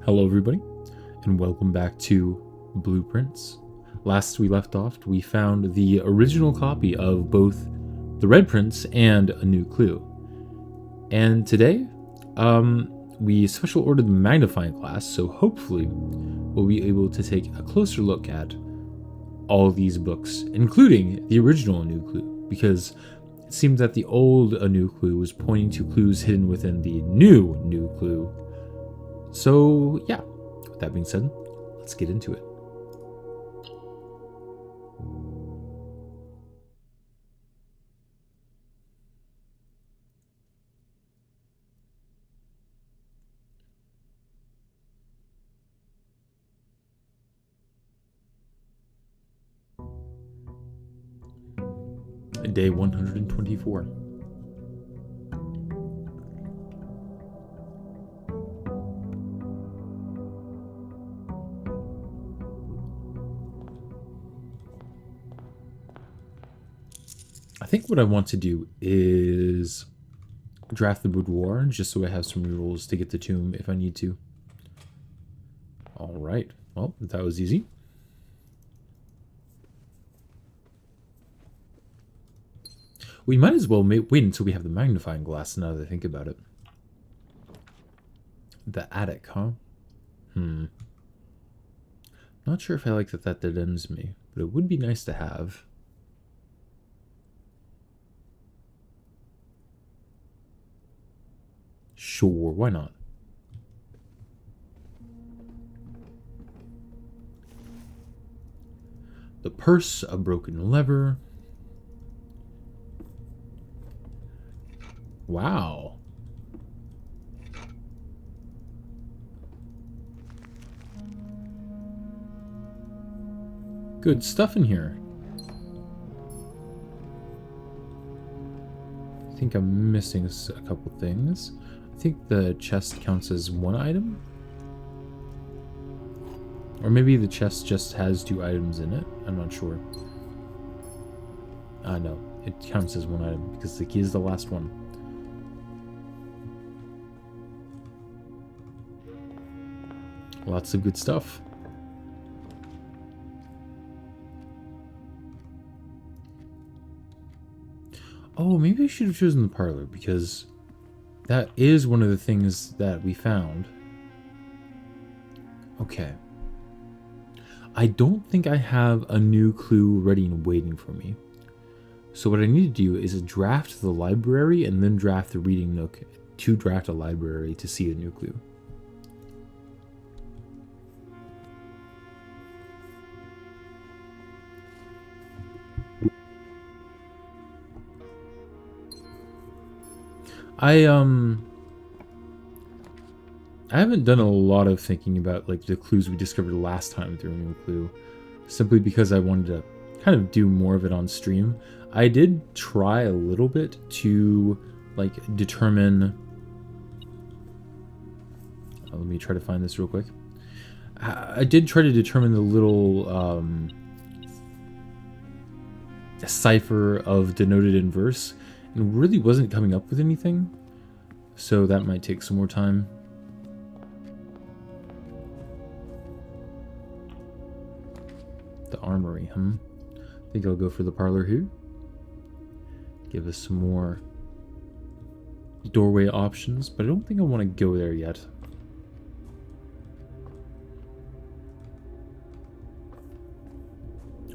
Hello everybody, and welcome back to Blueprints. Last we left off, we found the original copy of both the red prints and a new clue. And today, we special ordered the magnifying glass, so hopefully we'll be able to take a closer look at all these books, including the original new clue, because it seems that the old a new clue was pointing to clues hidden within the new clue. So yeah, with that being said, let's get into it. Day 124. I think what I want to do is draft the boudoir just so I have some rerolls to get the tomb if I need to. Alright, well, that was easy. We might as well wait until we have the magnifying glass now that I think about it. The attic, huh? Not sure if I like that dead ends me, but it would be nice to have. Sure, why not? The purse, a broken lever. Wow. Good stuff in here. I think I'm missing a couple things. I think the chest counts as one item. Or maybe the chest just has 2 items in it. I'm not sure. No, it counts as 1 item because the key is the last one. Lots of good stuff. Oh, maybe I should have chosen the parlor because that is one of the things that we found. Okay. I don't think I have a new clue ready and waiting for me. So what I need to do is draft the library and then draft the reading nook to draft a library to see a new clue. I haven't done a lot of thinking about like the clues we discovered last time through a new clue, simply because I wanted to kind of do more of it on stream. I did try a little bit to like determine. Let me try to find this real quick. I did try to determine the little cipher of denoted in verse, and really wasn't coming up with anything. So that might take some more time. The armory, I think I'll go for the parlor here. Give us some more doorway options, but I don't think I want to go there yet.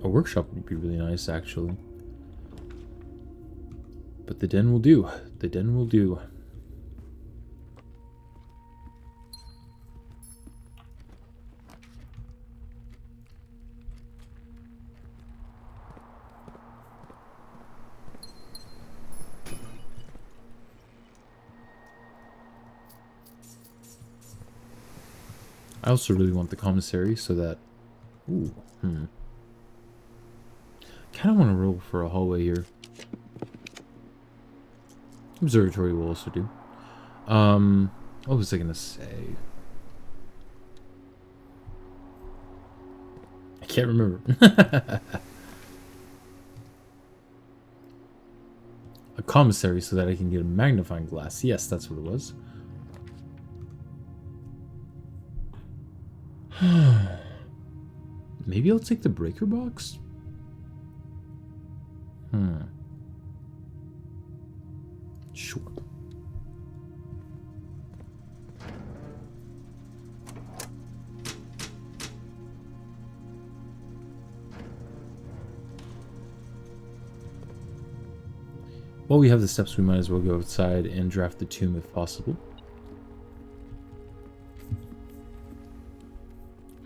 A workshop would be really nice, actually. But the den will do. The den will do. I also really want the commissary so that... Ooh, kind of want to roll for a hallway here. Observatory will also do. What was I gonna say? I can't remember. A commissary so that I can get a magnifying glass. Yes, that's what it was. Maybe I'll take the breaker box? Sure. While we have the steps, we might as well go outside and draft the tomb if possible.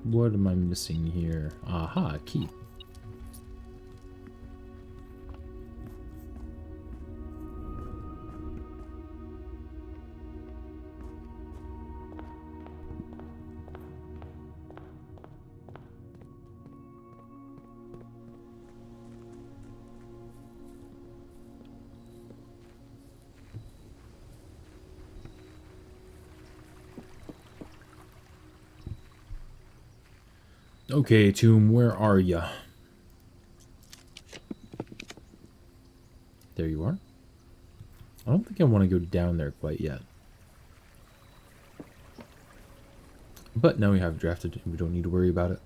What am I missing here? Aha, key. Okay, tomb, where are ya? There you are. I don't think I want to go down there quite yet. But now we have drafted, and we don't need to worry about it.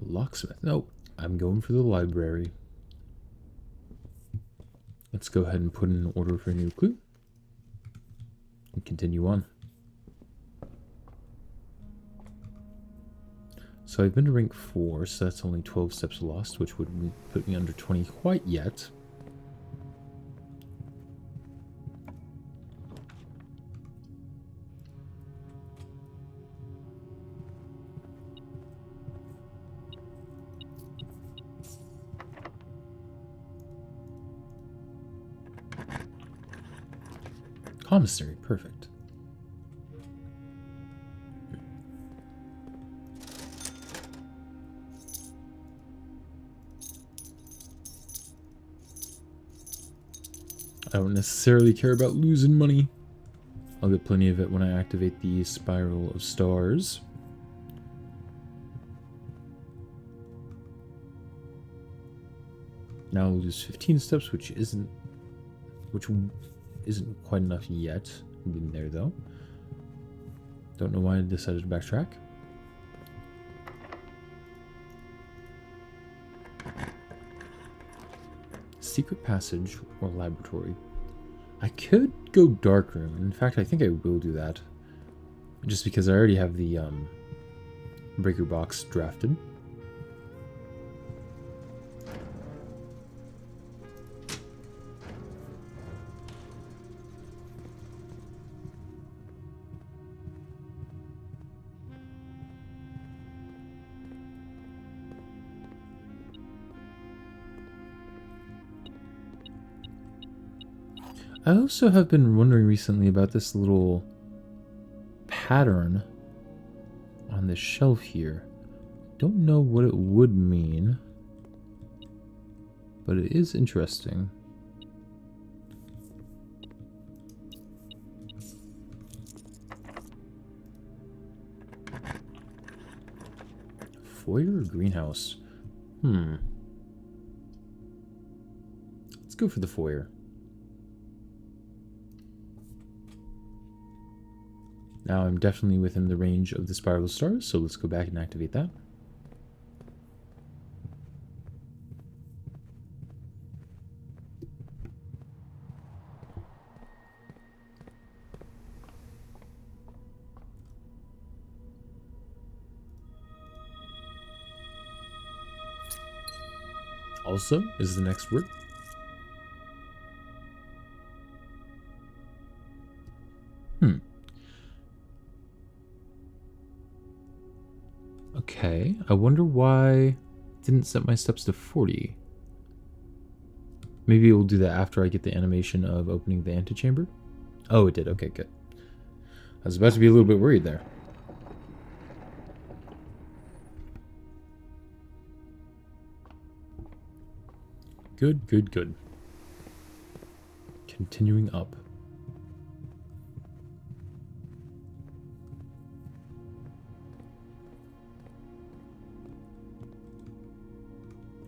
Locksmith. Nope. I'm going for the library. Let's go ahead and put in an order for a new clue. And continue on. So I've been to rank 4, so that's only 12 steps lost, which wouldn't put me under 20 quite yet. Commissary, perfect. I don't necessarily care about losing money. I'll get plenty of it when I activate the Spiral of Stars. Now I'll lose 15 steps, which isn't quite enough yet. I'm getting there though. Don't know why I decided to backtrack. Secret passage or laboratory. I could go dark room. In fact, I think I will do that. Just because I already have the breaker box drafted. I also have been wondering recently about this little pattern on this shelf here. Don't know what it would mean, but it is interesting. Foyer or greenhouse? Let's go for the foyer. Now I'm definitely within the range of the Spiral of Stars, so let's go back and activate that. Also is the next word. Okay, I wonder why it didn't set my steps to 40. Maybe we'll do that after I get the animation of opening the antechamber. Oh, it did. Okay, good. I was about to be a little bit worried there. Good, good, good. Continuing up.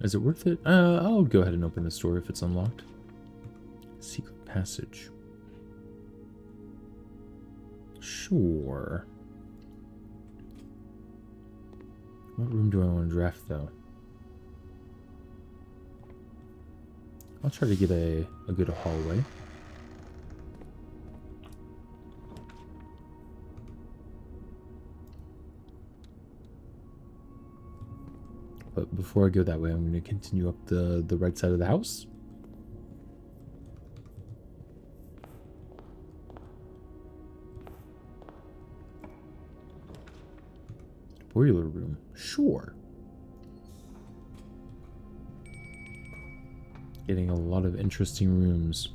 Is it worth it? I'll go ahead and open this door if it's unlocked. Secret passage. Sure. What room do I want to draft, though? I'll try to get a good hallway. But before I go that way, I'm going to continue up the right side of the house. Boiler room. Sure. Getting a lot of interesting rooms.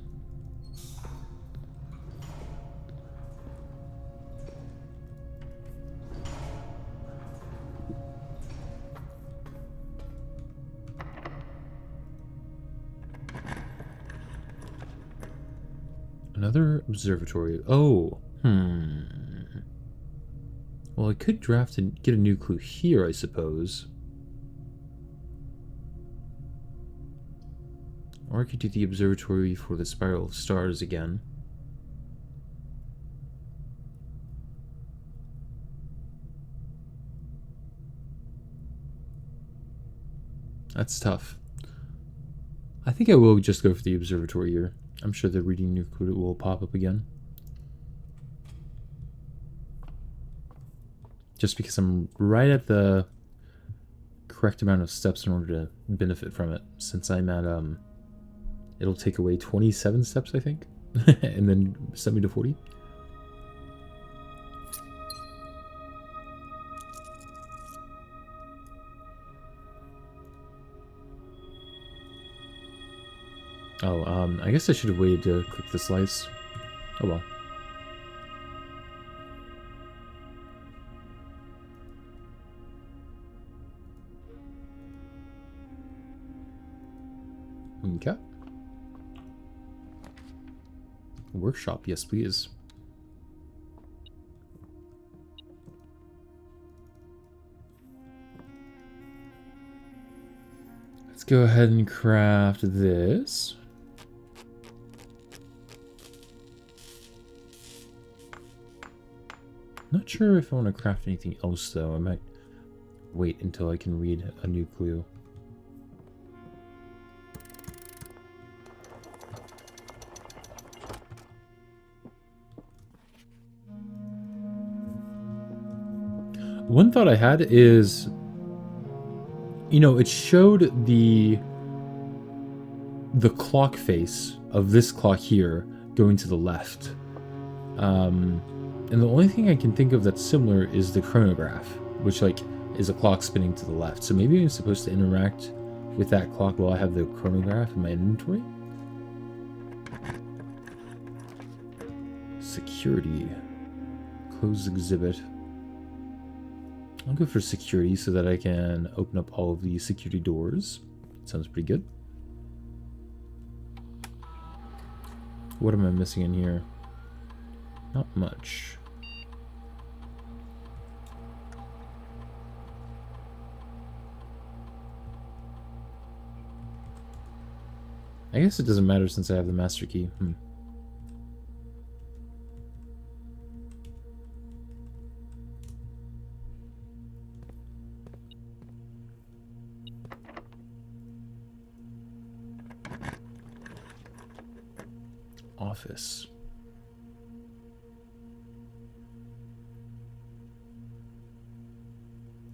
Another observatory. Oh, well, I could draft and get a new clue here, I suppose. Or I could do the observatory for the spiral of stars again. That's tough. I think I will just go for the observatory here. I'm sure the reading new clue will pop up again. Just because I'm right at the correct amount of steps in order to benefit from it. Since I'm at, it'll take away 27 steps, I think. And then set me to 40. Oh, I guess I should have waited to click the slice. Oh well. Okay. Workshop, yes please. Let's go ahead and craft this. Not sure if I want to craft anything else though. I might wait until I can read a new clue. One thought I had is, you know, it showed the clock face of this clock here going to the left. And the only thing I can think of that's similar is the chronograph, which like is a clock spinning to the left. So maybe I'm supposed to interact with that clock while I have the chronograph in my inventory. Security. Close exhibit. I'll go for security so that I can open up all of the security doors. Sounds pretty good. What am I missing in here? Not much. I guess it doesn't matter since I have the master key. Office.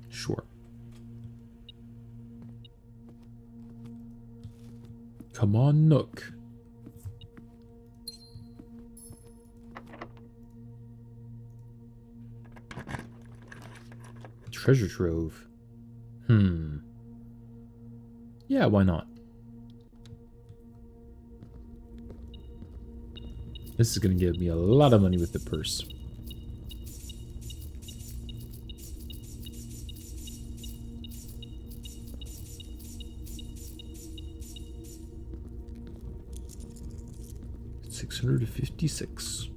Sure. Come on, Nook. Treasure trove. Yeah, why not? This is going to give me a lot of money with the purse. $656.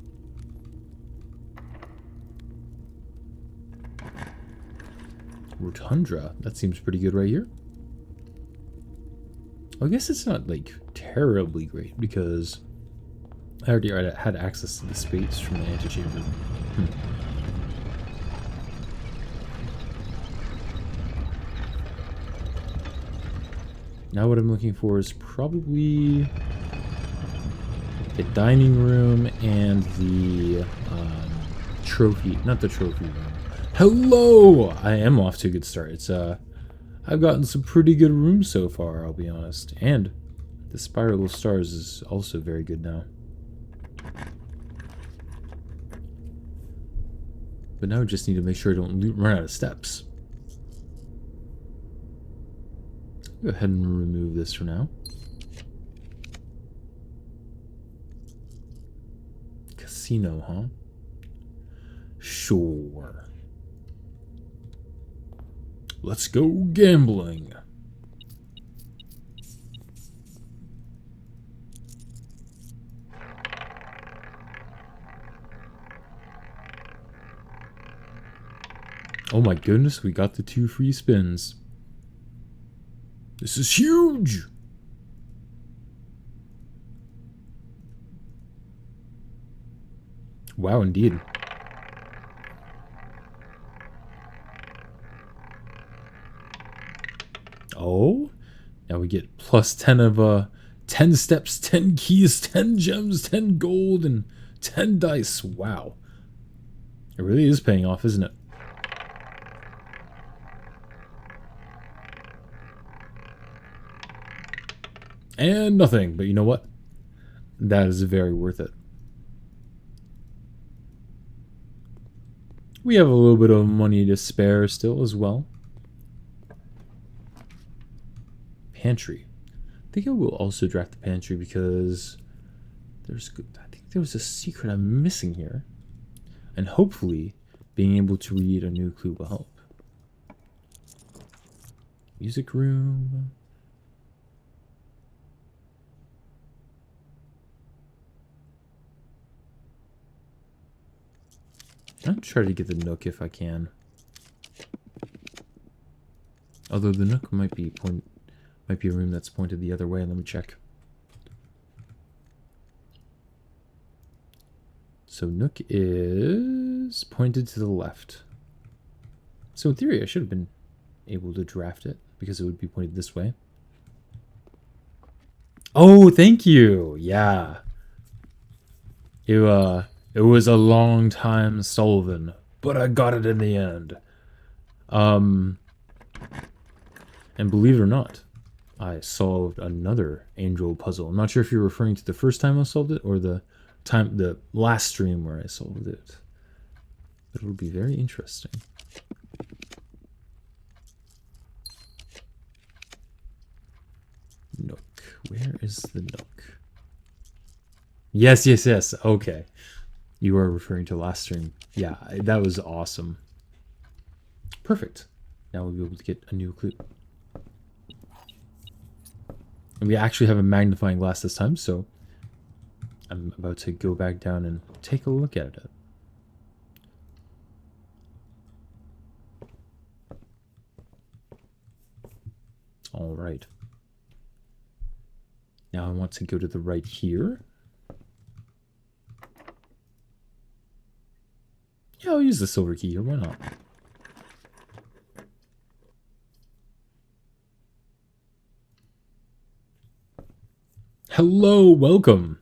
Rotundra. That seems pretty good right here. I guess it's not like terribly great because I already had access to the space from the antechamber. Now what I'm looking for is probably the dining room and the trophy, not the trophy room. Hello! I am off to a good start. It's I've gotten some pretty good rooms so far, I'll be honest. And the spiral of stars is also very good now. But now I just need to make sure I don't run out of steps. Go ahead and remove this for now. Casino, huh? Sure. Let's go gambling. Oh my goodness, we got the 2 free spins. This is huge! Wow, indeed. Oh, now we get plus 10 of 10 steps, 10 keys, 10 gems, 10 gold, and 10 dice. Wow. It really is paying off, isn't it? And nothing, but you know what? That is very worth it. We have a little bit of money to spare still as well. Pantry. I think I will also draft the pantry because I think there was a secret I'm missing here. And hopefully being able to read a new clue will help. Music room. I'll try to get the Nook if I can. Although the Nook might be a room that's pointed the other way. Let me check. So Nook is pointed to the left. So in theory, I should have been able to draft it because it would be pointed this way. Oh, thank you. Yeah. It was a long time solving, but I got it in the end. And believe it or not, I solved another angel puzzle. I'm not sure if you're referring to the first time I solved it or the last stream where I solved it. But it'll be very interesting. Nook. Where is the Nook? Yes, yes, yes. Okay. You are referring to last stream. Yeah, that was awesome. Perfect. Now we'll be able to get a new clue. And we actually have a magnifying glass this time, so I'm about to go back down and take a look at it. All right. Now I want to go to the right here. Yeah, I'll use the silver key here. Why not? Hello, welcome.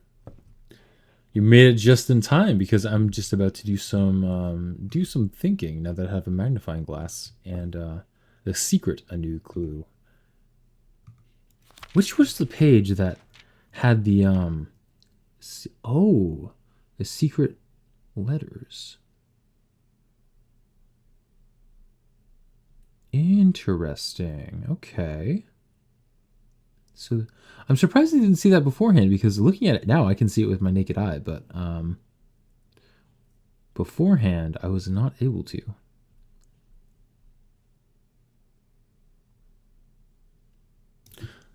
You made it just in time because I'm just about to do some thinking now that I have a magnifying glass and the secret, a new clue. Which was the page that had the the secret letters? Interesting. Okay. So I'm surprised I didn't see that beforehand because looking at it now I can see it with my naked eye, but beforehand I was not able to.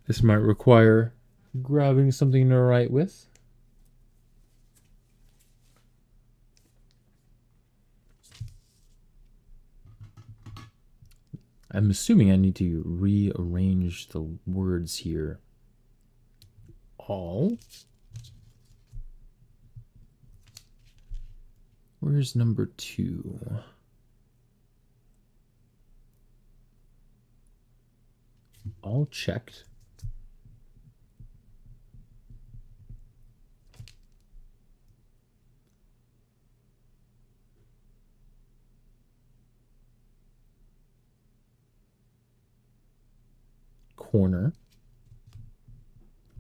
This might require grabbing something to write with. I'm assuming I need to rearrange the words here. All. Where's number 2? All checked. Corner.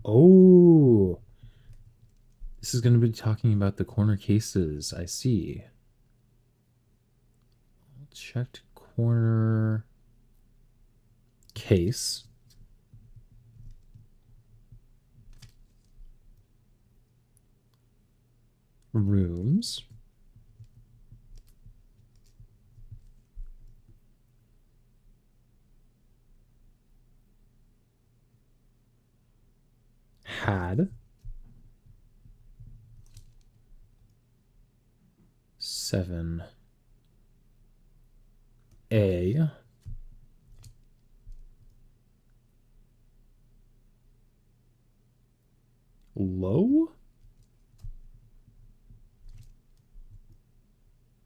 Oh, this is going to be talking about the corner cases. I see. Checked corner case. Rooms. Had. 7. A. Low.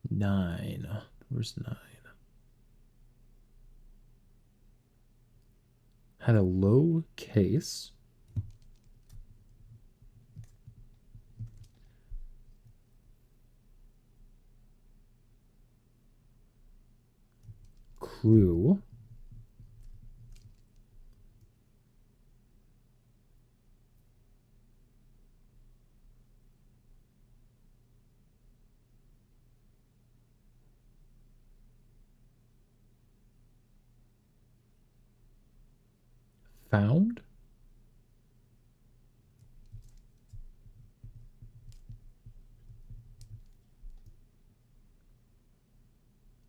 9. Where's 9? Had a low case. Clue. Found.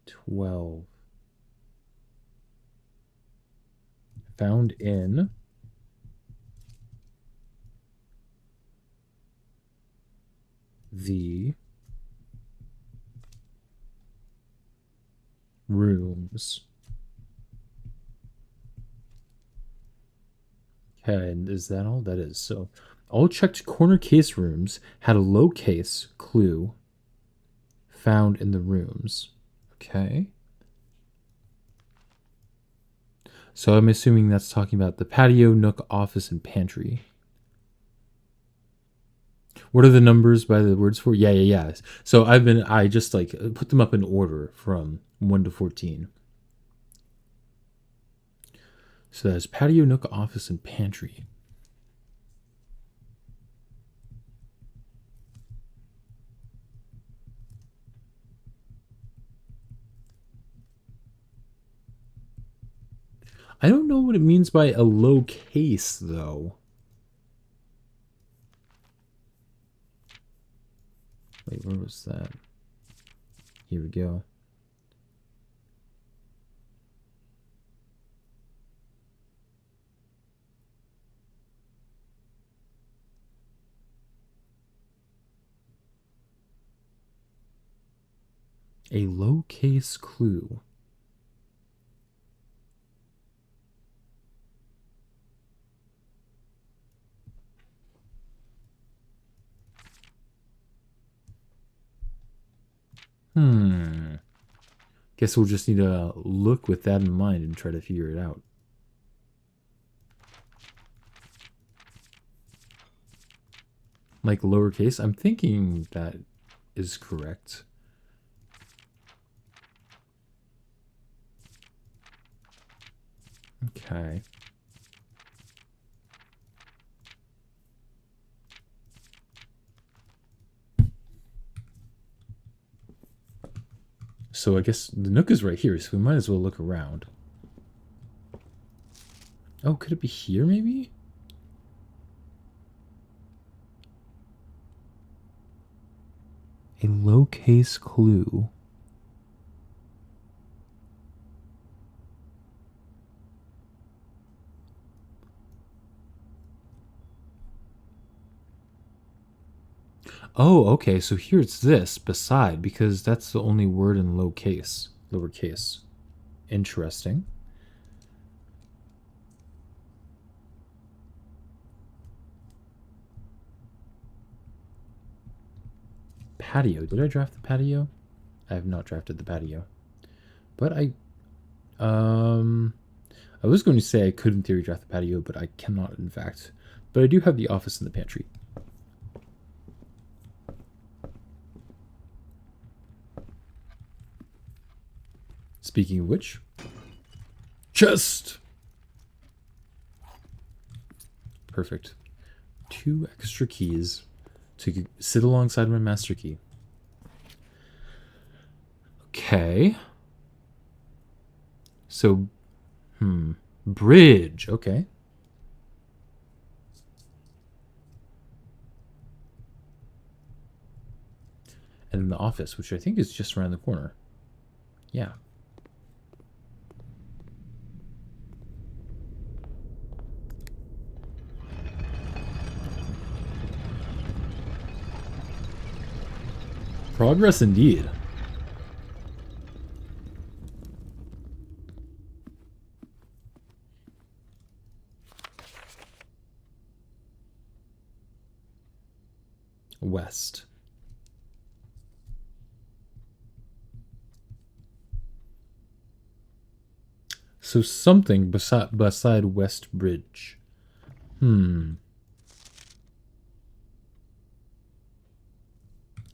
Twelve. Found in. The rooms. Okay, and is that all? That is. So, all checked corner case rooms had a low case clue found in the rooms. Okay. So I'm assuming that's talking about the patio, nook, office, and pantry. What are the numbers by the words for? Yeah. So I just like put them up in order from 1 to 14. So that's patio, nook, office, and pantry. I don't know what it means by a low case, though. Wait, where was that? Here we go. A low case clue. Guess we'll just need to look with that in mind and try to figure it out. Like lowercase? I'm thinking that is correct. Okay. So I guess the nook is right here, so we might as well look around. Oh, could it be here maybe? A low case clue. Oh, okay, so here it's this, beside, because that's the only word in lowercase. Interesting. Patio. Did I draft the patio? I have not drafted the patio. But I was going to say I could in theory draft the patio, but I cannot in fact. But I do have the office and the pantry. Speaking of which, chest! Perfect. 2 extra keys to sit alongside my master key. Okay. So, bridge. Okay. And then the office, which I think is just around the corner. Yeah. Progress indeed. West. So something beside West Bridge.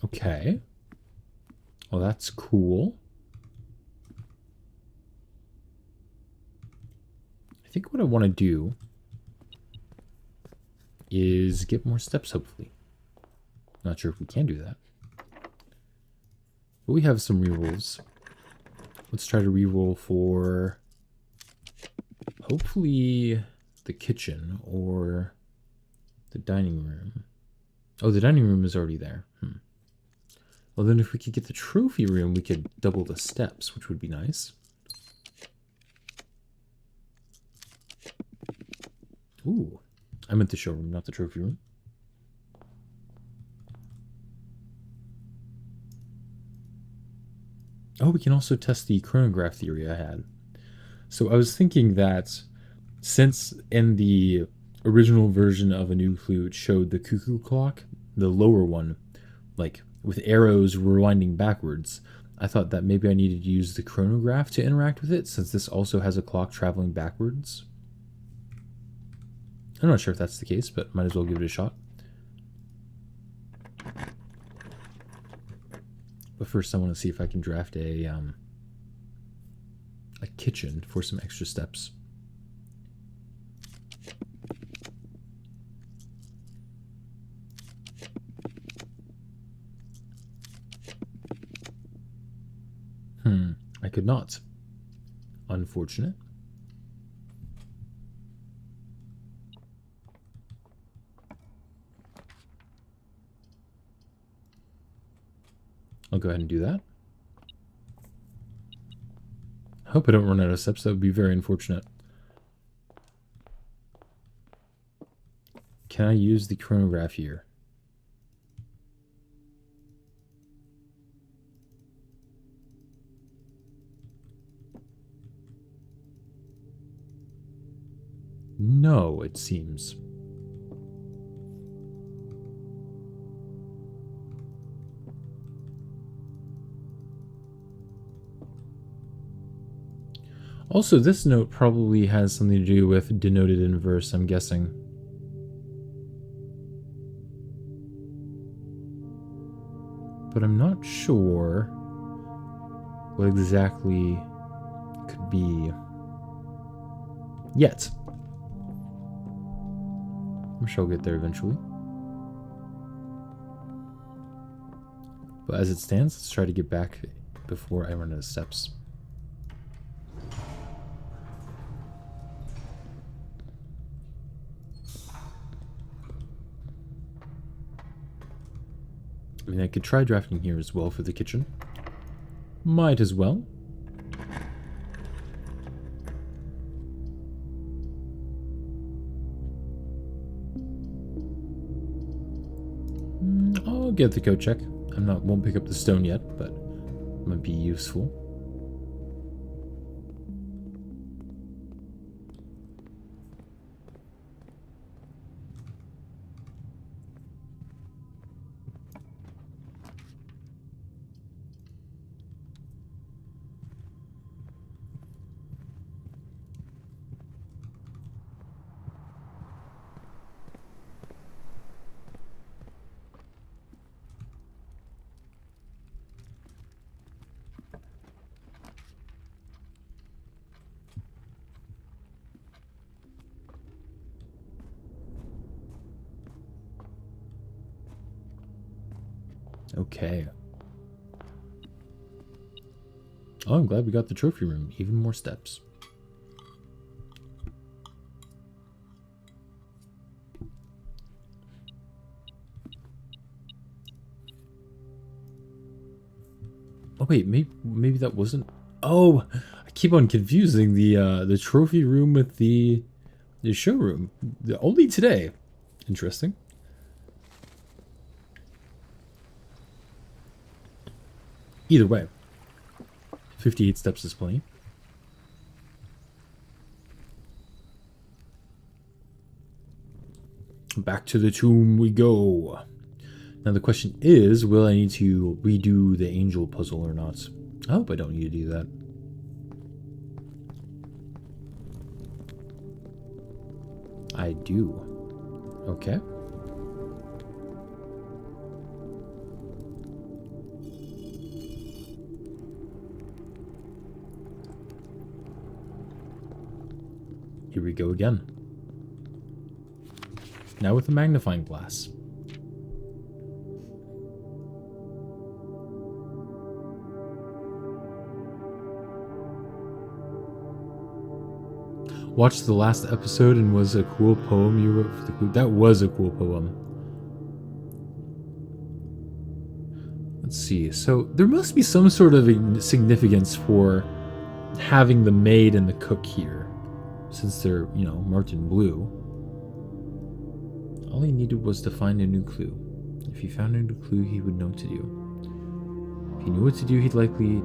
Okay. Well, that's cool. I think what I want to do is get more steps, hopefully. Not sure if we can do that. But we have some rerolls. Let's try to reroll for hopefully the kitchen or the dining room. Oh, the dining room is already there. Well, then if we could get the trophy room, we could double the steps, which would be nice. Ooh, I meant the showroom, not the trophy room. Oh, we can also test the chronograph theory I had. So I was thinking that since in the original version of A New Clue it showed the cuckoo clock, the lower one, like with arrows rewinding backwards, I thought that maybe I needed to use the chronograph to interact with it, since this also has a clock traveling backwards. I'm not sure if that's the case, but might as well give it a shot. But first I want to see if I can draft a kitchen for some extra steps. I could not. Unfortunate. I'll go ahead and do that. I hope I don't run out of steps. That would be very unfortunate. Can I use the chronograph here? No, it seems. Also, this note probably has something to do with denoted in verse, I'm guessing. But I'm not sure what exactly it could be yet. I'm sure I'll get there eventually. But as it stands, let's try to get back before I run out of steps. I mean, I could try drafting here as well for the kitchen. Might as well. I'll get the code check. Won't pick up the stone yet, but it might be useful. Okay. Oh, I'm glad we got the trophy room. Even more steps. Oh wait, maybe that wasn't. Oh, I keep on confusing the trophy room with the showroom. Only today. Interesting. Either way, 58 steps is plenty. Back to the tomb we go. Now the question is, will I need to redo the angel puzzle or not? I hope I don't need to do that. I do. Okay. Here we go again. Now with a magnifying glass. Watched the last episode and was a cool poem you wrote for the clue. That was a cool poem. Let's see. So there must be some sort of significance for having the maid and the cook here, since they're, you know, marked in blue. All he needed was to find a new clue. If he found a new clue, he would know what to do. If he knew what to do, he'd likely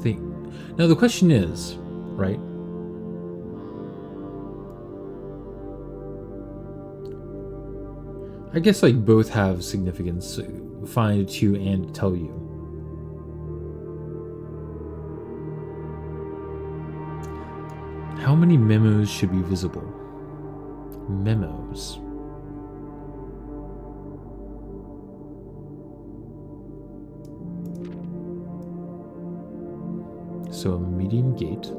think. Now the question is, right? I guess like both have significance. Find it to and tell you. How many memos should be visible? Memos. So a medium gate.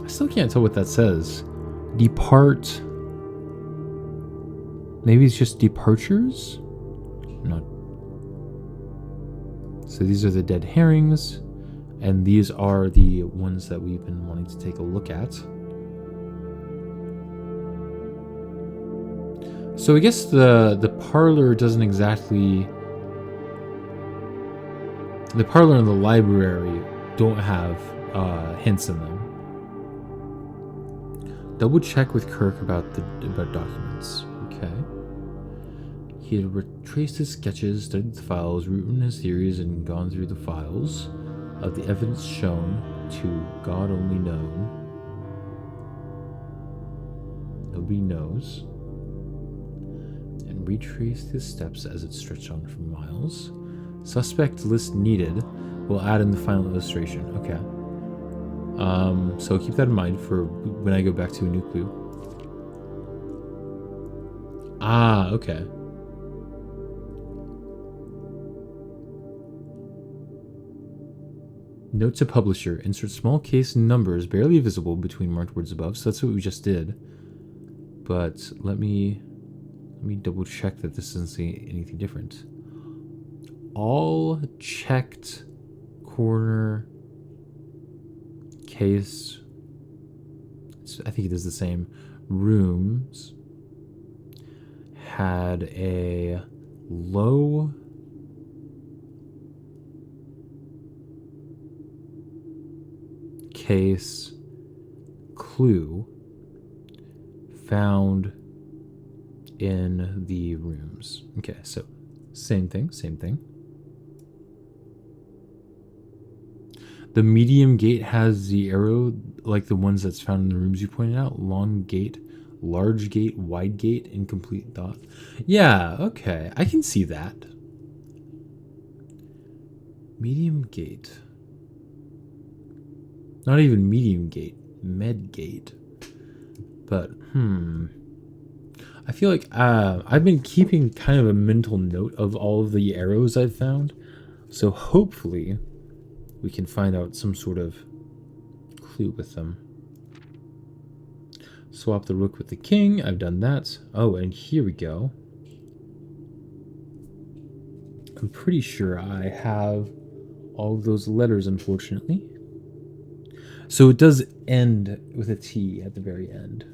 I still can't tell what that says. Depart. Maybe it's just departures? Not. So these are the dead herrings, and these are the ones that we've been wanting to take a look at. So I guess the parlor doesn't exactly. The parlor and the library don't have hints in them. Double check with Kirk about documents. Okay. He had retraced his sketches, studied the files, written his theories, and gone through the files of the evidence shown to God only known. Nobody knows. And retraced his steps as it stretched on for miles. Suspect list needed. We'll add in the final illustration. Okay. So keep that in mind for when I go back to a new clue. Ah, okay. Note to publisher. Insert small case numbers barely visible between marked words above. So that's what we just did. But let me double check that this doesn't say anything different. All checked corner case, I think it is the same, rooms had a low case clue found in the rooms. Okay, so same thing. The medium gate has the arrow, like the ones that's found in the rooms you pointed out. Long gate, large gate, wide gate, incomplete dot. Yeah, okay. I can see that. Medium gate. Not even medium gate. Med gate. But, I feel like I've been keeping kind of a mental note of all of the arrows I've found. So hopefully we can find out some sort of clue with them. Swap the rook with the king. I've done that. Oh, and here we go. I'm pretty sure I have all of those letters, unfortunately. So it does end with a T at the very end.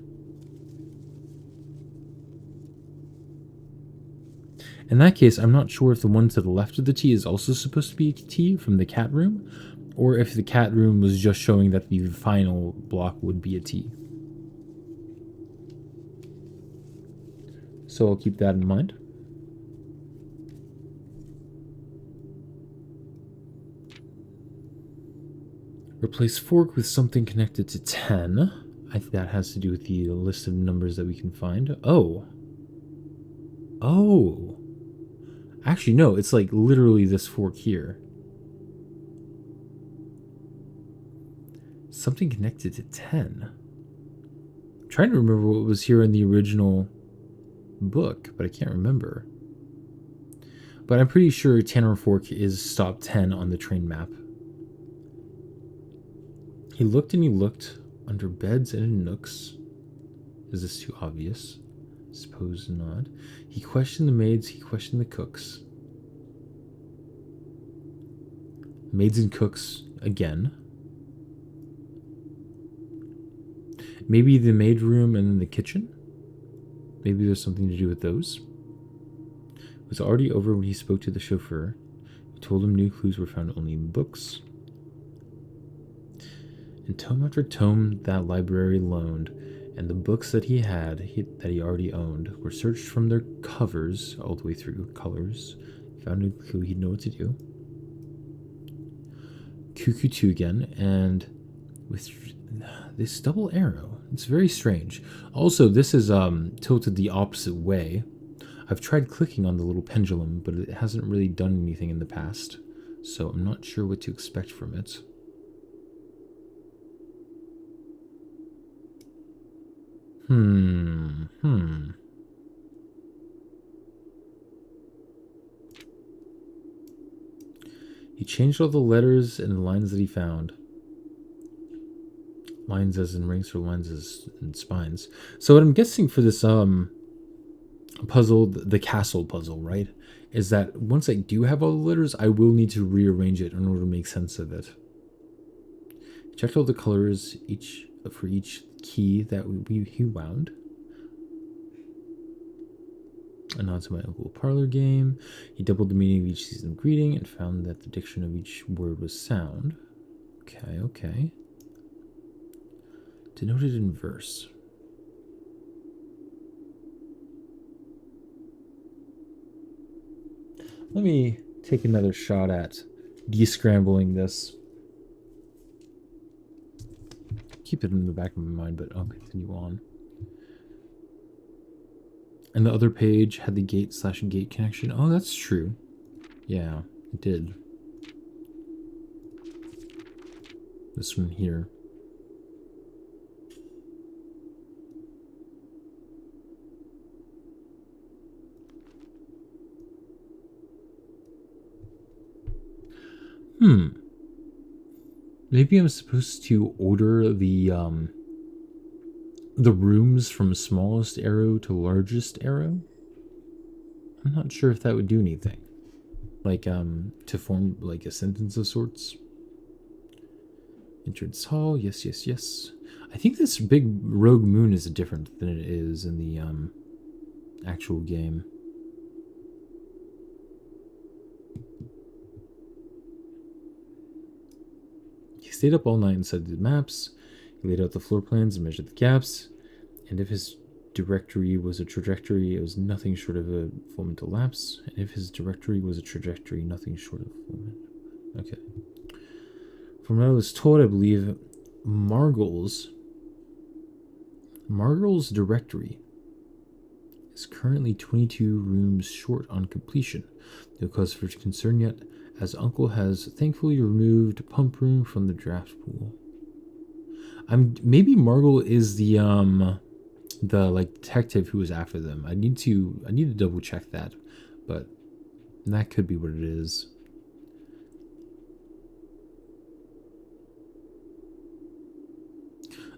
In that case, I'm not sure if the one to the left of the T is also supposed to be a T from the cat room, or if the cat room was just showing that the final block would be a T. So I'll keep that in mind. Replace fork with something connected to 10. I think that has to do with the list of numbers that we can find. Oh. Oh. Actually, no, it's like literally this fork here. Something connected to 10. I'm trying to remember what was here in the original book, but I can't remember. But I'm pretty sure Tanner Fork is stop 10 on the train map. He looked and he looked under beds and in nooks. Is this too obvious? Suppose not. He questioned the maids, he questioned the cooks. Maids and cooks again. Maybe the maid room and then the kitchen? Maybe there's something to do with those. It was already over when he spoke to the chauffeur. He told him new clues were found only in books. And tome after tome that library loaned, and the books that he had, that he already owned, were searched from their covers all the way through colors. He found a clue, he'd know what to do. Cuckoo 2 again, and with this double arrow. It's very strange. Also, this is tilted the opposite way. I've tried clicking on the little pendulum, but it hasn't really done anything in the past, so I'm not sure what to expect from it. He changed all the letters and the lines that he found. Lines as in rings or lines as in spines. So what I'm guessing for this puzzle, the castle puzzle, right, is that once I do have all the letters, I will need to rearrange it in order to make sense of it. Checked all the colors for each key that he wound. And on to my Uncle Parlor game. He doubled the meaning of each season greeting and found that the diction of each word was sound. Okay. Denoted in verse. Let me take another shot at descrambling this. Keep it in the back of my mind, but I'll continue on. And the other page had the gate/gate connection. Oh, that's true. Yeah, it did. This one here. Maybe I'm supposed to order the rooms from smallest arrow to largest arrow. I'm not sure if that would do anything. Like, to form, like, a sentence of sorts. Entrance hall, yes. I think this big rogue moon is different than it is in the, actual game. He stayed up all night and studied the maps. He laid out the floor plans and measured the gaps. And if his directory was a trajectory, it was nothing short of a full mental lapse. And if his directory was a trajectory, nothing short of full mental. Okay. From what I was told, I believe Margle's directory is currently 22 rooms short on completion. No cause for concern yet, as Uncle has thankfully removed pump room from the draft pool. Maybe Margle is the like detective who was after them. I need to double check that, but that could be what it is.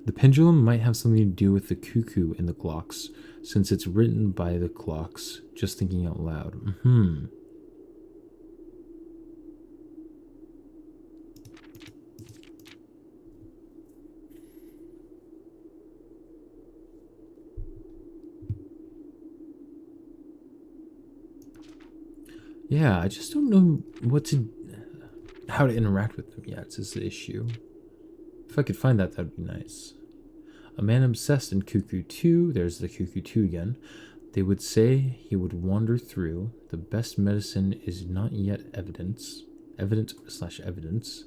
The pendulum might have something to do with the cuckoo in the clocks, since it's written by the clocks. Just thinking out loud. Yeah, I just don't know how to interact with them yet is the issue. If I could find that, that'd be nice. A man obsessed in Cuckoo 2, there's the Cuckoo 2 again. They would say he would wander through. The best medicine is not yet evident / evidence.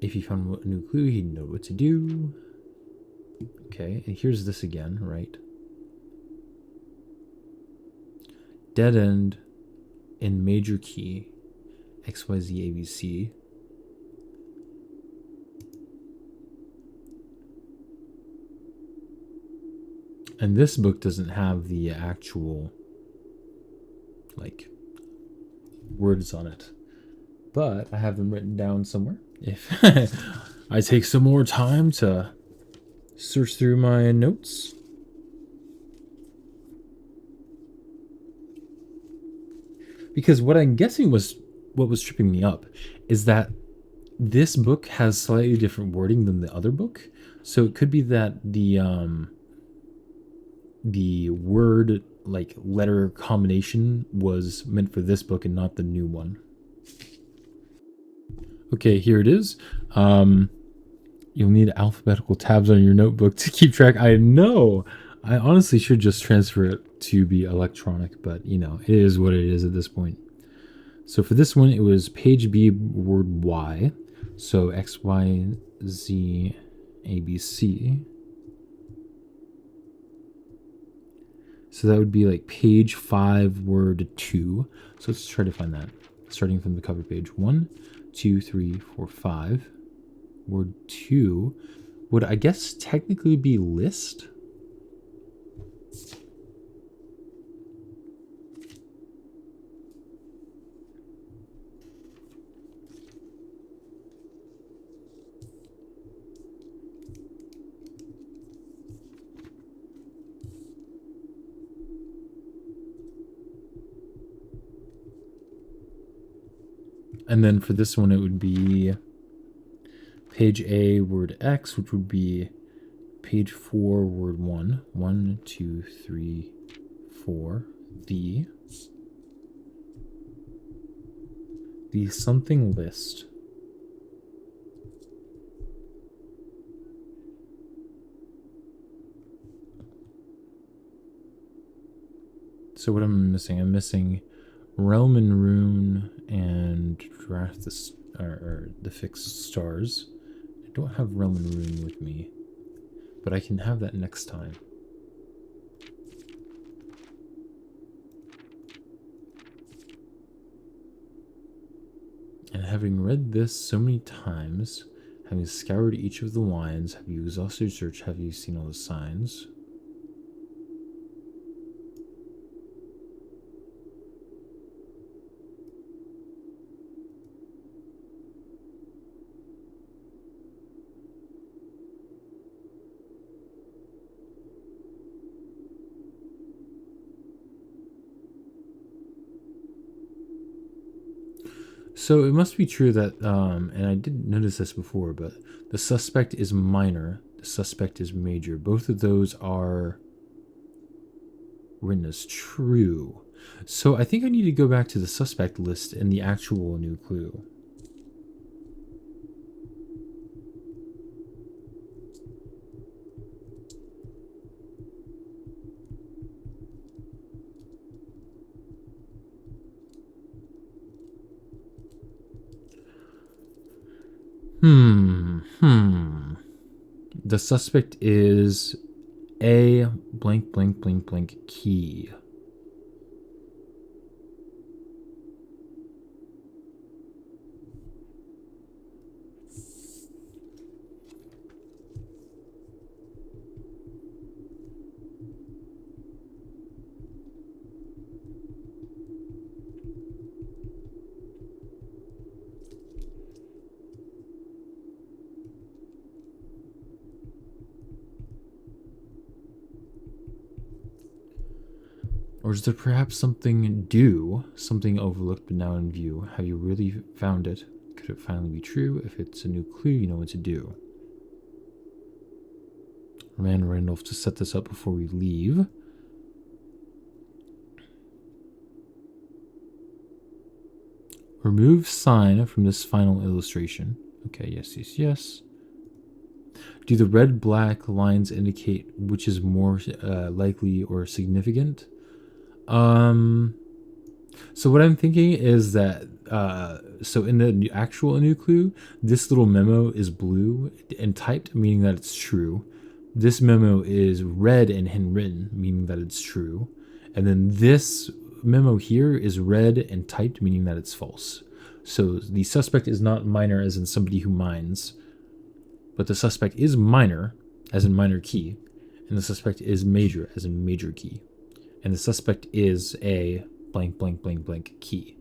If he found a new clue, he'd know what to do. Okay, and here's this again, right? Dead end in major key, XYZ ABC. And this book doesn't have the actual, like, words on it. But I have them written down somewhere. If I take some more time to search through my notes. Because what I'm guessing was what was tripping me up is that this book has slightly different wording than the other book. So it could be that the word, like, letter combination was meant for this book and not the new one. Okay, here it is. You'll need alphabetical tabs on your notebook to keep track. I know. I honestly should just transfer it to be electronic, but you know, it is what it is at this point. So for this one, it was page B, word Y. So X, Y, Z, A, B, C. So that would be like page 5, word 2. So let's try to find that. Starting from the cover page. 1, 2, 3, 4, 5. Word 2 would, I guess, technically be list. And then for this one, it would be page A, word X, which would be page 4, word 1. 1, 2, 3, 4. The something list. So what am I missing? I'm missing realm and rune and draft the fixed stars. I don't have realm and rune with me, but I can have that next time. And having read this so many times, having scoured each of the lines, have you exhausted your search? Have you seen all the signs? So it must be true that, and I didn't notice this before, but the suspect is minor, the suspect is major. Both of those are written as true. So I think I need to go back to the suspect list in the actual new clue. The suspect is a blank blank blank blank key. Or is there perhaps something due, something overlooked but now in view? Have you really found it? Could it finally be true? If it's a new clue, you know what to do. Remind Randolph to set this up before we leave. Remove sign from this final illustration. Okay, yes, yes, yes. Do the red-black lines indicate which is more likely or significant? So what I'm thinking is that, so in the actual new clue, this little memo is blue and typed, meaning that it's true. This memo is red and handwritten, meaning that it's true. And then this memo here is red and typed, meaning that it's false. So the suspect is not minor as in somebody who mines, but the suspect is minor as in minor key, and the suspect is major as in major key. And the suspect is a blank, blank, blank, blank key.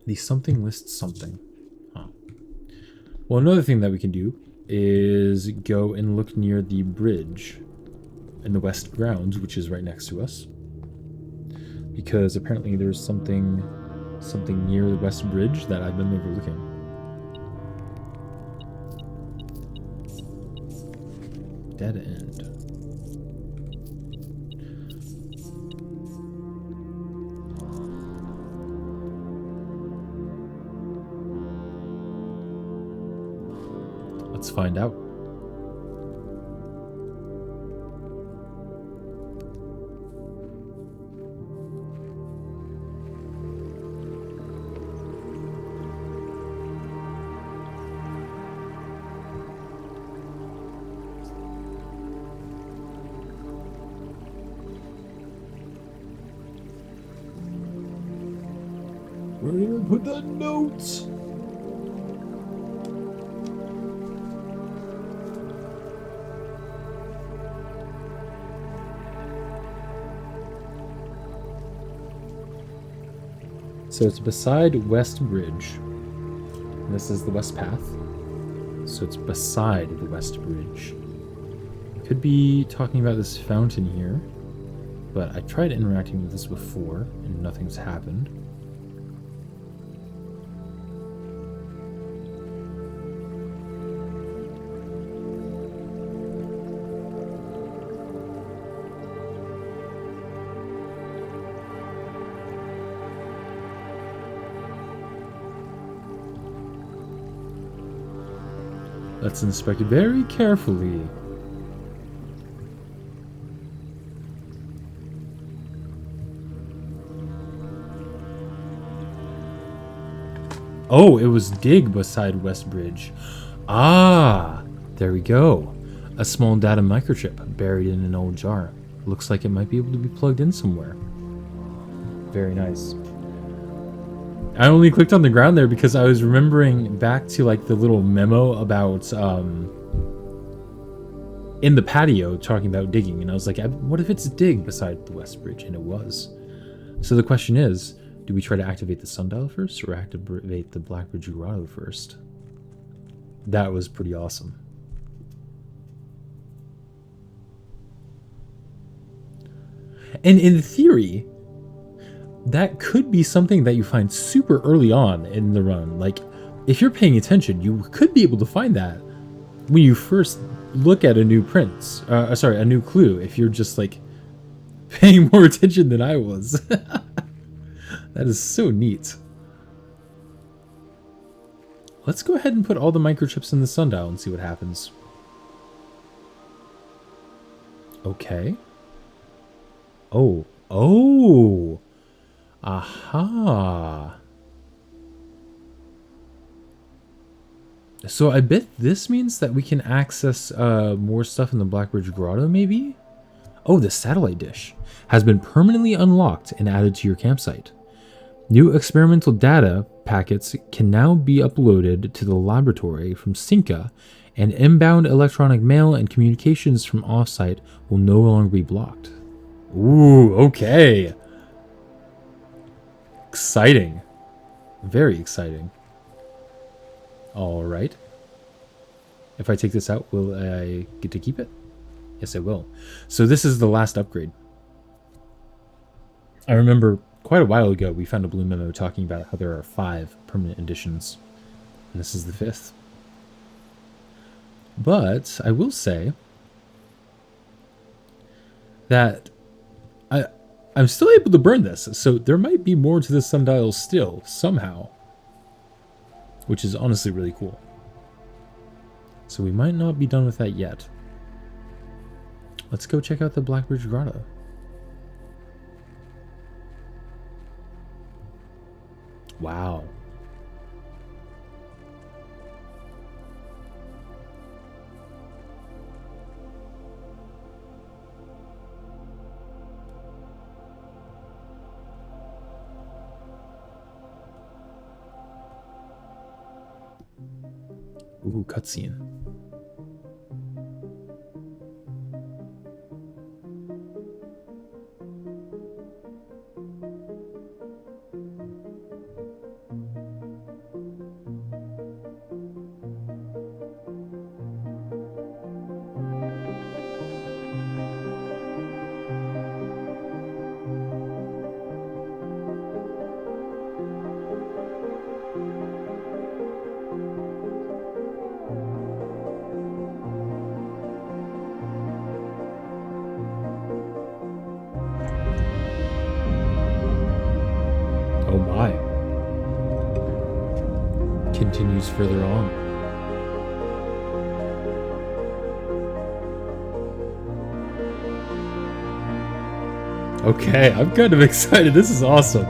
The something lists something. Huh. Well, another thing that we can do is go and look near the bridge in the west grounds, which is right next to us. Because apparently there's something near the west bridge that I've been overlooking. Dead end. Let's find out. Where did I put that note? So it's beside West Bridge. And this is the West Path. So it's beside the West Bridge. Could be talking about this fountain here, but I tried interacting with this before and nothing's happened. Let's inspect it very carefully. Oh, it was dig beside West Bridge. Ah, there we go. A small data microchip buried in an old jar. Looks like it might be able to be plugged in somewhere. Very nice. I only clicked on the ground there because I was remembering back to like the little memo about in the patio talking about digging, and I was like, what if it's a dig beside the West Bridge? And it was. So the question is, do we try to activate the sundial first or activate the Blackbridge Grotto first? That was pretty awesome. And in theory, that could be something that you find super early on in the run. Like, if you're paying attention, you could be able to find that when you first look at a new a new clue, if you're just like paying more attention than I was. That is so neat. Let's go ahead and put all the microchips in the sundial and see what happens. Okay. Oh. Aha. So I bet this means that we can access more stuff in the Blackbridge Grotto, maybe? Oh, the satellite dish has been permanently unlocked and added to your campsite. New experimental data packets can now be uploaded to the laboratory from Sinca, and inbound electronic mail and communications from offsite will no longer be blocked. Ooh, okay. Exciting. Very exciting. All right. If I take this out, will I get to keep it? Yes, I will. So this is the last upgrade. I remember quite a while ago we found a blue memo talking about how there are 5 permanent additions. And this is the 5th. But I will say that I'm still able to burn this, so there might be more to this sundial still, somehow. Which is honestly really cool. So we might not be done with that yet. Let's go check out the Blackbridge Grotto. Wow. Ooh, cutscene. Oh my. Continues further on. Okay, I'm kind of excited. This is awesome.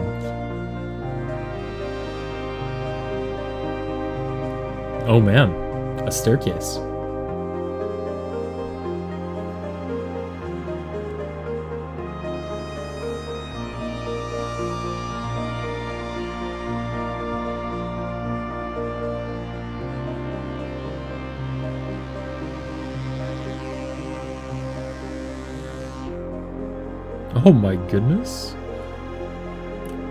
Oh man, a staircase. Oh my goodness.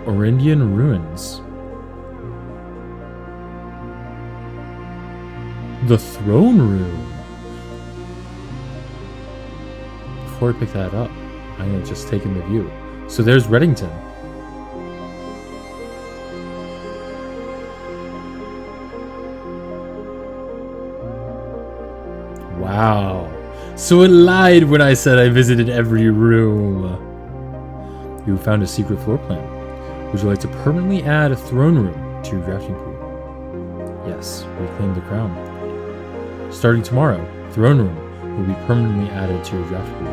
Orindian ruins. The throne room. Before I pick that up, I'm gonna just take in the view. So there's Reddington. Wow. So it lied when I said I visited every room. You found a secret floor plan. Would you like to permanently add a throne room to your drafting pool? Yes, reclaim the crown. Starting tomorrow, throne room will be permanently added to your draft pool.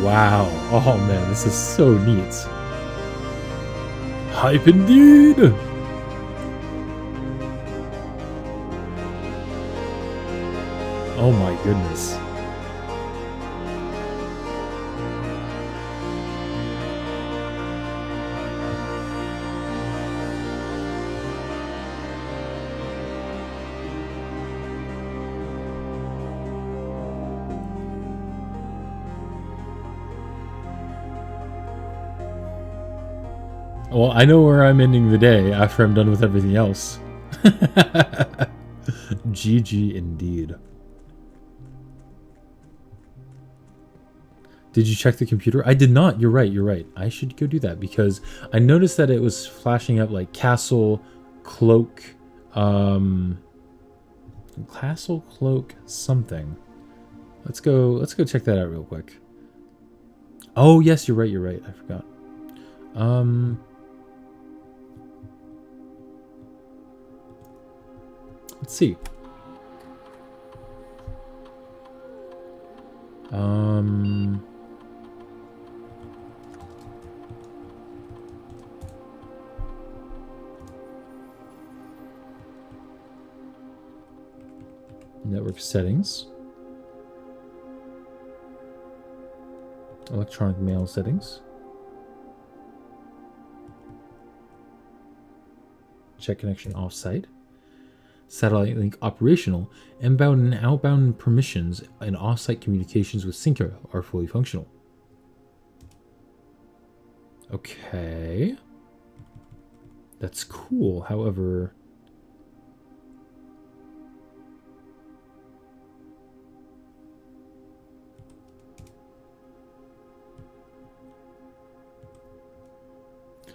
Wow. Oh man, this is so neat. Hype indeed! Oh my goodness. Well, I know where I'm ending the day after I'm done with everything else. GG indeed. Did you check the computer? I did not. You're right. You're right. I should go do that because I noticed that it was flashing up like castle, cloak, castle, cloak, something. Let's go check that out real quick. Oh, yes, you're right. You're right. I forgot. Let's see. Network settings. Electronic mail settings. Check connection offsite. Satellite link operational. Inbound and outbound permissions and offsite communications with Synchro are fully functional. Okay. That's cool. However...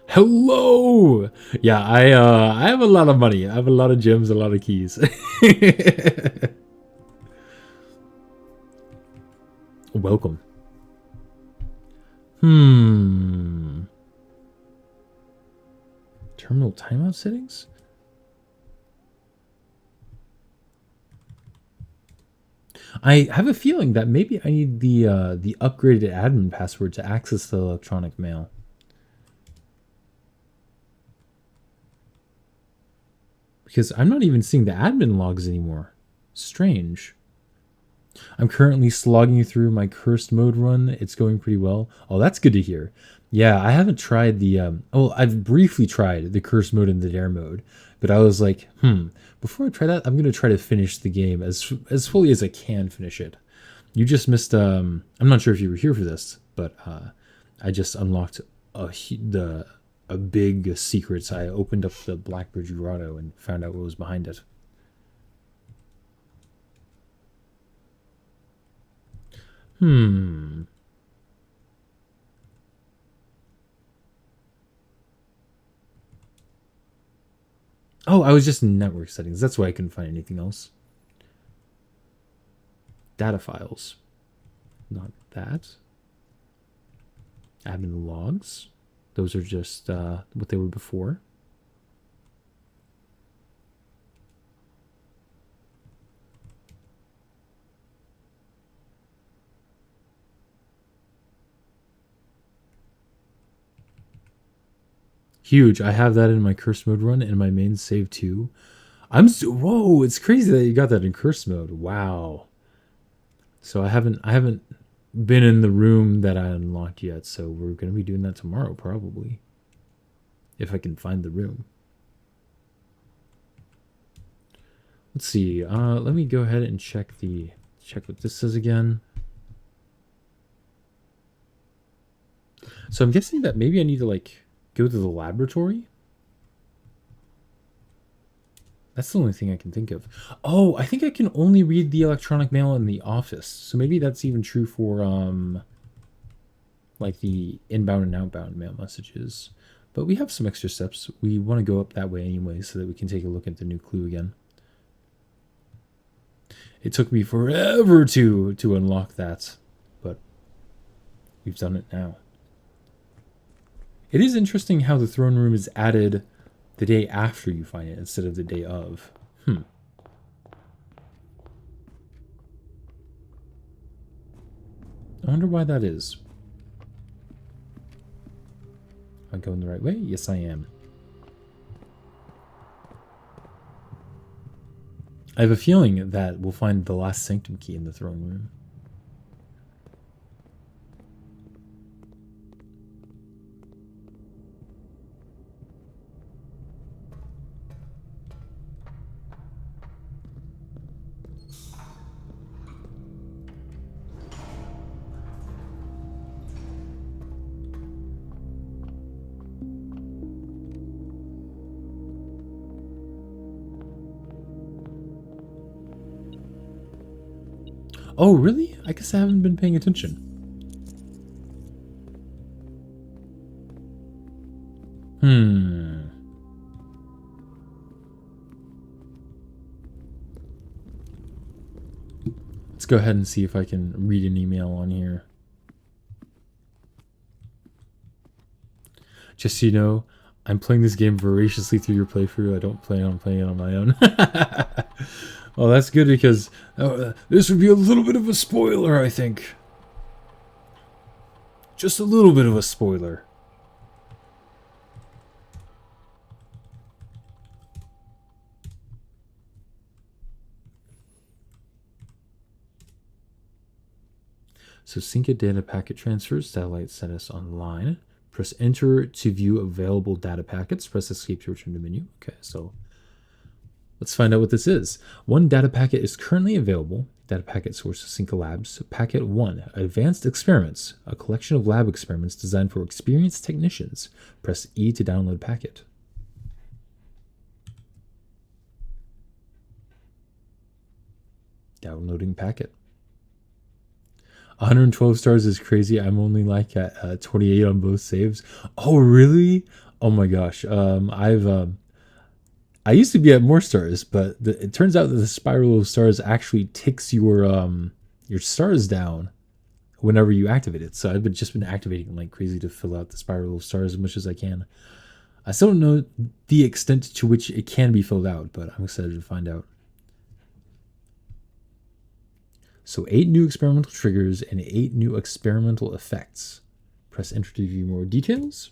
Hello! Yeah, I have a lot of money. I have a lot of gems, a lot of keys. Welcome. Terminal timeout settings? I have a feeling that maybe I need the upgraded admin password to access the electronic mail. Because I'm not even seeing the admin logs anymore. Strange. I'm currently slogging through my cursed mode run. It's going pretty well. Oh, that's good to hear. Yeah, I haven't tried the... I've briefly tried the cursed mode and the dare mode. But I was like, before I try that, I'm going to try to finish the game as fully as I can finish it. You just missed... I'm not sure if you were here for this, but I just unlocked a big secret. I opened up the Blackbridge Grotto and found out what was behind it. Oh, I was just in network settings. That's why I couldn't find anything else. Data files. Not that. Admin logs. Those are just what they were before. Huge. I have that in my curse mode run and my main save too. Whoa, it's crazy that you got that in curse mode. Wow. So I haven't been in the room that I unlocked yet, so we're going to be doing that tomorrow probably. If I can find the room. Let's see. Let me go ahead and check what this says again. So I'm guessing that maybe I need to go to the laboratory. That's the only thing I can think of. Oh, I think I can only read the electronic mail in the office. So maybe that's even true for like the inbound and outbound mail messages. But we have some extra steps. We want to go up that way anyway so that we can take a look at the new clue again. It took me forever to unlock that, but we've done it now. It is interesting how the throne room is added the day after you find it instead of the day of. I wonder why that is. Am I going the right way? Yes, I am. I have a feeling that we'll find the last sanctum key in the throne room. Oh, really? I guess I haven't been paying attention. Let's go ahead and see if I can read an email on here. Just so you know, I'm playing this game voraciously through your playthrough. I don't plan on playing it on my own. Well, that's good because this would be a little bit of a spoiler, I think. Just a little bit of a spoiler. So sync a data packet transfers, satellite status online. Press enter to view available data packets. Press escape to return to menu. Okay, so let's find out what this is. One data packet is currently available. Data packet source Cinca Labs. Packet 1. Advanced Experiments. A collection of lab experiments designed for experienced technicians. Press E to download packet. Downloading packet. 112 stars is crazy. I'm only like at 28 on both saves. Oh, really? Oh my gosh. I used to be at more stars, but it turns out that the spiral of stars actually ticks your stars down whenever you activate it. So I've just been activating like crazy to fill out the spiral of stars as much as I can. I still don't know the extent to which it can be filled out, but I'm excited to find out. So 8 new experimental triggers and 8 new experimental effects. Press enter to view more details.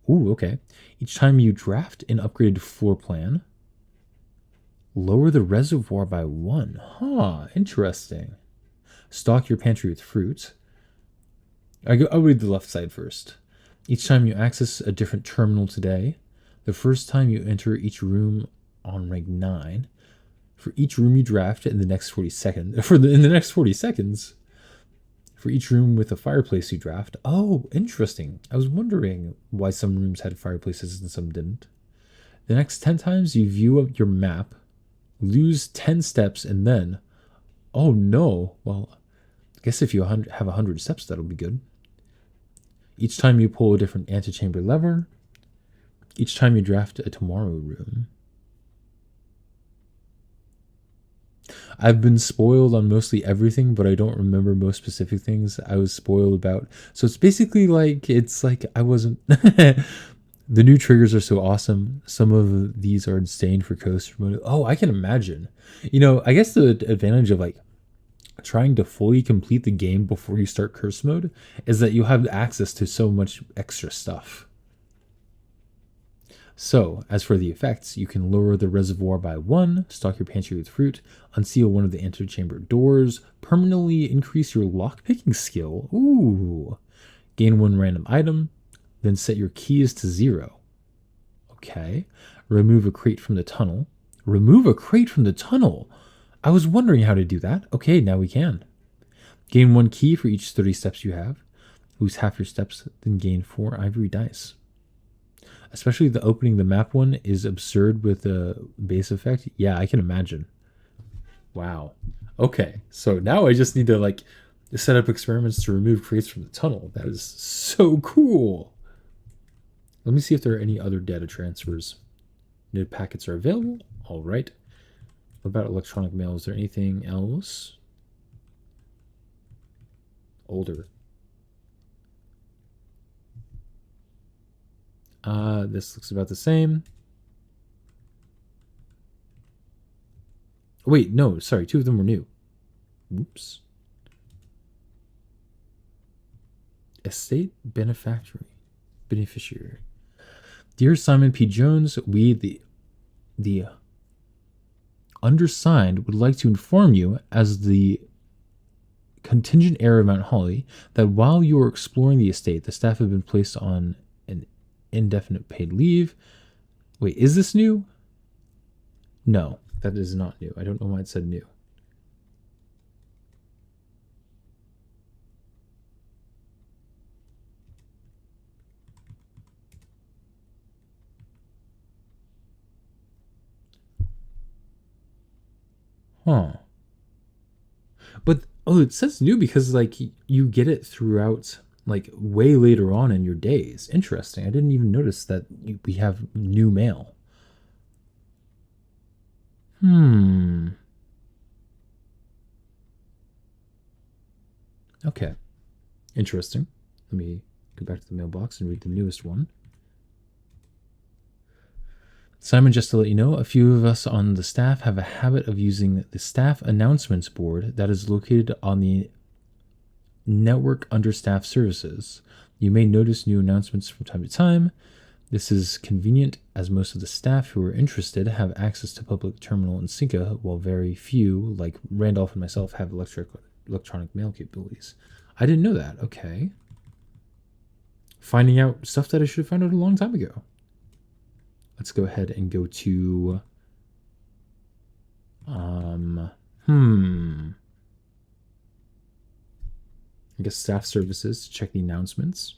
Ooh, okay. Each time you draft an upgraded floor plan, lower the reservoir by 1. Huh, interesting. Stock your pantry with fruit. I'll read the left side first. Each time you access a different terminal today, the first time you enter each room on rank 9, for each room you draft in the next 40 seconds, for each room with a fireplace you draft. Oh, interesting. I was wondering why some rooms had fireplaces and some didn't. The next 10 times you view your map, lose 10 steps, and then, oh no, well, I guess if you have 100 steps, that'll be good. Each time you pull a different antechamber lever, each time you draft a tomorrow room. I've been spoiled on mostly everything, but I don't remember most specific things I was spoiled about. So it's basically like, I wasn't... The new triggers are so awesome. Some of these are insane for coaster mode. Oh, I can imagine. I guess the advantage of like trying to fully complete the game before you start curse mode is that you have access to so much extra stuff. So, as for the effects, you can lower the reservoir by 1, stock your pantry with fruit, unseal one of the antechamber doors, permanently increase your lockpicking skill, ooh, gain 1 random item, then set your keys to 0. Okay, remove a crate from the tunnel. Remove a crate from the tunnel? I was wondering how to do that. Okay, now we can. Gain 1 key for each 30 steps you have. Lose half your steps, then gain 4 ivory dice. Especially the opening the map one is absurd with the base effect. Yeah, I can imagine. Wow. Okay, so now I just need to like set up experiments to remove crates from the tunnel. That is so cool. Let me see if there are any other data transfers. No packets are available. All right. What about electronic mail? Is there anything else? Older. This looks about the same. Wait, no, sorry, 2 of them were new. Oops. Estate beneficiary. Dear Simon P. Jones, we, the undersigned, would like to inform you, as the contingent heir of Mount Holly, that while you are exploring the estate, the staff have been placed on an indefinite paid leave. Wait, is this new? No, that is not new. I don't know why it said new. Huh. But, oh, it says new because, like, you get it throughout, like, way later on in your days. Interesting. I didn't even notice that we have new mail. Okay. Interesting. Let me go back to the mailbox and read the newest one. Simon, just to let you know, a few of us on the staff have a habit of using the staff announcements board that is located on the network under staff services. You may notice new announcements from time to time. This is convenient as most of the staff who are interested have access to public terminal in Cinca, while very few, like Randolph and myself, have electronic mail capabilities. I didn't know that. Okay. Finding out stuff that I should have found out a long time ago. Let's go ahead and go to I guess staff services to check the announcements.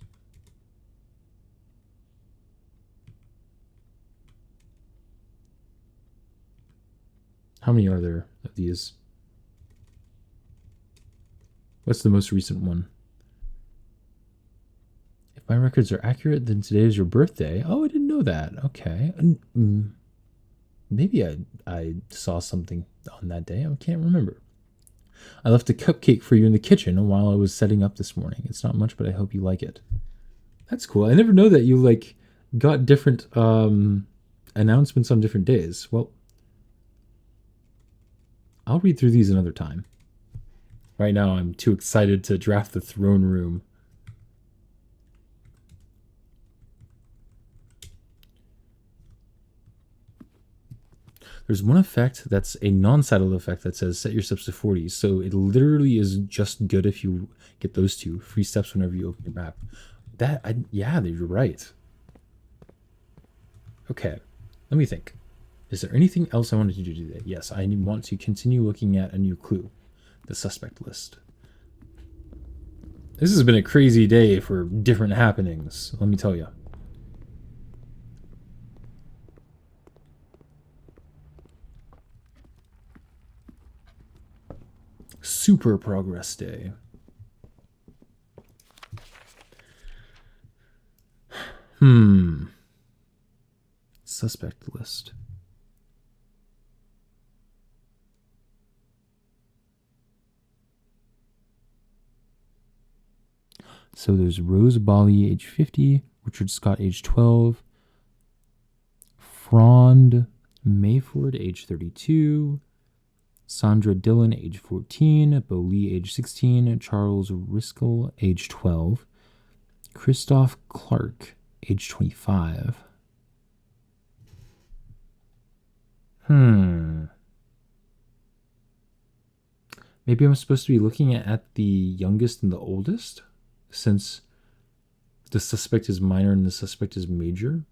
How many are there of these? What's the most recent one? If my records are accurate, then today is your birthday. Oh, I didn't know that. Okay. Maybe I saw something on that day. I can't remember. I left a cupcake for you in the kitchen while I was setting up this morning. It's not much, but I hope you like it. That's cool. I never know that you like got different announcements on different days. Well, I'll read through these another time. Right now, I'm too excited to draft the throne room. There's one effect that's a non-saddle effect that says set your steps to 40. So it literally is just good if you get those two free steps whenever you open your map. Yeah, you're right. Okay, let me think. Is there anything else I wanted to do today? Yes, I want to continue looking at a new clue, the suspect list. This has been a crazy day for different happenings, let me tell you. Super progress day. Suspect list. So there's Rose Bali, age 50, Richard Scott, age 12, Frond Mayford, age 32, Sandra Dillon, age 14, Bo Lee, age 16, Charles Riskel, age 12, Christoph Clark, age 25. Maybe I'm supposed to be looking at the youngest and the oldest, since the suspect is minor and the suspect is major.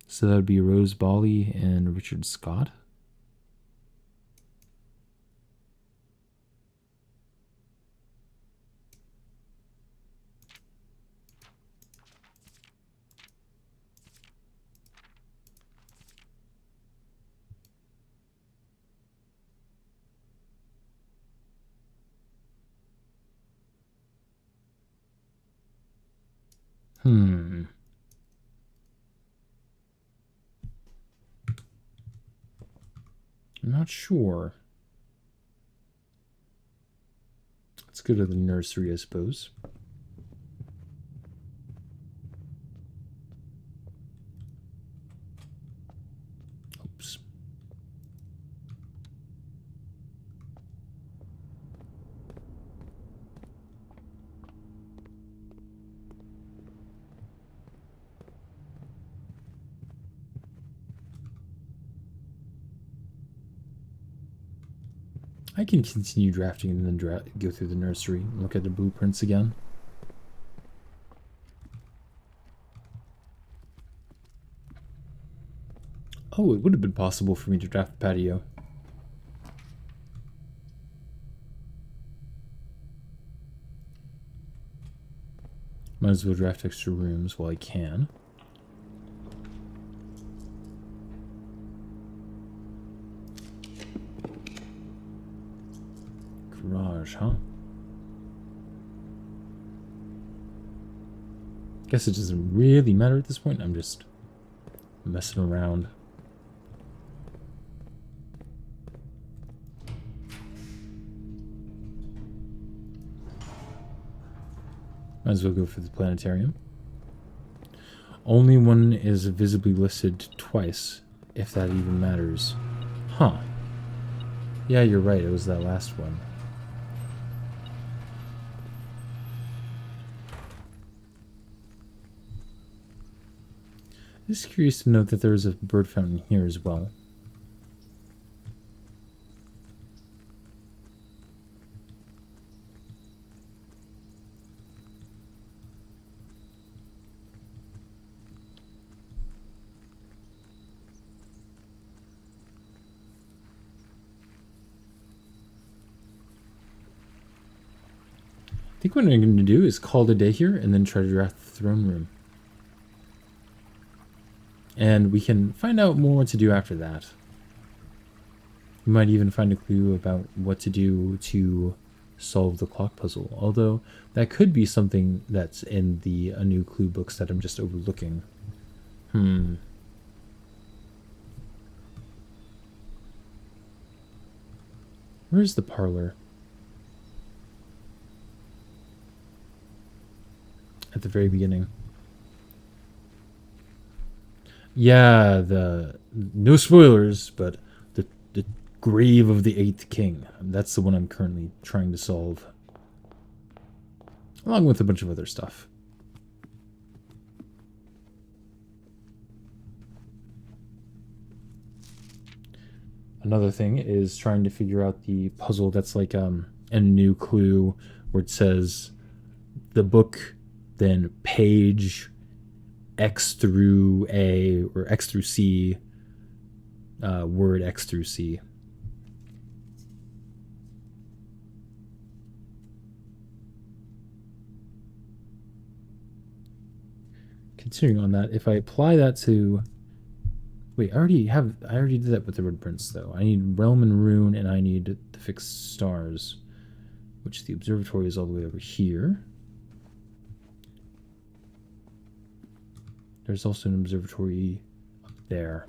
So that would be Rose Bali and Richard Scott. I'm not sure. Let's go to the nursery, I suppose. Oops. I can continue drafting and then go through the nursery and look at the blueprints again. Oh, it would have been possible for me to draft the patio. Might as well draft extra rooms while I can. Garage, huh? Guess it doesn't really matter at this point. I'm just messing around. Might as well go for the planetarium. Only one is visibly listed twice, if that even matters. Huh. Yeah, you're right. It was that last one. Just curious to note that there is a bird fountain here as well. think what I'm going to do is call it a day here and then try to draft the throne room. And we can find out more what to do after that. We might even find a clue about what to do to solve the clock puzzle. Although that could be something that's in the A New Clue books that I'm just overlooking. Where's the parlor? At the very beginning. Yeah, no spoilers, but the grave of the 8th king. That's the one I'm currently trying to solve. Along with a bunch of other stuff. Another thing is trying to figure out the puzzle that's like a new clue where it says the book, then page X through A or X through C, word X through C. Continuing on that, if I apply that to... Wait, I already did that with the Red Prince, though. I need Realm and Rune, and I need to fix stars, which the observatory is all the way over here. There's also an observatory up there.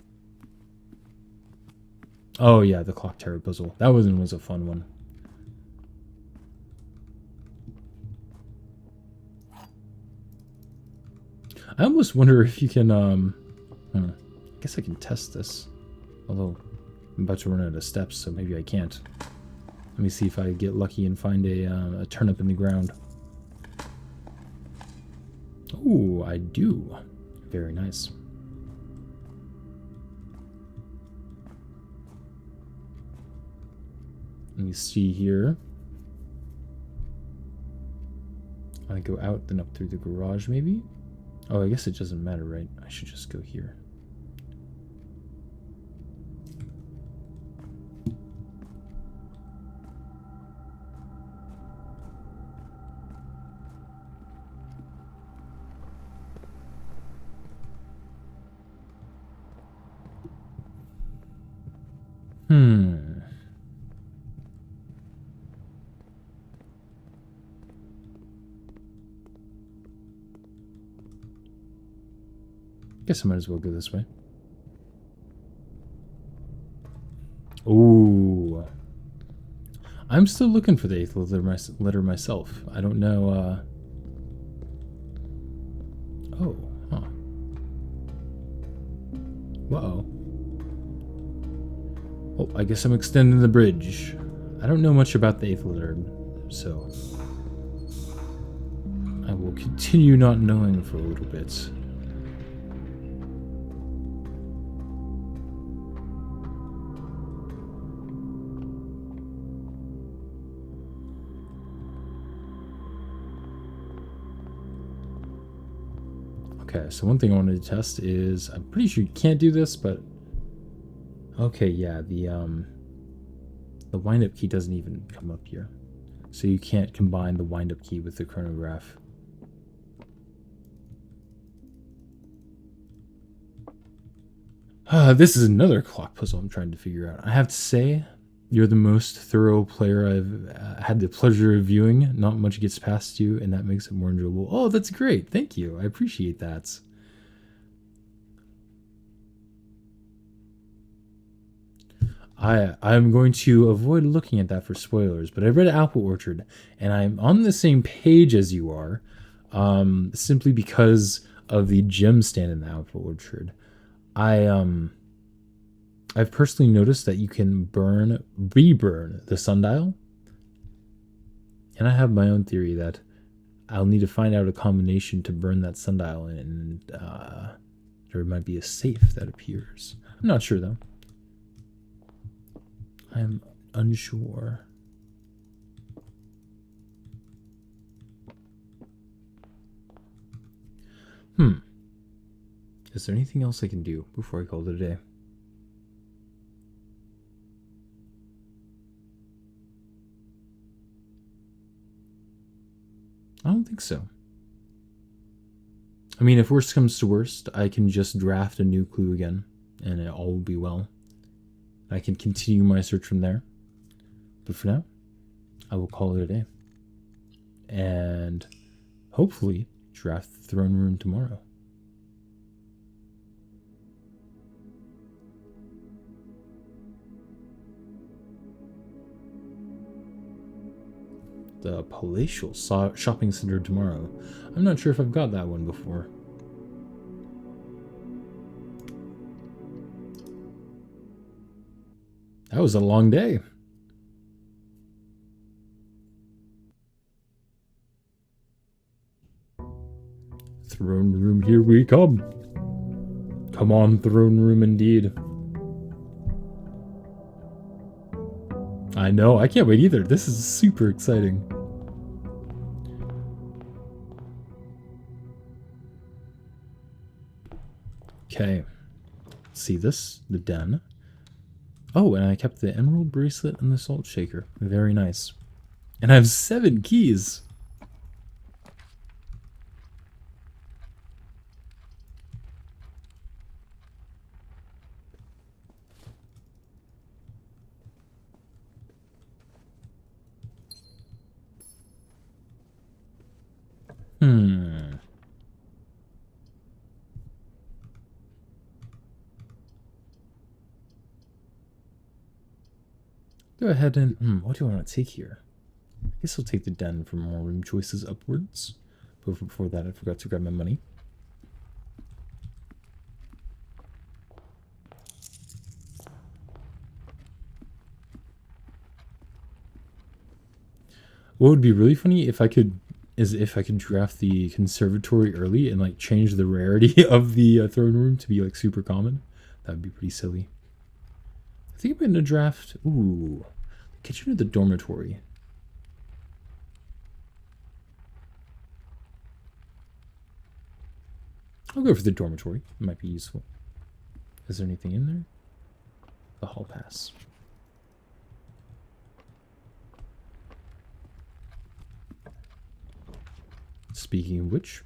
Oh, yeah, the Clock Tower puzzle. That was a fun one. I almost wonder if you can, I guess I can test this. Although, I'm about to run out of steps, so maybe I can't. Let me see if I get lucky and find a turnip in the ground. Ooh, I do. Very nice. Let me see here. I go out, then up through the garage, maybe? Oh, I guess it doesn't matter, right? I should just go here. Guess I might as well go this way. Ooh. I'm still looking for the 8th letter myself. I don't know, Oh, huh. Uh-oh. Oh, I guess I'm extending the bridge. I don't know much about the 8th letter, so... I will continue not knowing for a little bit. Okay, so one thing I wanted to test is, I'm pretty sure you can't do this, but... Okay, yeah, the wind-up key doesn't even come up here. So you can't combine the wind-up key with the chronograph. This is another clock puzzle I'm trying to figure out. I have to say, you're the most thorough player I've had the pleasure of viewing. Not much gets past you, and that makes it more enjoyable. Oh, that's great. Thank you. I appreciate that. I'm going to avoid looking at that for spoilers, but I read Apple Orchard, and I'm on the same page as you are, simply because of the gem stand in the Apple Orchard. I've personally noticed that you can reburn the sundial, and I have my own theory that I'll need to find out a combination to burn that sundial in, and there might be a safe that appears. I'm not sure though. I'm unsure. Is there anything else I can do before I call it a day? I don't think so. I mean, if worst comes to worst, I can just draft a new clue again, and it all will be well. I can continue my search from there. But for now, I will call it a day. And hopefully draft the throne room tomorrow. The Palatial Shopping Center tomorrow. I'm not sure if I've got that one before. That was a long day. Throne room, here we come. Come on, throne room indeed. I know, I can't wait either. This is super exciting. Okay. See this? The den. Oh, and I kept the emerald bracelet and the salt shaker. Very nice. And I have 7 keys. Go ahead and... what do I want to take here? I guess I'll take the den for more room choices upwards. But before that, I forgot to grab my money. What would be really funny if I could draft the conservatory early and like change the rarity of the throne room to be like super common. That would be pretty silly. I think I'm gonna draft the kitchen or the dormitory. I'll go for the dormitory. It might be useful. Is there anything in there? The hall pass. Speaking of which,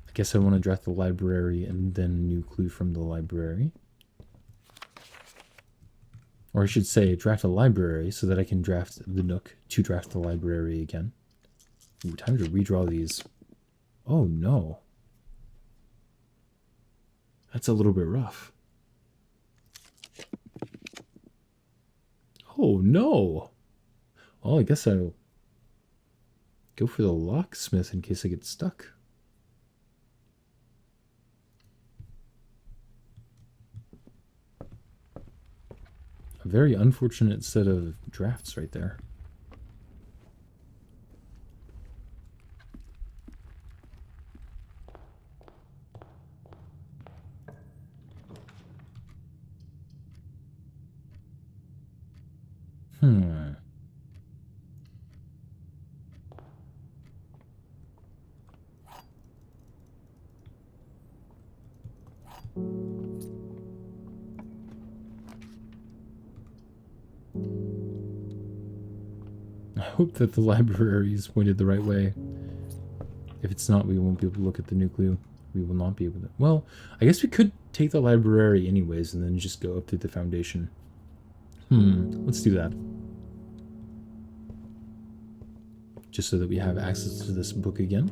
I guess I want to draft the library and then a new clue from the library. Or I should say, draft a library so that I can draft the Nook to draft the library again. Ooh, time to redraw these. Oh no. That's a little bit rough. Oh no. Well, I guess I'll go for the locksmith in case I get stuck. A very unfortunate set of drafts right there. I hope that the library is pointed the right way. If it's not, we won't be able to look at the new clue. We will not be able to. Well, I guess we could take the library anyways and then just go up through the foundation. Let's do that. Just so that we have access to this book again.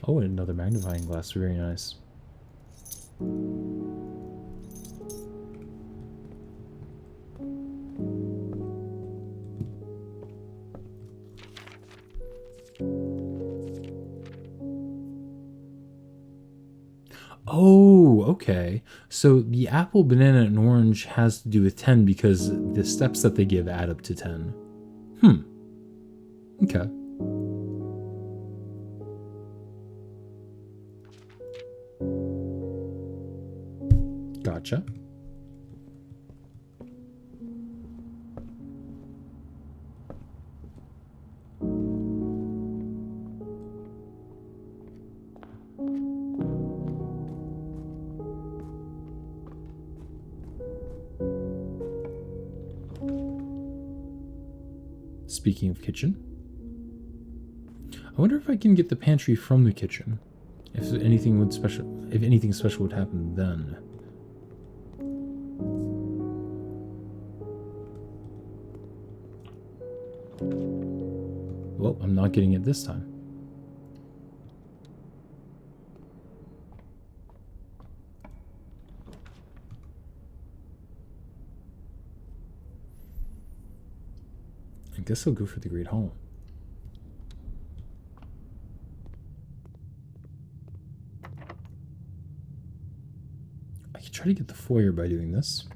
Oh, and another magnifying glass. Very nice. Oh, okay. So the apple, banana, and orange has to do with 10 because the steps that they give add up to 10. Okay. Gotcha. Speaking of kitchen, I wonder if I can get the pantry from the kitchen. If anything special would happen then. Well, I'm not getting it this time. I guess I'll go for the Great Hall. I could try to get the foyer by doing this,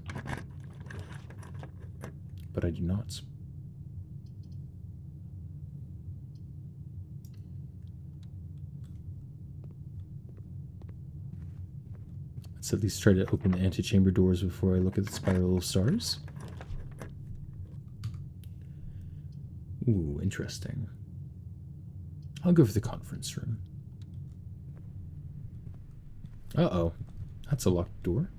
but I do not. Let's at least try to open the antechamber doors before I look at the spiral of stars. Ooh, interesting. I'll go for the conference room. Uh-oh. That's a locked door.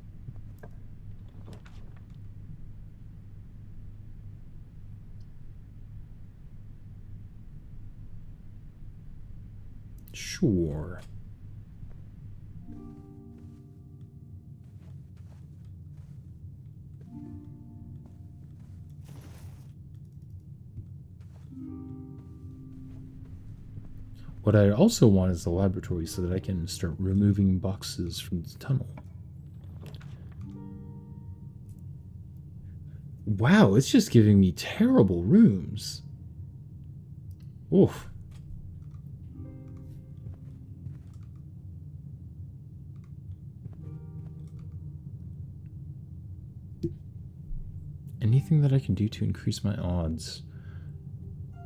Sure. What I also want is the laboratory so that I can start removing boxes from the tunnel. Wow, it's just giving me terrible rooms. Oof. Anything that I can do to increase my odds?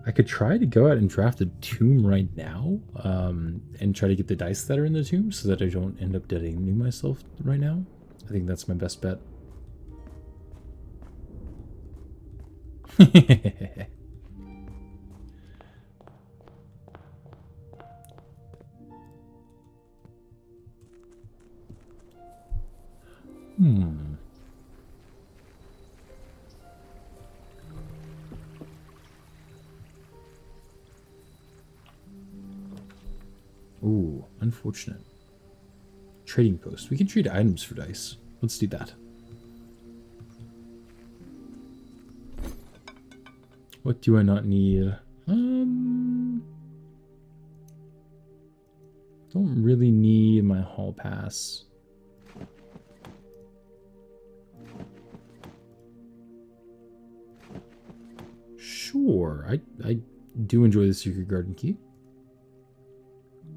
I could try to go out and draft a tomb right now, and try to get the dice that are in the tomb so that I don't end up deadening myself right now. I think that's my best bet. Ooh, unfortunate. Trading post. We can trade items for dice. Let's do that. What do I not need? Don't really need my hall pass. Sure, I do enjoy the secret garden key.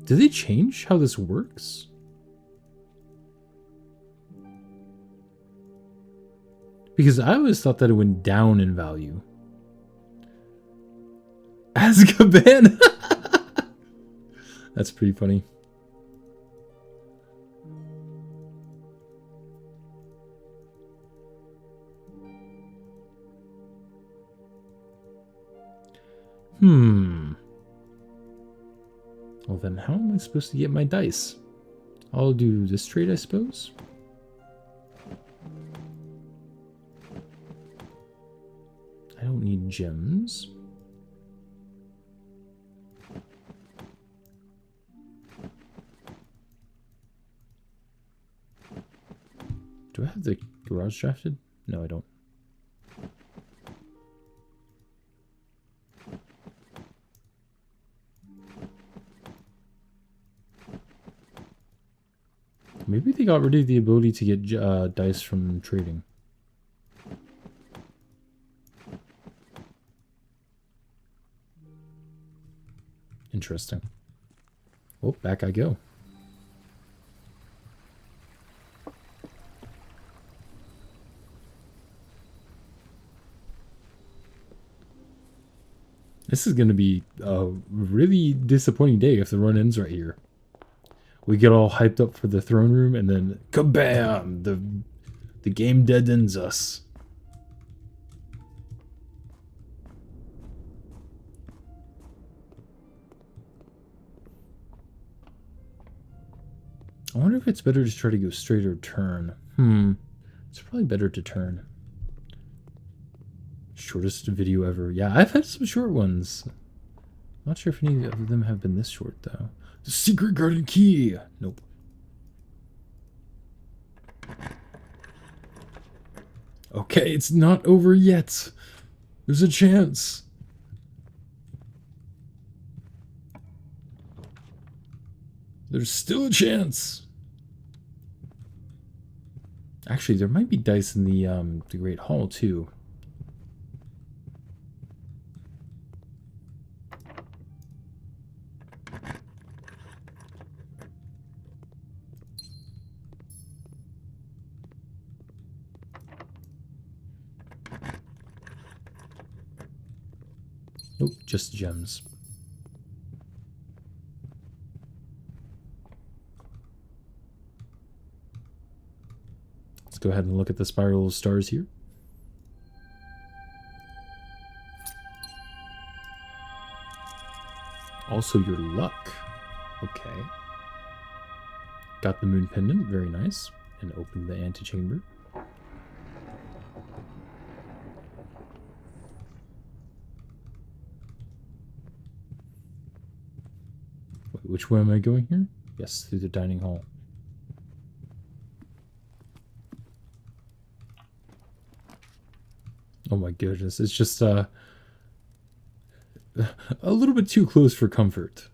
Did they change how this works? Because I always thought that it went down in value. Azkaban! That's pretty funny. Well then, how am I supposed to get my dice? I'll do this trade, I suppose. I don't need gems. Do I have the garage drafted? No, I don't. Maybe they got rid of the ability to get dice from trading. Interesting. Oh, back I go. This is going to be a really disappointing day if the run ends right here. We get all hyped up for the throne room, and then kabam! The game deadens us. I wonder if it's better to try to go straight or turn. It's probably better to turn. Shortest video ever. Yeah, I've had some short ones. Not sure if any of them have been this short, though. The secret garden key! Nope. Okay, it's not over yet. There's a chance. There's still a chance. Actually, there might be dice in the Great Hall, too. Nope, just gems. Let's go ahead and look at the spiral of stars here. Also your luck. Okay. Got the moon pendant, very nice. And opened the antechamber. Wait, which way am I going here? Yes, through the dining hall. Oh my goodness, it's just a little bit too close for comfort.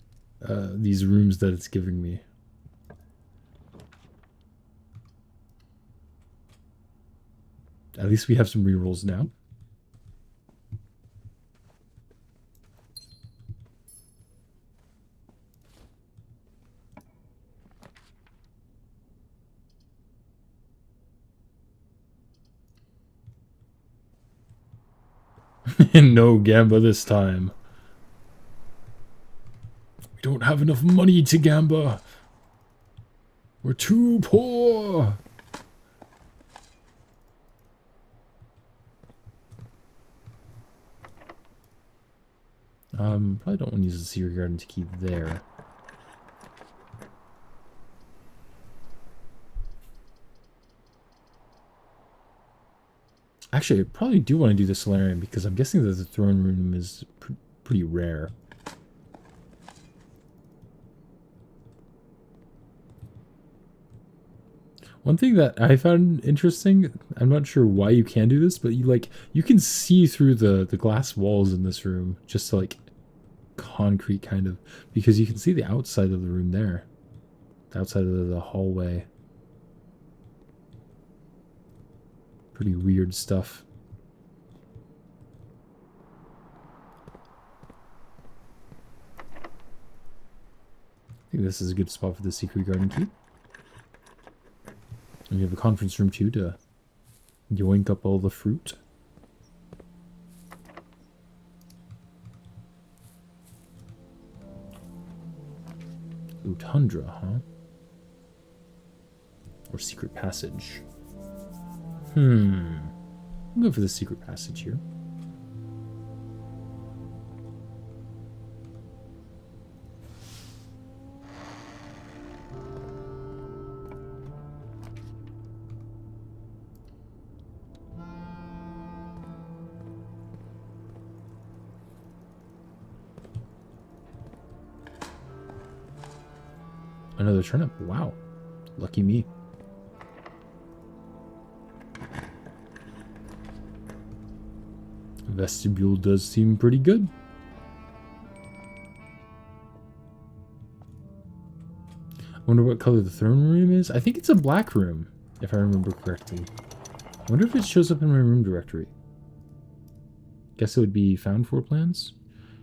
These rooms that it's giving me. At least we have some rerolls now. No Gamba this time. We don't have enough money to Gamba. We're too poor. Probably don't want to use the secret garden to keep there. Actually, I probably do want to do the solarium because I'm guessing that the throne room is pretty rare. One thing that I found interesting, I'm not sure why you can do this, but you can see through the glass walls in this room, just like concrete kind of, because you can see the outside of the room there, the outside of the hallway. Pretty weird stuff. I think this is a good spot for the secret garden key. And we have a conference room too to yoink up all the fruit. Ooh, tundra, huh? Or secret passage. I'll go for the secret passage here. Another turnip. Wow. Lucky me. Vestibule does seem pretty good. I wonder what color the throne room is. I think it's a black room, if I remember correctly. I wonder if it shows up in my room directory. Guess it would be found for plans?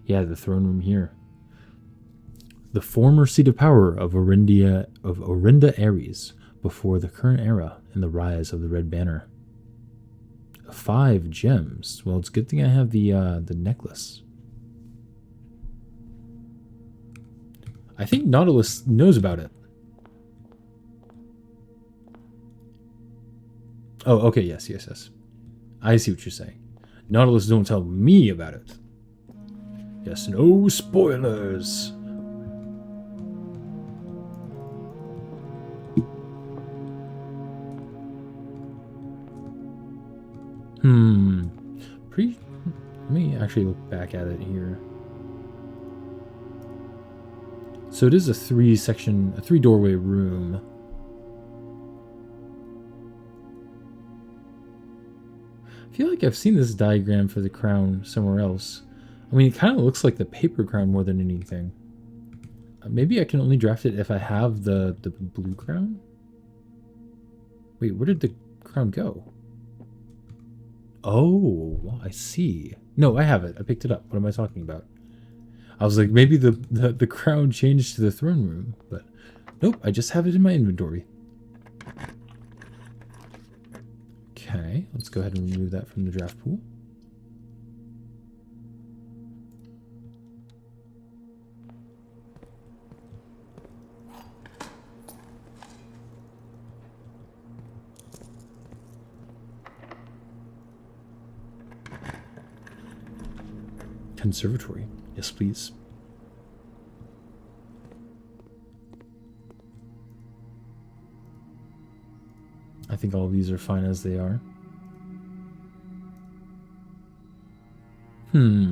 Yeah, the throne room here. The former seat of power of Orinda Ares before the current era and the rise of the Red Banner. 5 gems. Well, it's a good thing I have the necklace. I think Nautilus knows about it. Oh, okay, yes. I see what you're saying. Nautilus don't tell me about it. Yes, no spoilers. Let me actually look back at it here. So it is a three doorway room. I feel like I've seen this diagram for the crown somewhere else. I mean, it kind of looks like the paper crown more than anything. Maybe I can only draft it if I have the blue crown? Wait, where did the crown go? Oh, I see. No, I have it. I picked it up. What am I talking about? I was like, maybe the crown changed to the throne room, but nope, I just have it in my inventory. Okay, let's go ahead and remove that from the draft pool. Conservatory. Yes, please. I think all of these are fine as they are.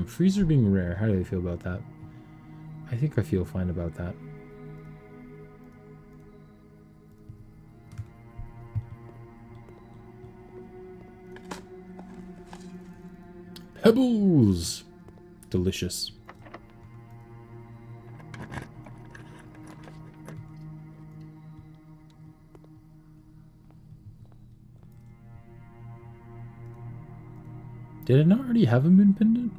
Freezer being rare. How do I feel about that? I think I feel fine about that. Pebbles! Delicious. Did I not already have a moon pendant?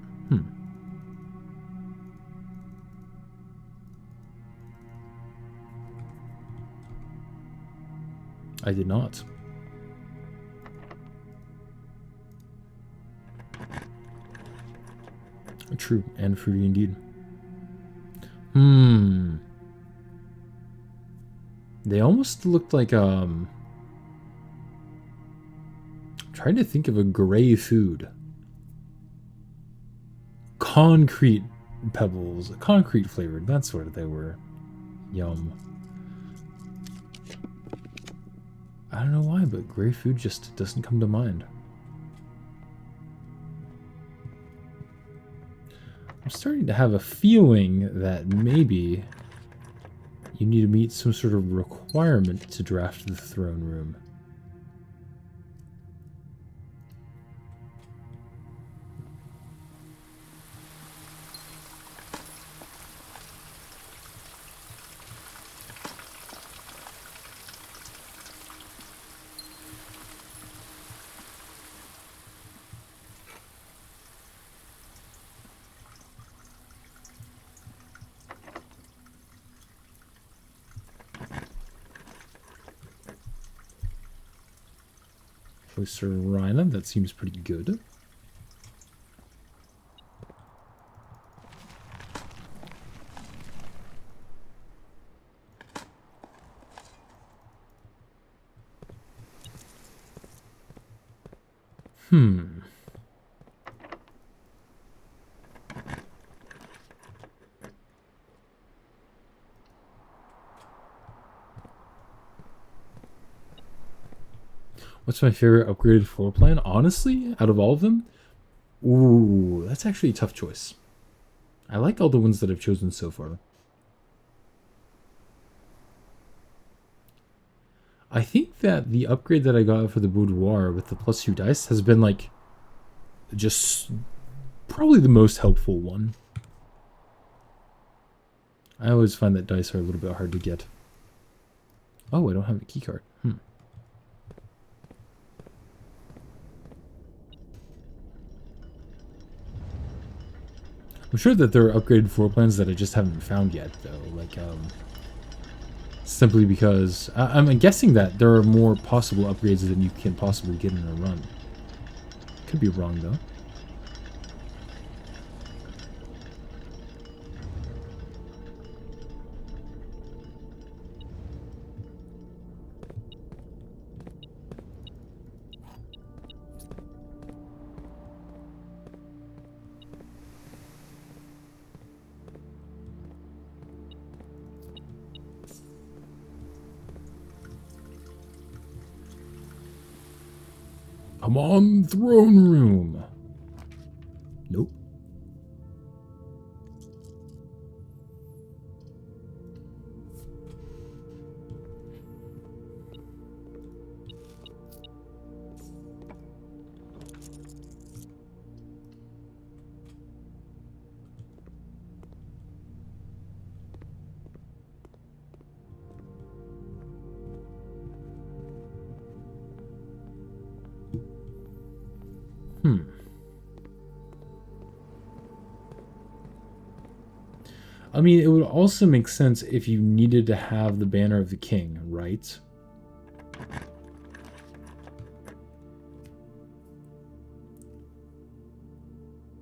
I did not. True, and fruity indeed. They almost looked like, I'm trying to think of a gray food. Concrete pebbles. Concrete flavored. That's what they were. Yum. I don't know why, but gray food just doesn't come to mind. I'm starting to have a feeling that maybe you need to meet some sort of requirement to draft the throne room. Sir Rhina, that seems pretty good. What's my favorite upgraded floor plan? Honestly, out of all of them? Ooh, that's actually a tough choice. I like all the ones that I've chosen so far. I think that the upgrade that I got for the boudoir with the +2 dice has been like just probably the most helpful one. I always find that dice are a little bit hard to get. Oh, I don't have a keycard. I'm sure that there are upgraded floor plans that I just haven't found yet, though. Like, simply because I'm guessing that there are more possible upgrades than you can possibly get in a run. Could be wrong, though. Come on, throne room. Nope. I mean, it would also make sense if you needed to have the banner of the king, right?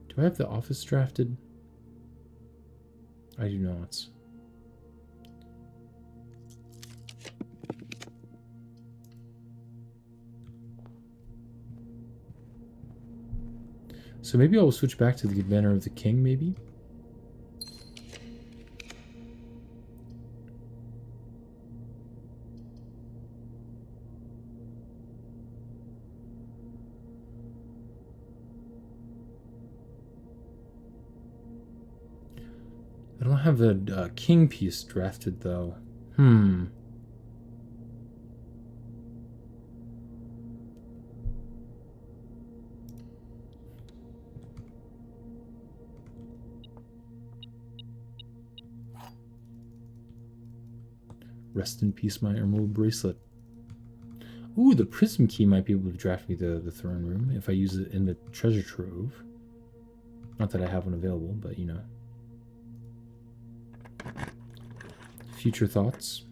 Do I have the office drafted? I do not. So maybe I'll switch back to the banner of the king, maybe? I don't have the king piece drafted, though. Rest in peace, my emerald bracelet. Ooh, the prism key might be able to draft me the throne room if I use it in the treasure trove. Not that I have one available, but you know. Future thoughts?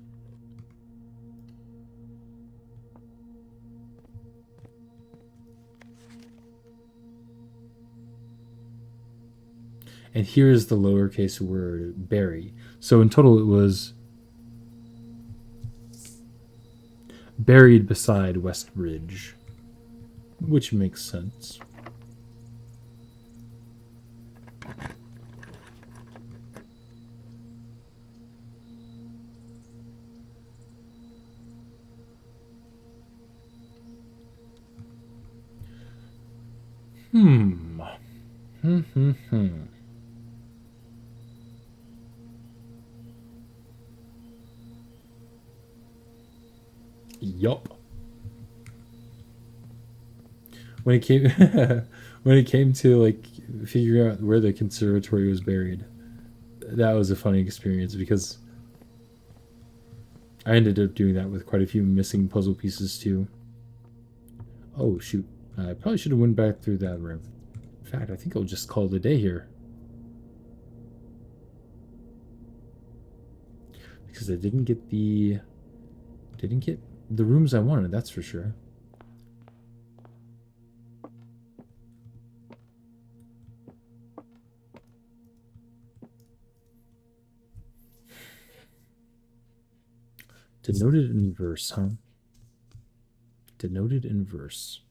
And here's the lowercase word bury. So in total, it was buried beside Westbridge, which makes sense. Yup. When it came when it came to like figuring out where the conservatory was buried, that was a funny experience because I ended up doing that with quite a few missing puzzle pieces too. Oh shoot. I probably should have went back through that room. In fact, I think I'll just call it a day here. Because I didn't get the rooms I wanted, that's for sure. Denoted in verse, huh? Denoted in verse.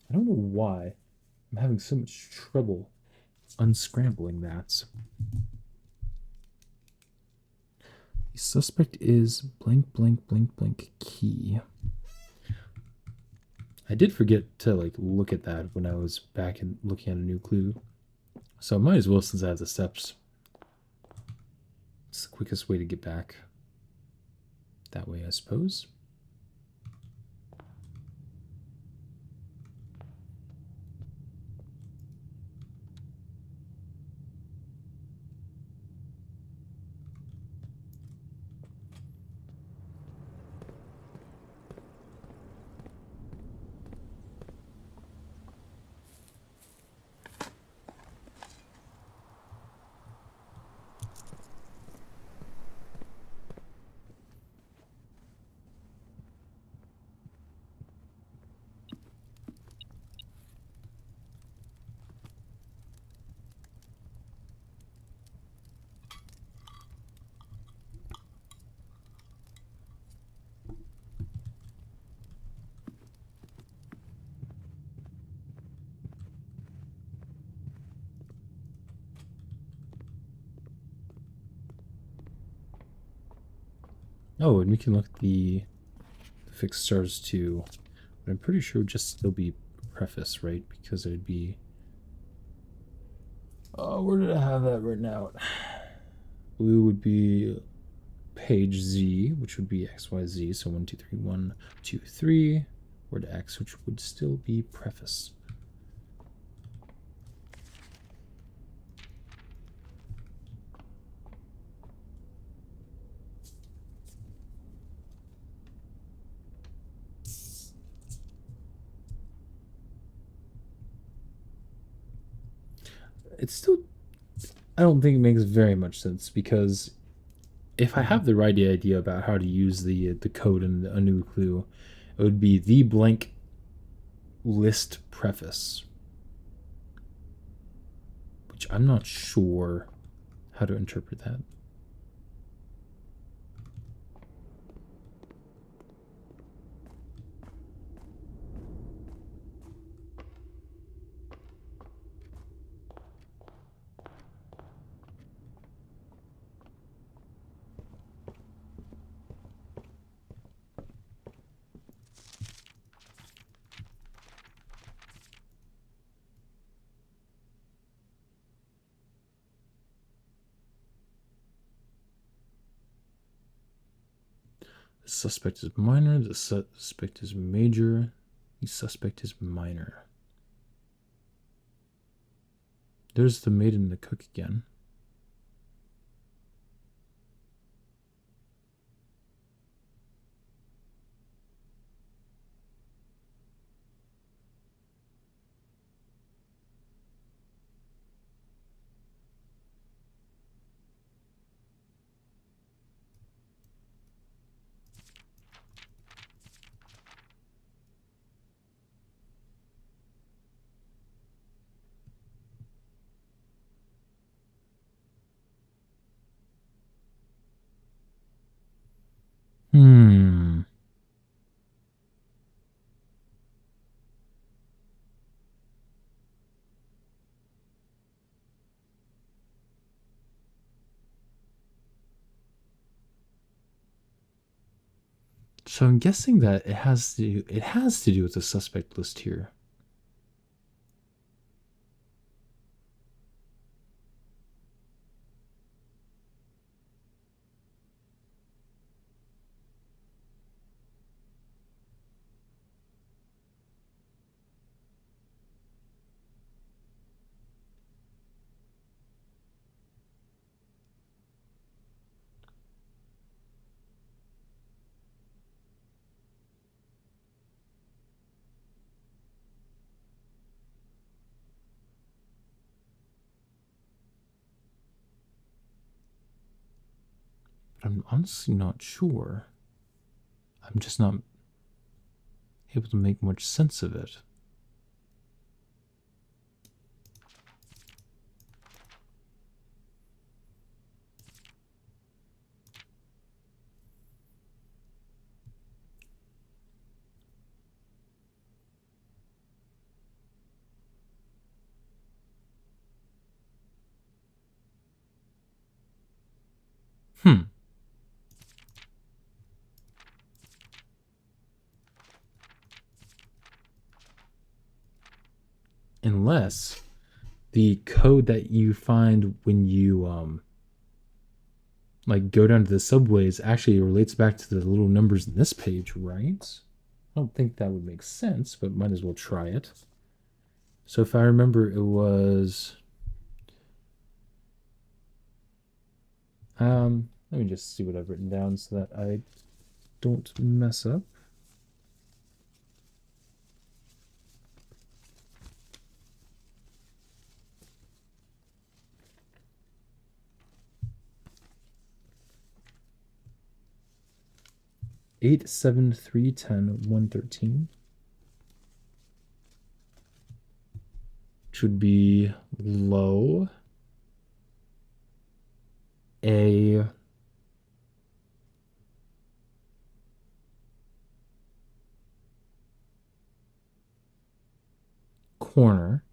I don't know why I'm having so much trouble unscrambling that. The suspect is blank blank blank blank key. I did forget to like look at that when I was back and looking at a new clue. So I might as well, since I have the steps. It's the quickest way to get back. That way, I suppose. Oh, and we can look at the fixed stars too. But I'm pretty sure it would just still be preface, right? Because it'd be. Oh, where did I have that written out? Blue would be page Z, which would be XYZ. So 1, 2, 3, 1, 2, 3. Word X, which would still be preface. It's still. I don't think it makes very much sense because if I have the right idea about how to use the code in a new clue, it would be the blank list preface, which I'm not sure how to interpret that. The suspect is minor, the suspect is major, the suspect is minor. There's the maid and the cook again. Hmm. So I'm guessing that it has to do with the suspect list here. But I'm honestly not sure. I'm just not able to make much sense of it. Hmm. Unless the code that you find when you like go down to the subways actually relates back to the little numbers in this page, right? I don't think that would make sense, but might as well try it. So if I remember, it was let me just see what I've written down so that I don't mess up. Eight, 7, 3, 10, 1, 13. Which would be low, a corner,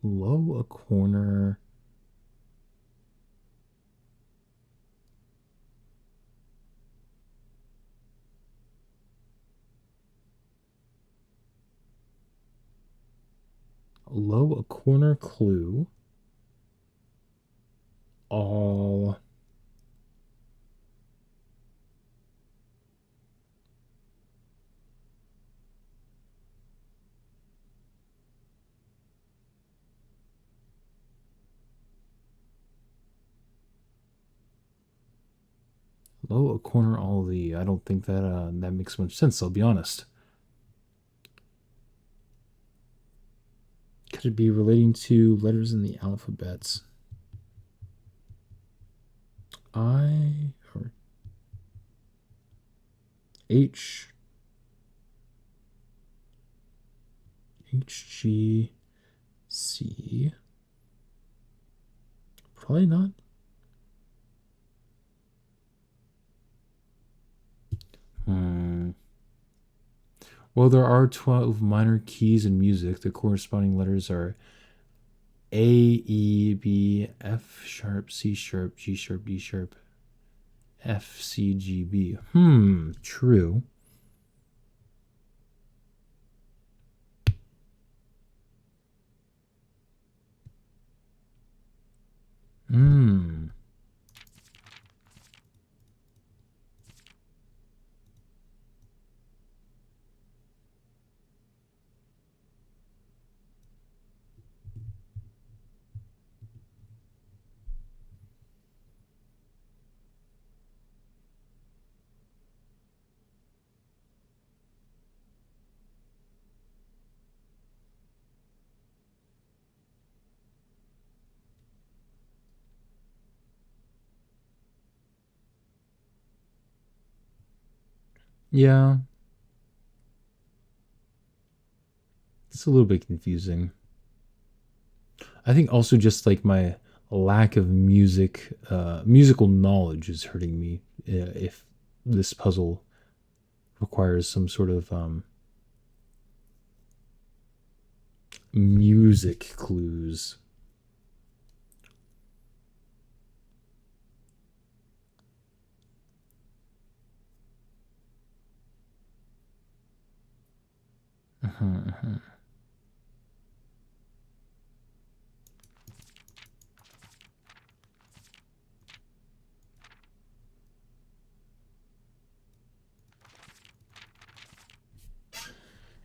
low, a corner, Low a corner clue. All. Low a corner all the. I don't think that that makes much sense, I'll be honest. Could it be relating to letters in the alphabets? I or H G C. Probably not. Well, there are 12 minor keys in music. The corresponding letters are A, E, B, F sharp, C sharp, G sharp, D sharp, F, C, G, B. True. Hmm. Yeah, it's a little bit confusing. I think also just like my lack of musical knowledge is hurting me. If this puzzle requires some sort of music clues.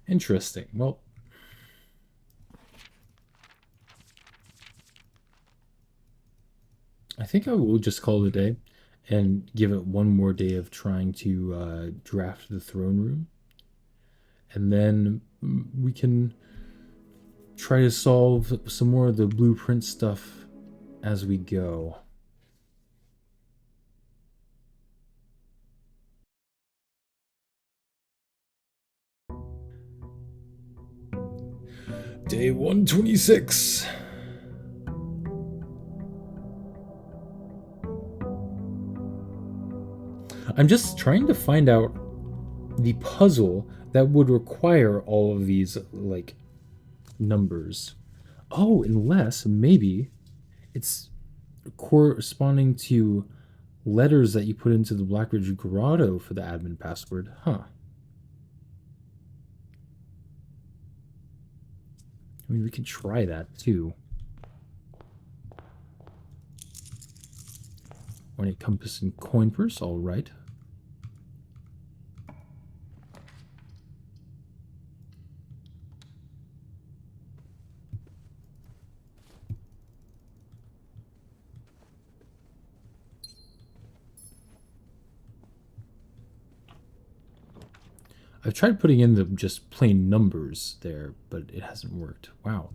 Interesting. Well, I think I will just call it a day and give it one more day of trying to draft the throne room. And then we can try to solve some more of the blueprint stuff as we go. Day 126. I'm just trying to find out the puzzle that would require all of these, like, numbers. Oh, unless maybe it's corresponding to letters that you put into the Blackridge Grotto for the admin password. Huh. I mean, we could try that too. Ornate compass and coin purse, all right. I've tried putting in the just plain numbers there, but it hasn't worked. Wow.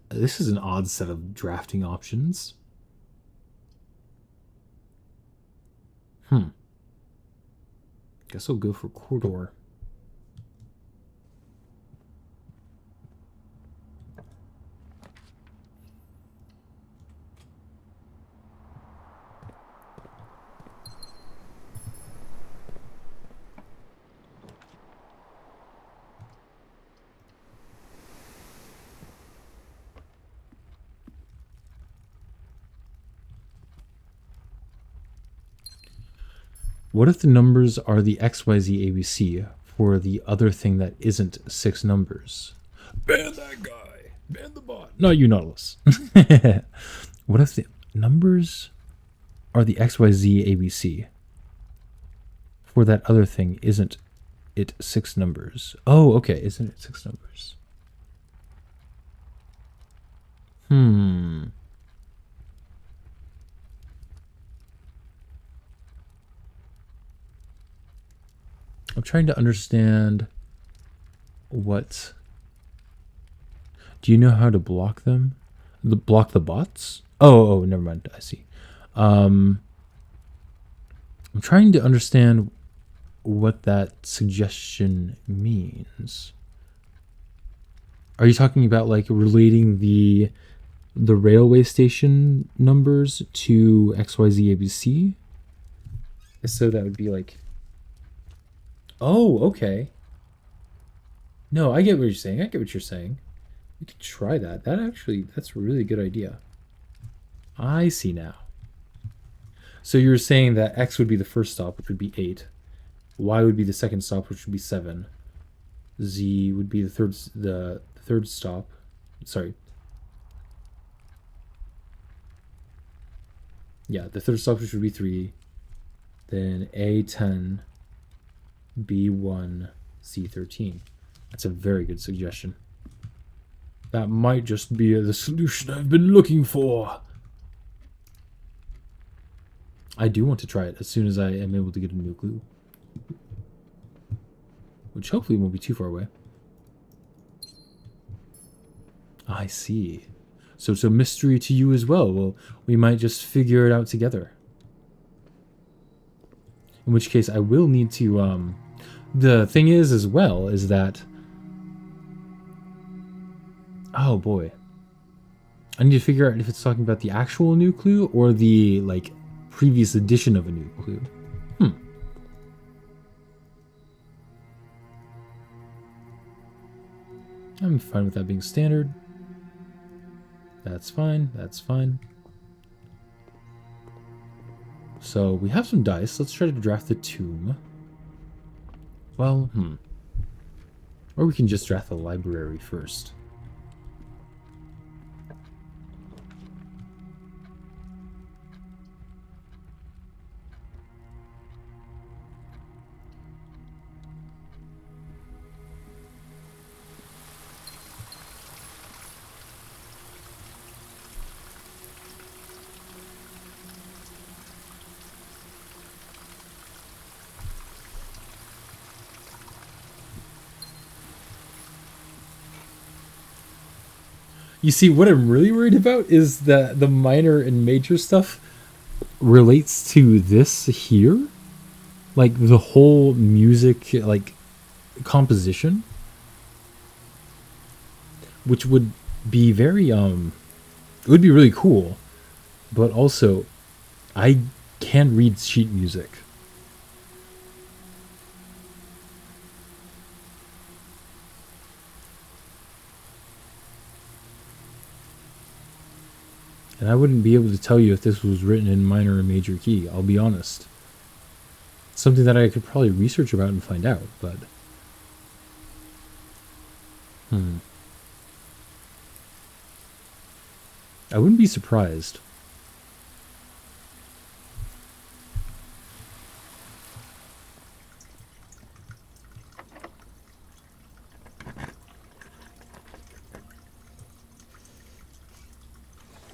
This is an odd set of drafting options. Guess I'll go for corridor. What if the numbers are the XYZ ABC for the other thing that isn't 6 numbers? Ban that guy! Ban the bot. Not you, Nautilus. What if the numbers are the XYZ ABC? For that other thing, isn't it 6 numbers? Oh, okay. Isn't it 6 numbers? I'm trying to understand what... Do you know how to block them? Block the bots? Oh, never mind. I see. I'm trying to understand what that suggestion means. Are you talking about like relating the railway station numbers to XYZ ABC? So that would be like... Oh, okay. No, I get what you're saying. I get what you're saying. We could try that. That's a really good idea. I see now. So you're saying that X would be the first stop, which would be 8. Y would be the second stop, which would be 7. Z would be the third stop. Sorry. Yeah, the third stop, which would be 3. Then A10, B1, C13. That's a very good suggestion. That might just be the solution I've been looking for. I do want to try it as soon as I am able to get a new clue. Which hopefully won't be too far away. I see. So it's a mystery to you as well. Well, we might just figure it out together. In which case I will need to... The thing is as well is that... Oh boy. I need to figure out if it's talking about the actual new clue or the, like, previous edition of a new clue. I'm fine with that being standard. That's fine. That's fine. So we have some dice. Let's try to draft the tomb. Well, Or we can just draft the library first. You see, what I'm really worried about is that the minor and major stuff relates to this here. Like, the whole music, like, composition. Which would be very, it would be really cool. But also, I can't read sheet music. And I wouldn't be able to tell you if this was written in minor or major key, I'll be honest. It's something that I could probably research about and find out, but... I wouldn't be surprised.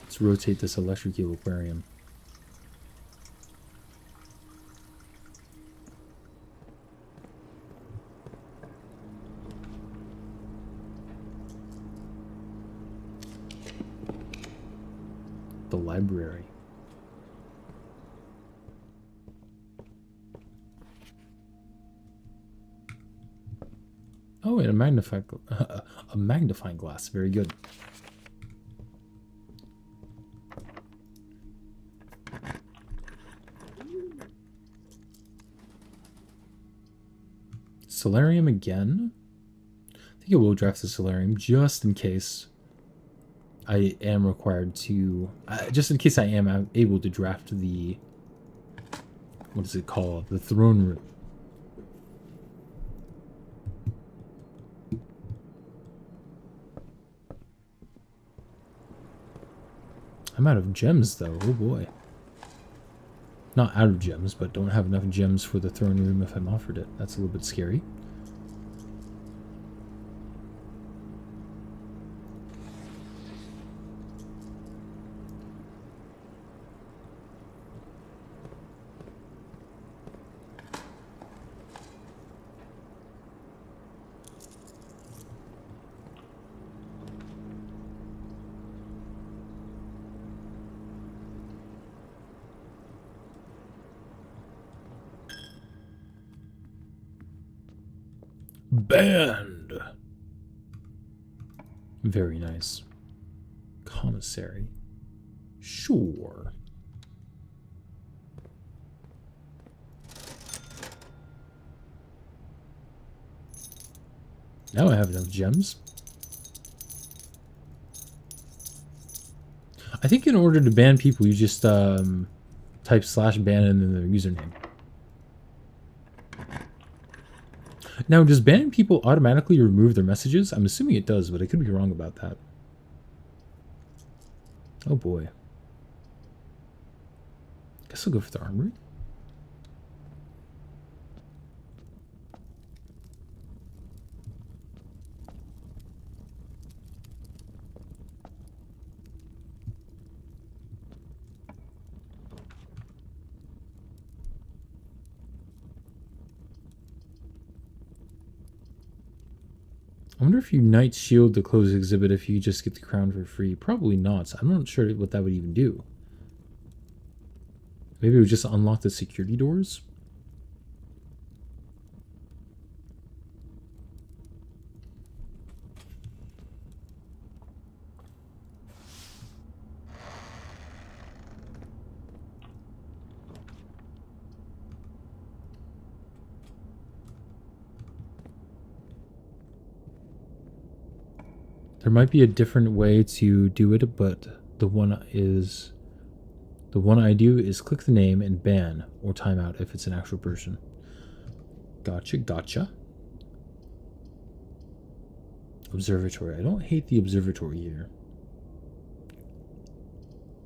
Let's rotate this electric eel aquarium. The library. Oh, and a magnifying glass. Very good. Solarium again? I think I will draft the solarium just in case I am required to... just in case I am able to draft the... What is it called? The throne room. I'm out of gems, though. Oh, boy. Not out of gems, but don't have enough gems for the throne room if I'm offered it. That's a little bit scary. Band! Very nice. Commissary. Sure. Now I have enough gems. I think in order to ban people, you just type /ban and then their username. Now, does banning people automatically remove their messages? I'm assuming it does, but I could be wrong about that. Oh boy. Guess I'll go for the armory. I wonder if you Knight Shield the closed exhibit if you just get the crown for free. Probably not. So I'm not sure what that would even do. Maybe it would just unlock the security doors? There might be a different way to do it, but the one I do is click the name and ban or timeout if it's an actual person. Gotcha, gotcha. Observatory. I don't hate the observatory here.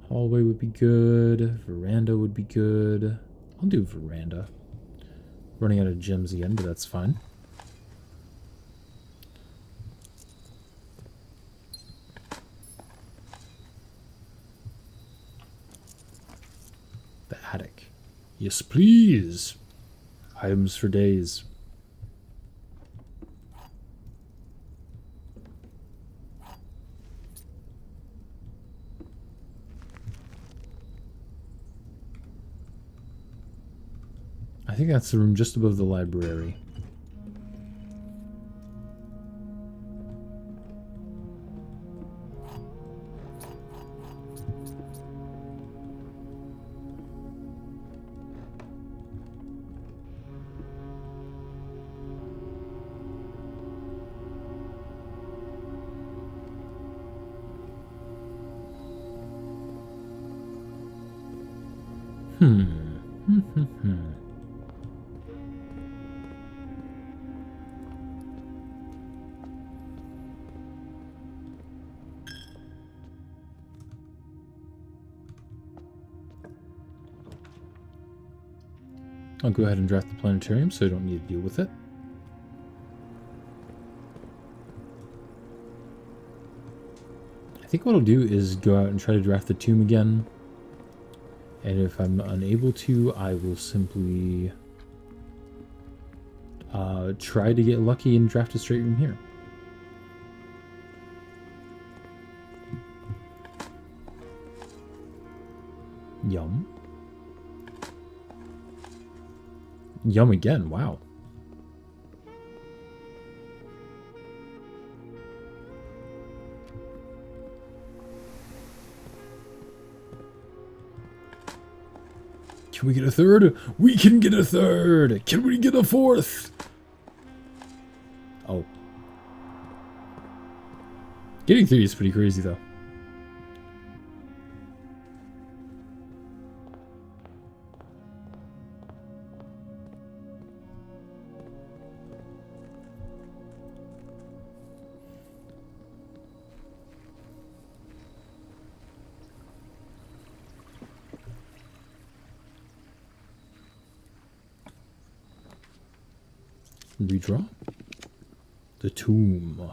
Hallway would be good. Veranda would be good. I'll do veranda. Running out of gems again, but that's fine. The attic. Yes, please. Items for days. I think that's the room just above the library. I'll go ahead and draft the planetarium so I don't need to deal with it. I think what I'll do is go out and try to draft the tomb again. And if I'm unable to, I will simply try to get lucky and draft a straight room here. Yum. Yum again, wow. Can we get a third? We can get a third! Can we get a fourth? Oh. Getting 3 is pretty crazy though. Redraw. The tomb.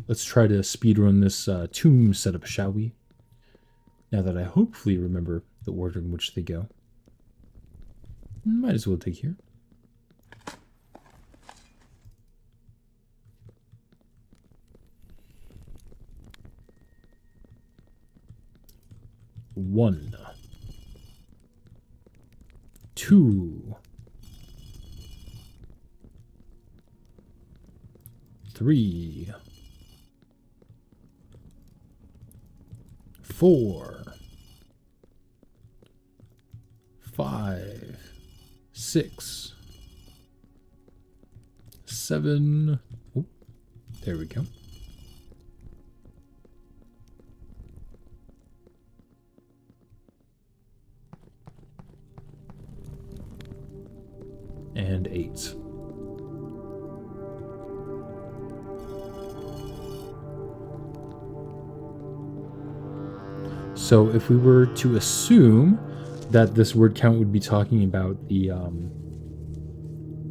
Let's try to speedrun this tomb setup, shall we? Now that I hopefully remember the order in which they go. Might as well take here. One. 2. 3. 4. 5. 6. 7. Oh, there we go. And 8. So if we were to assume that this word count would be talking about the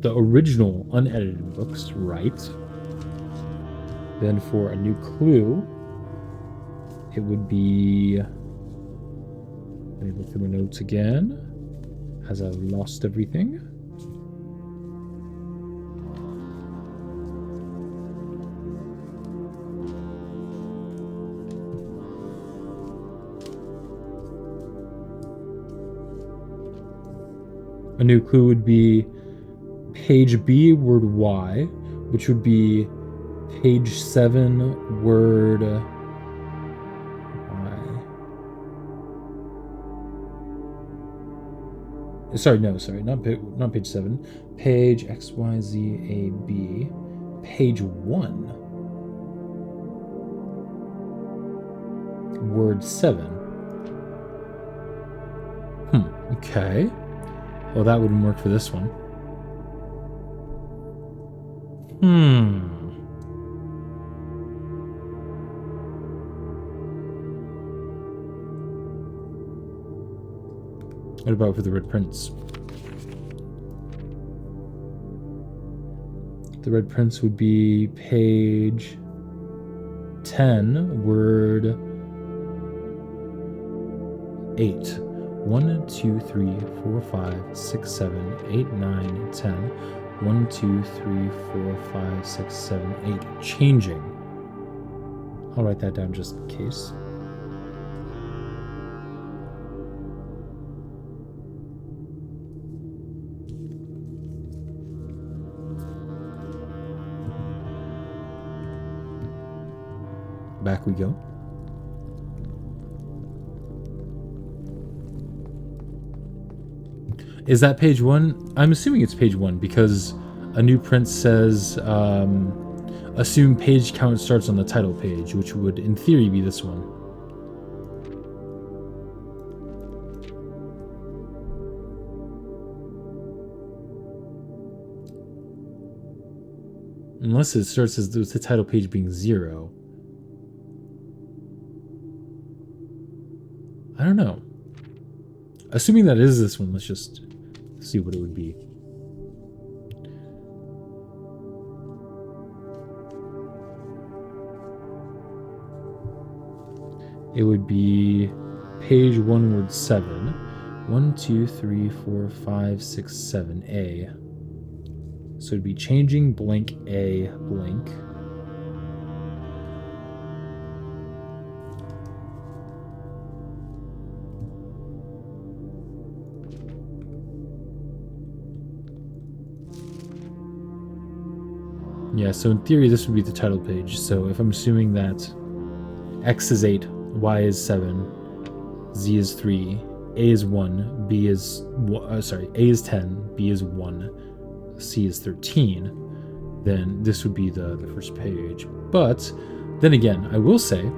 original unedited books, right? Then for a new clue, it would be, let me look through my notes again, as I've lost everything. A new clue would be page B, word Y, which would be page 7, word Y. Sorry, not page 7. Page X, Y, Z, A, B. Page 1. Word 7. Okay. Well, that wouldn't work for this one. What about for the Red Prince? The Red Prince would be page 10, word 8. 1, 2, 3, 4, 5, 6, 7, 8, 9, 10. 1, 2, 3, 4, 5, 6, 7, 8. Changing. I'll write that down just in case. Back we go. Is that page 1? I'm assuming it's page 1 because a new print says assume page count starts on the title page, which would in theory be this one. Unless it starts as the title page being 0. I don't know. Assuming that is this one, let's just see what it would be. It would be page 1, word 7. 1, 2, 3, 4, 5, 6, 7, A. So it'd be changing blank A blank. Yeah, so in theory this would be the title page. So if I'm assuming that X is 8, Y is 7, Z is 3, A is 1, B is A is 10, B is 1, C is 13, then this would be the first page. But then again, I will say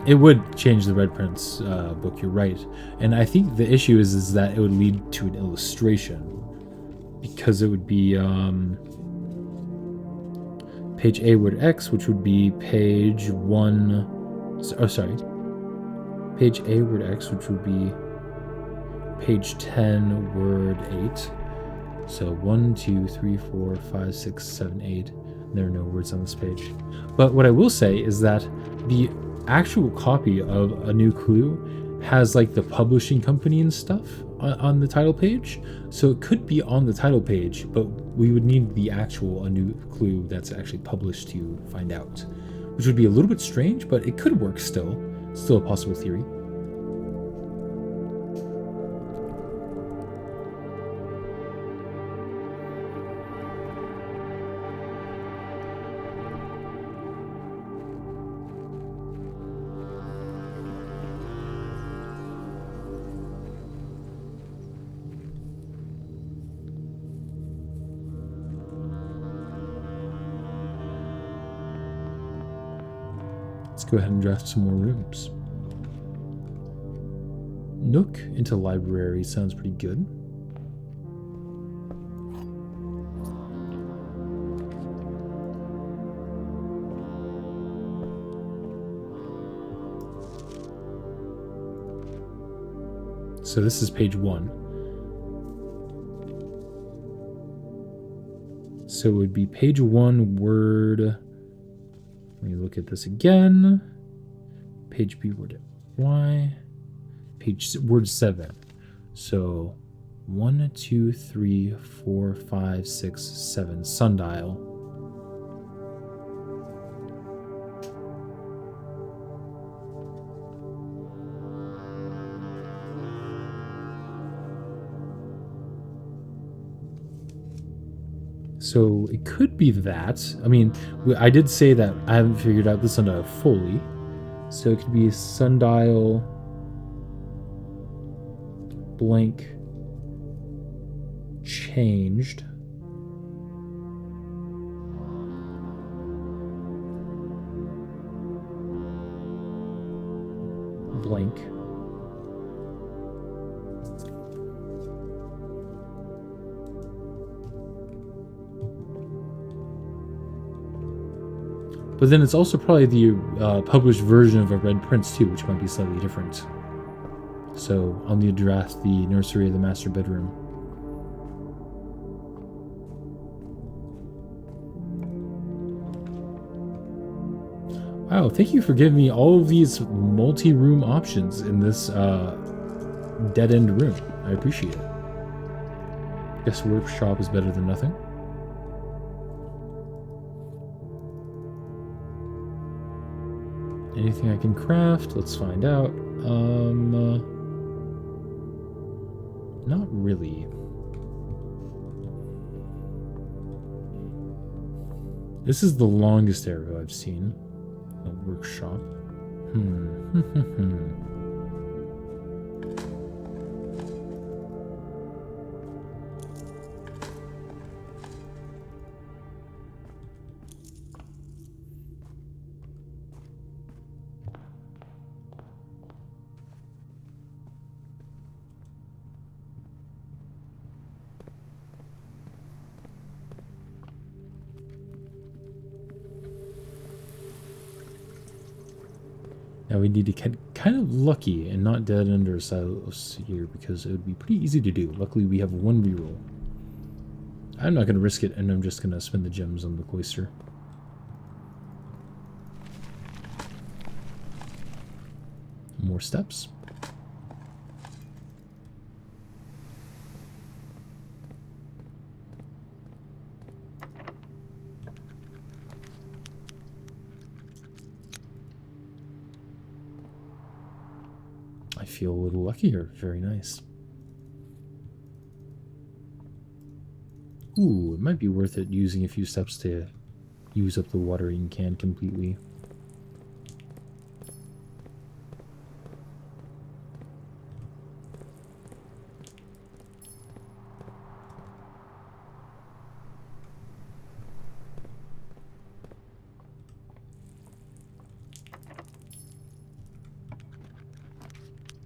it would change the Red Prince book, you're right. And I think the issue is that it would lead to an illustration, because it would be page A, word X, which would be page 1. Page A, word X, which would be page 10, word 8. So 1, 2, 3, 4, 5, 6, 7, 8. There are no words on this page. But what I will say is that the actual copy of A New Clue has like the publishing company and stuff on the title page. So it could be on the title page, but we would need the actual A New Clue that's actually published to find out, which would be a little bit strange, but it could work still. Still a possible theory. Let's go ahead and draft some more rooms. Nook into library sounds pretty good. So this is page 1. So it would be page 1, word. Let me look at this again. Page B, word Y. Page word 7. So 1, 2, 3, 4, 5, 6, 7. Sundial. So it could be that. I mean, I did say that I haven't figured out the sundial fully. So it could be sundial blank changed. Blank. But then it's also probably the published version of a Red Prince too, which might be slightly different. So I'll need to draft the nursery of the master bedroom. Wow, thank you for giving me all of these multi-room options in this dead-end room. I appreciate it. Guess workshop is better than nothing. Anything I can craft? Let's find out. Not really. This is the longest arrow I've seen. A workshop. Now we need to get kind of lucky and not dead under a silos here, because it would be pretty easy to do. Luckily we have one reroll. I'm not going to risk it, and I'm just going to spend the gems on the cloister. More steps. I feel a little luckier. Very nice. Ooh, it might be worth it using a few steps to use up the watering can completely.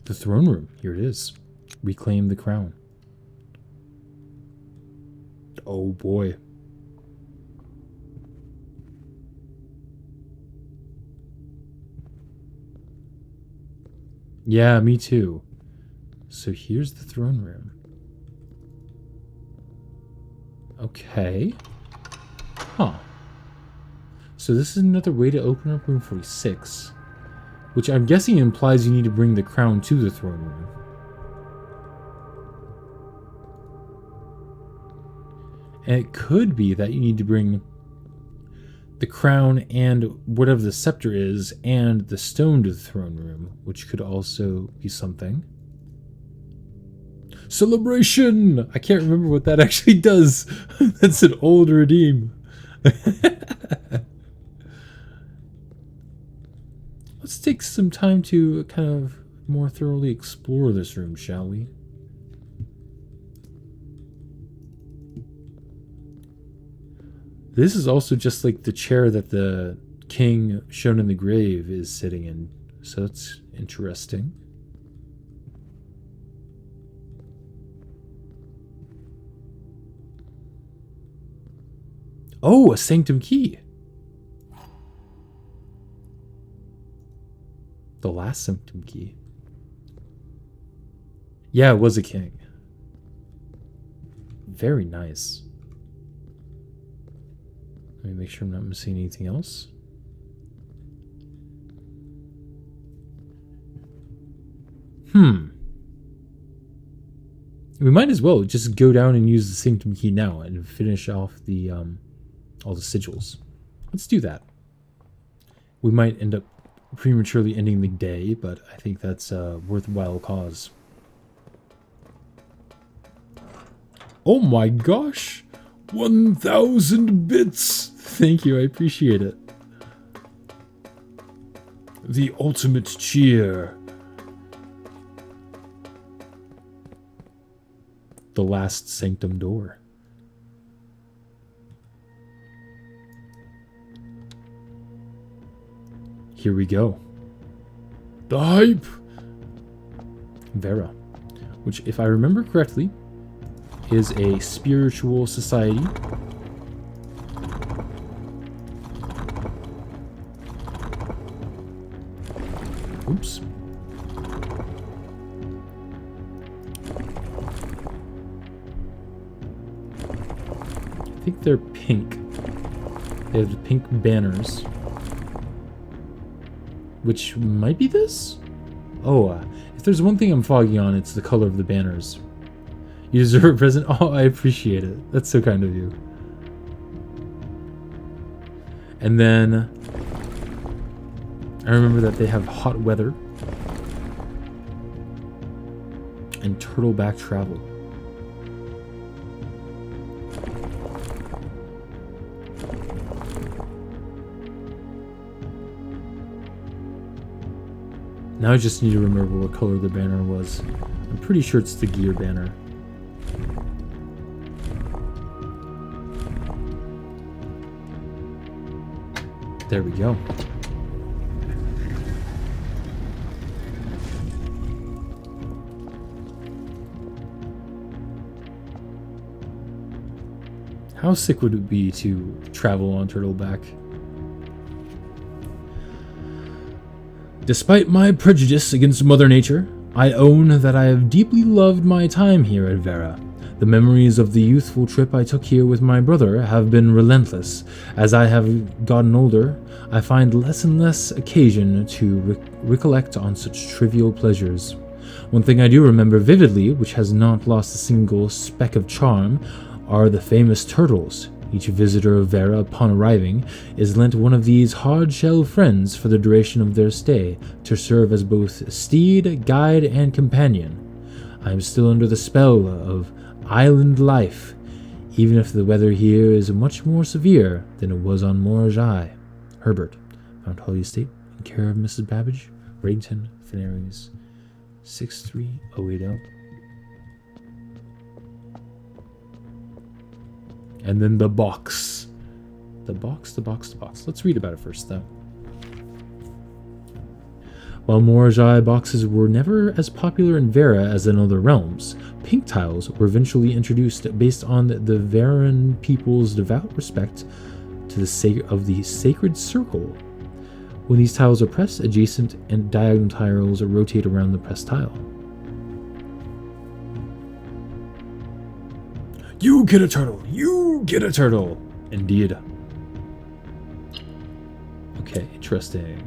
The throne room. Here it is. Reclaim the crown. Oh boy. Yeah, me too. So here's the throne room. Okay. Huh. So this is another way to open up room 46. Which I'm guessing implies you need to bring the crown to the throne room. And it could be that you need to bring the crown and whatever the scepter is and the stone to the throne room, which could also be something. Celebration! I can't remember what that actually does. That's an old redeem. Let's take some time to kind of more thoroughly explore this room, shall we? This is also just like the chair that the king shown in the grave is sitting in, so that's interesting. Oh, a sanctum key. The last sanctum key. Yeah, it was a king. Very nice. Let me make sure I'm not missing anything else. We might as well just go down and use the sanctum key now and finish off the all the sigils. Let's do that. We might end up prematurely ending the day, but I think that's a worthwhile cause. Oh my gosh! 1,000 bits! Thank you, I appreciate it. The ultimate cheer. The last sanctum door. Here we go. The hype! Vera, which, if I remember correctly, is a spiritual society. Oops. I think they're pink. They have the pink banners. Which might be this? Oh, if there's one thing I'm foggy on, it's the color of the banners. You deserve a present? Oh, I appreciate it. That's so kind of you. And then I remember that they have hot weather and turtleback travel. Now I just need to remember what color the banner was. I'm pretty sure it's the gear banner. There we go. How sick would it be to travel on turtleback? Despite my prejudice against Mother Nature, I own that I have deeply loved my time here at Vera. The memories of the youthful trip I took here with my brother have been relentless. As I have gotten older, I find less and less occasion to recollect on such trivial pleasures. One thing I do remember vividly, which has not lost a single speck of charm, are the famous turtles. Each visitor of Vera, upon arriving, is lent one of these hard-shell friends for the duration of their stay, to serve as both steed, guide, and companion. I am still under the spell of island life, even if the weather here is much more severe than it was on Morajai. Herbert, Mount Holly Estate, in care of Mrs. Babbage, Ratington, Fanaries, 63080. And then the box. The box. Let's read about it first, though. While Morajai boxes were never as popular in Vera as in other realms, pink tiles were eventually introduced based on the Veran people's devout respect to the sacred circle. When these tiles are pressed, adjacent and diagonal tiles rotate around the pressed tile. You get a turtle! You get a turtle! Indeed. Okay, interesting.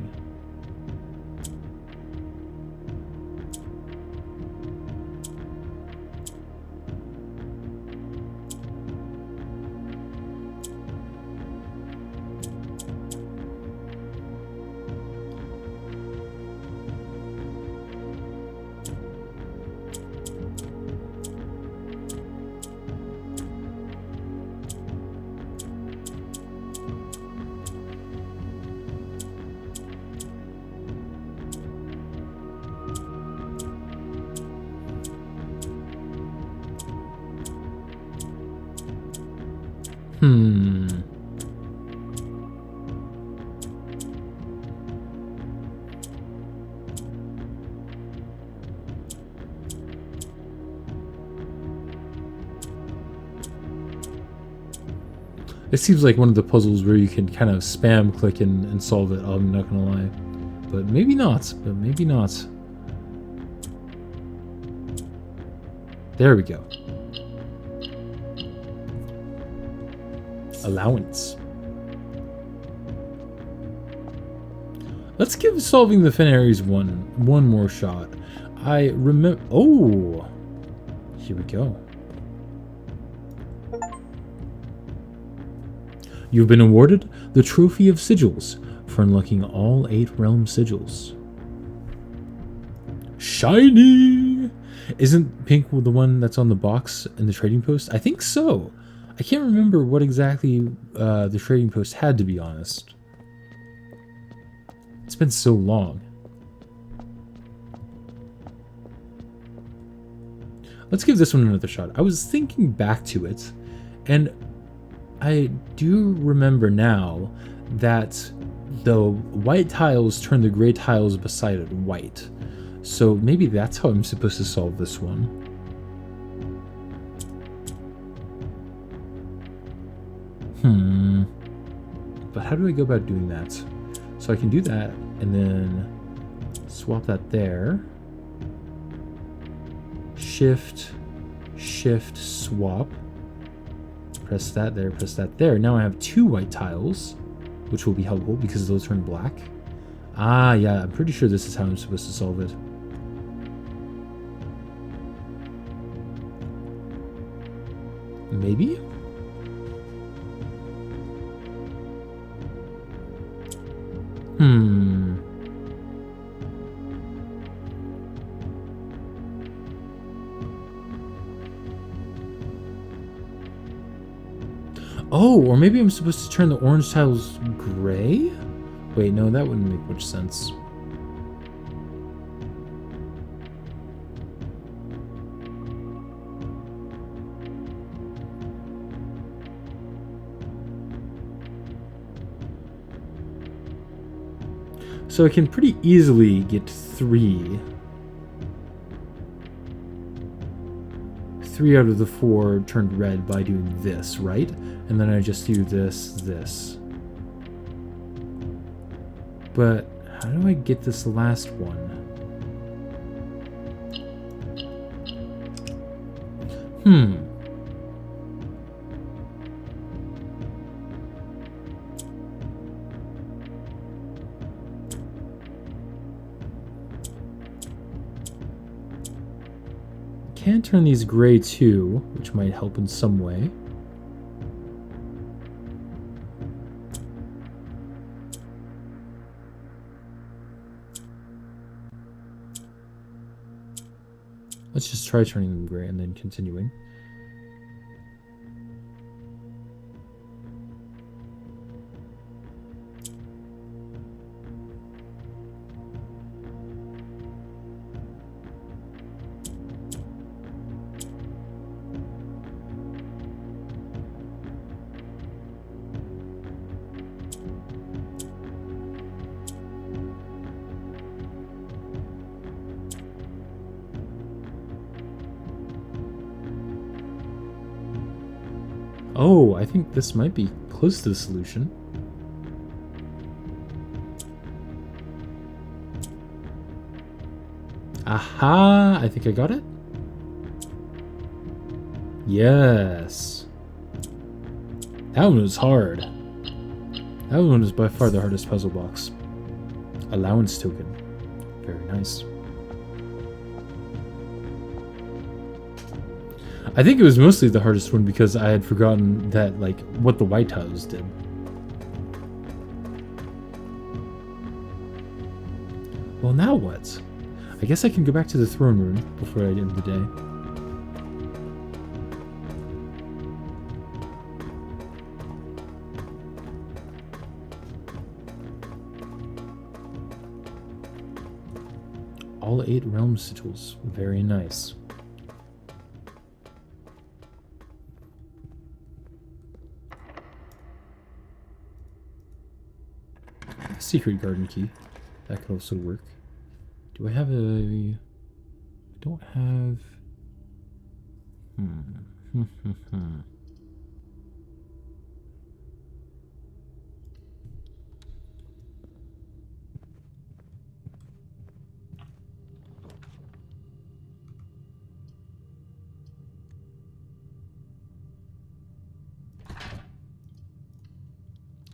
It seems like one of the puzzles where you can kind of spam click and solve it, I'm not gonna lie. But maybe not. But maybe not. There we go. Allowance. Let's give solving the Fenaries one more shot. I remember... Oh! Here we go. You've been awarded the Trophy of Sigils for unlocking all 8 realm sigils. Shiny! Isn't pink the one that's on the box in the trading post? I think so. I can't remember what exactly the trading post had, to be honest. It's been so long. Let's give this one another shot. I was thinking back to it, and I do remember now that the white tiles turn the gray tiles beside it white. So maybe that's how I'm supposed to solve this one. But how do I go about doing that? So I can do that and then swap that there. Shift, shift, swap. Press that there, press that there. Now I have 2 white tiles, which will be helpful because those turn black. Ah, yeah, I'm pretty sure this is how I'm supposed to solve it. Maybe? Oh, or maybe I'm supposed to turn the orange tiles gray? Wait, no, that wouldn't make much sense. So I can pretty easily get 3 out of the 4 turned red by doing this, right? And then I just do this. But how do I get this last one? Can turn these gray too, which might help in some way. Let's just try turning them gray and then continuing. Oh, I think this might be close to the solution. Aha! I think I got it. Yes. That one was hard. That one was by far the hardest puzzle box. Allowance token. Very nice. I think it was mostly the hardest one because I had forgotten that, like, what the white tiles did. Well, now what? I guess I can go back to the throne room before I end the day. All 8 realm sigils. Very nice. Secret garden key. That could also work. Do I have a... I don't have...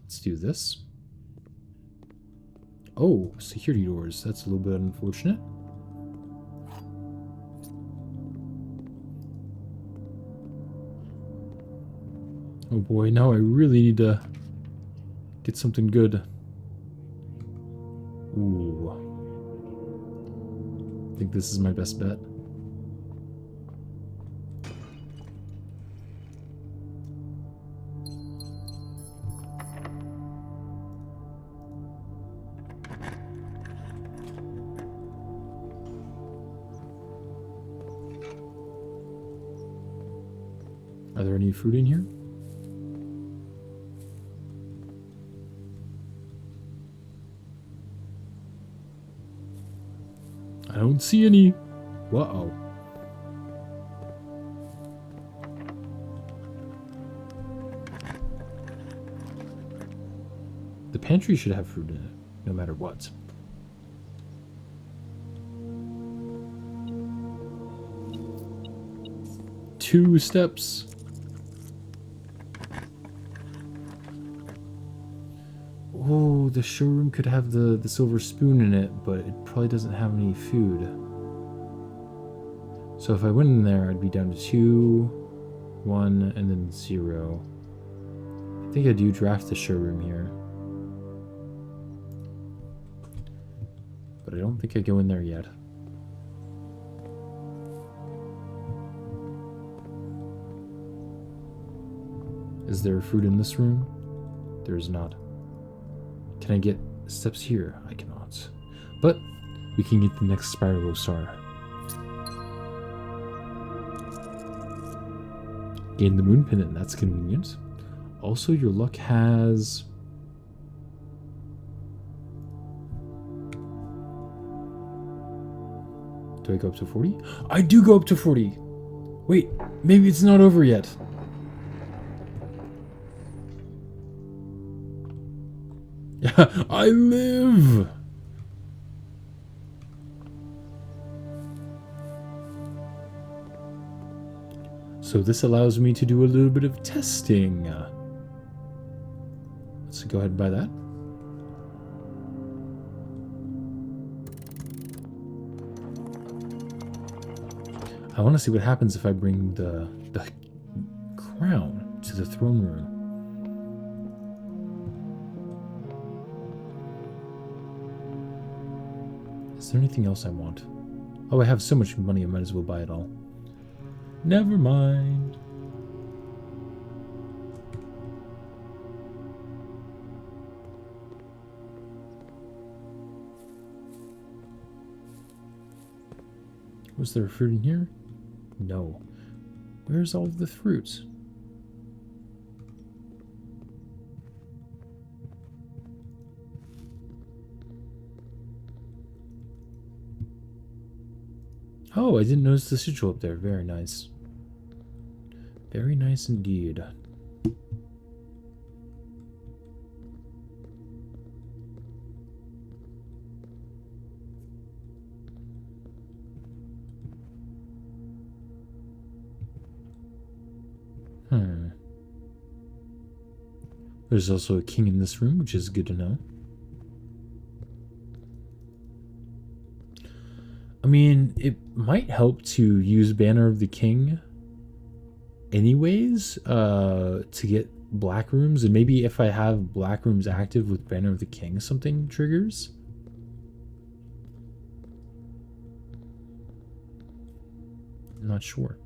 Let's do this. Oh, security doors. That's a little bit unfortunate. Oh boy, now I really need to get something good. Ooh. I think this is my best bet. Are there any fruit in here? I don't see any. Whoa. The pantry should have fruit in it, no matter what. Two steps. Oh, the showroom could have the silver spoon in it, but it probably doesn't have any food. So if I went in there, I'd be down to 2, 1, and then 0. I think I do draft the showroom here. But I don't think I go in there yet. Is there fruit in this room? There is not. Can I get steps here? I cannot. But we can get the next Spiralo Star. Gain the moon pendant, that's convenient. Also, your luck has... Do I go up to 40? I do go up to 40! Wait, maybe it's not over yet. I live! So this allows me to do a little bit of testing. Let's go ahead and buy that. I want to see what happens if I bring the crown to the throne room. Is there anything else I want? Oh, I have so much money, I might as well buy it all. Never mind. Was there fruit in here? No. Where's all of the fruit? Oh, I didn't notice the sigil up there. Very nice. Very nice indeed. There's also a king in this room, which is good to know. I mean, it might help to use Banner of the King anyways, to get black rooms, and maybe if I have black rooms active with Banner of the King, something triggers. I'm not sure.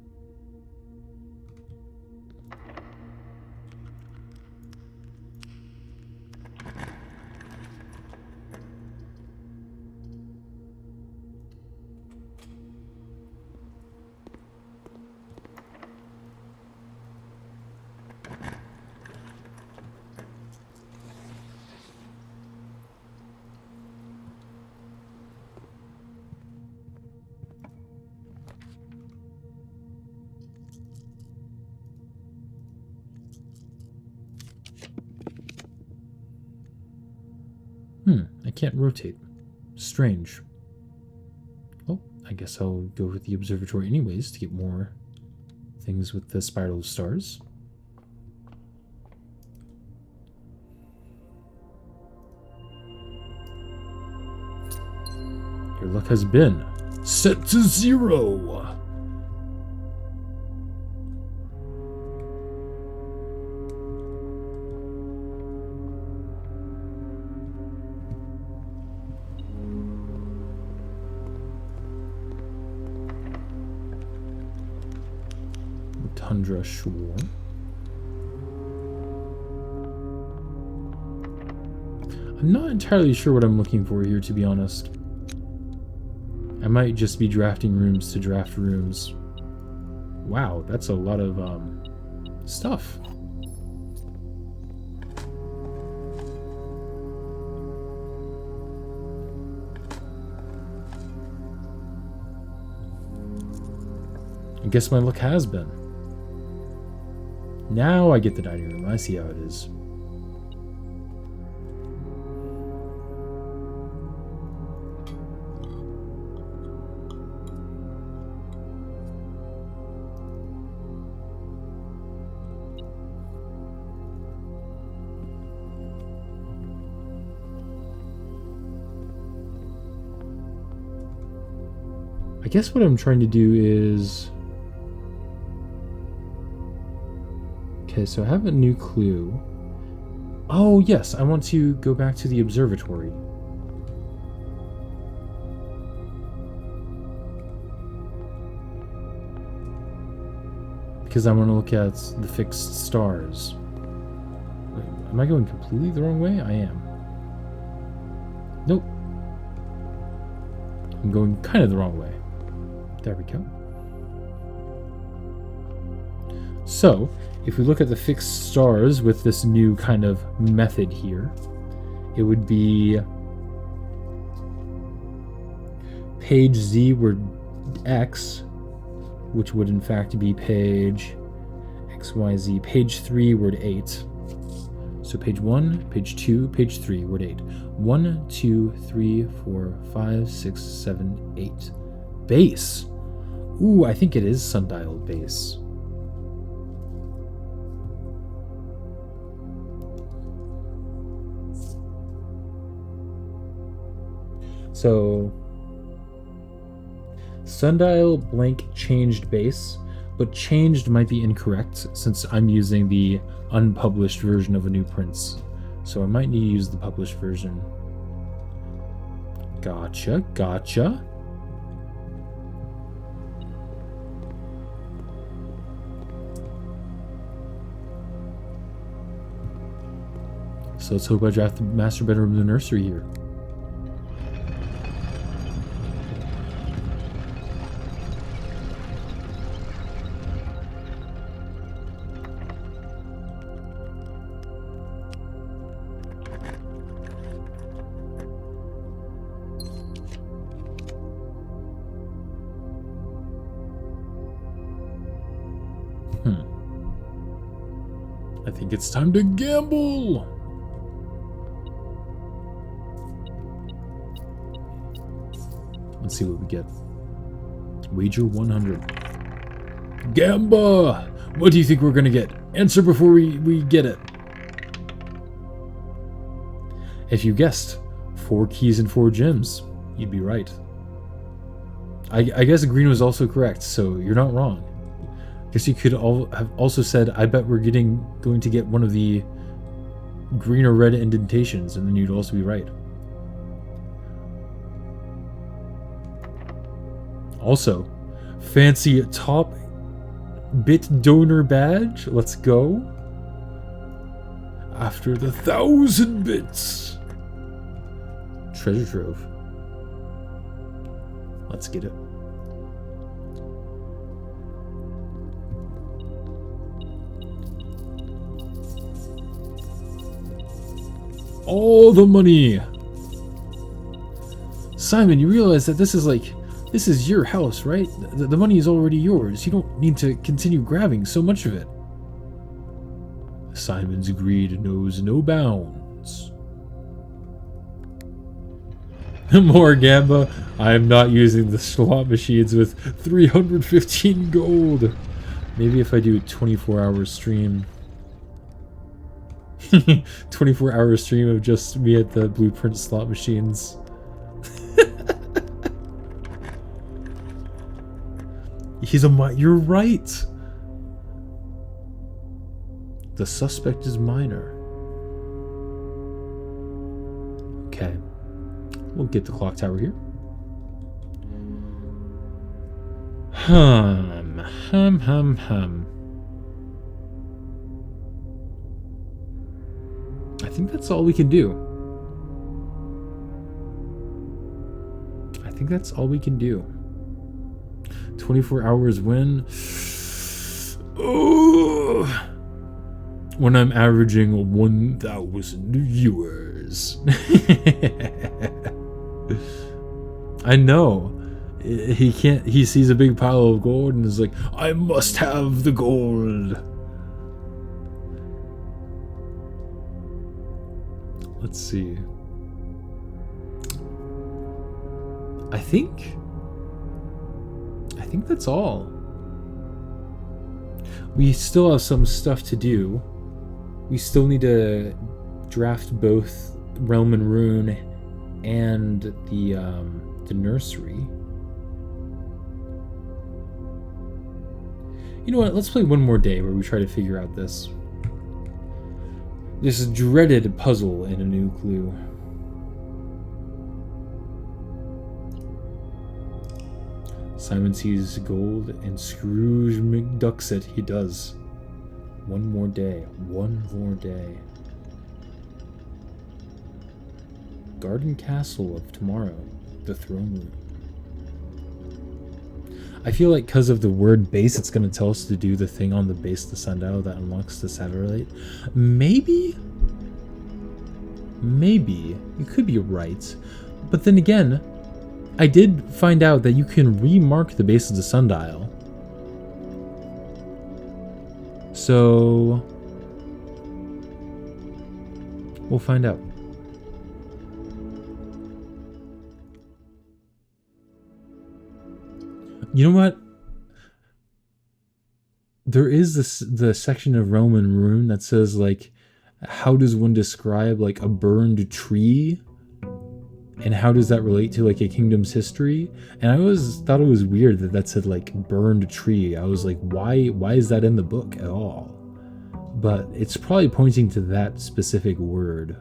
I can't rotate. Strange. Well, I guess I'll go with the observatory anyways to get more things with the spiral of stars. Your luck has been set to 0. Tundra Shore. I'm not entirely sure what I'm looking for here, to be honest. I might just be drafting rooms to draft rooms. Wow, that's a lot of stuff. I guess my luck has been. Now I get the dining room. I see how it is. I guess what I'm trying to do is... Okay, so I have a new clue. Oh, yes, I want to go back to the observatory. Because I want to look at the fixed stars. Wait, am I going completely the wrong way? I am. Nope. I'm going kind of the wrong way. There we go. So, if we look at the fixed stars with this new kind of method here, it would be page Z word X, which would in fact be page XYZ, page 3 word 8. So page 1, page 2, page 3 word 8. 1, 2, 3, 4, 5, 6, 7, 8. Base. Ooh, I think it is sundial base. So, sundial blank changed base, but changed might be incorrect since I'm using the unpublished version of A New Prince. So I might need to use the published version. Gotcha, gotcha. So let's hope I draft the master bedroom of the nursery here. I think it's time to gamble! Let's see what we get. Wager 100. Gamba! What do you think we're gonna get? Answer before we get it. If you guessed 4 keys and 4 gems, you'd be right. I guess green was also correct, so you're not wrong. I guess you could have also said, I bet we're going to get one of the green or red indentations, and then you'd also be right. Also, fancy top bit donor badge. Let's go. After the 1,000 bits. Treasure trove. Let's get it. All the money. Simon, you realize that this is your house, right? The money is already yours. You don't need to continue grabbing so much of it. Simon's greed knows no bounds. More Gamba. I am not using the slot machines with 315 gold. Maybe if I do a 24-hour stream. 24-hour stream of just me at the Blueprint slot machines. You're right. The suspect is minor. Okay. We'll get the clock tower here. Hum. I think that's all we can do. I think that's all we can do. 24 hours when? Oh, when I'm averaging 1,000 viewers. I know. He can't. He sees a big pile of gold and is like, I must have the gold. Let's see. I think that's all. We still have some stuff to do. We still need to draft both Realm and Rune and the nursery. You know what? Let's play one more day where we try to figure out this dreaded puzzle in a new clue. Simon sees gold and Scrooge McDucks it. He does. One more day. One more day. Garden Castle of Tomorrow. The Throne Room. I feel like because of the word base, it's going to tell us to do the thing on the base of the sundial that unlocks the satellite. Maybe? Maybe. You could be right. But then again, I did find out that you can remark the base of the sundial. So we'll find out. You know what? There is the section of Realm and Rune that says, like, how does one describe, like, a burned tree? And how does that relate to, like, a kingdom's history? And I always thought it was weird that said, like, burned tree. I was like, why is that in the book at all? But it's probably pointing to that specific word.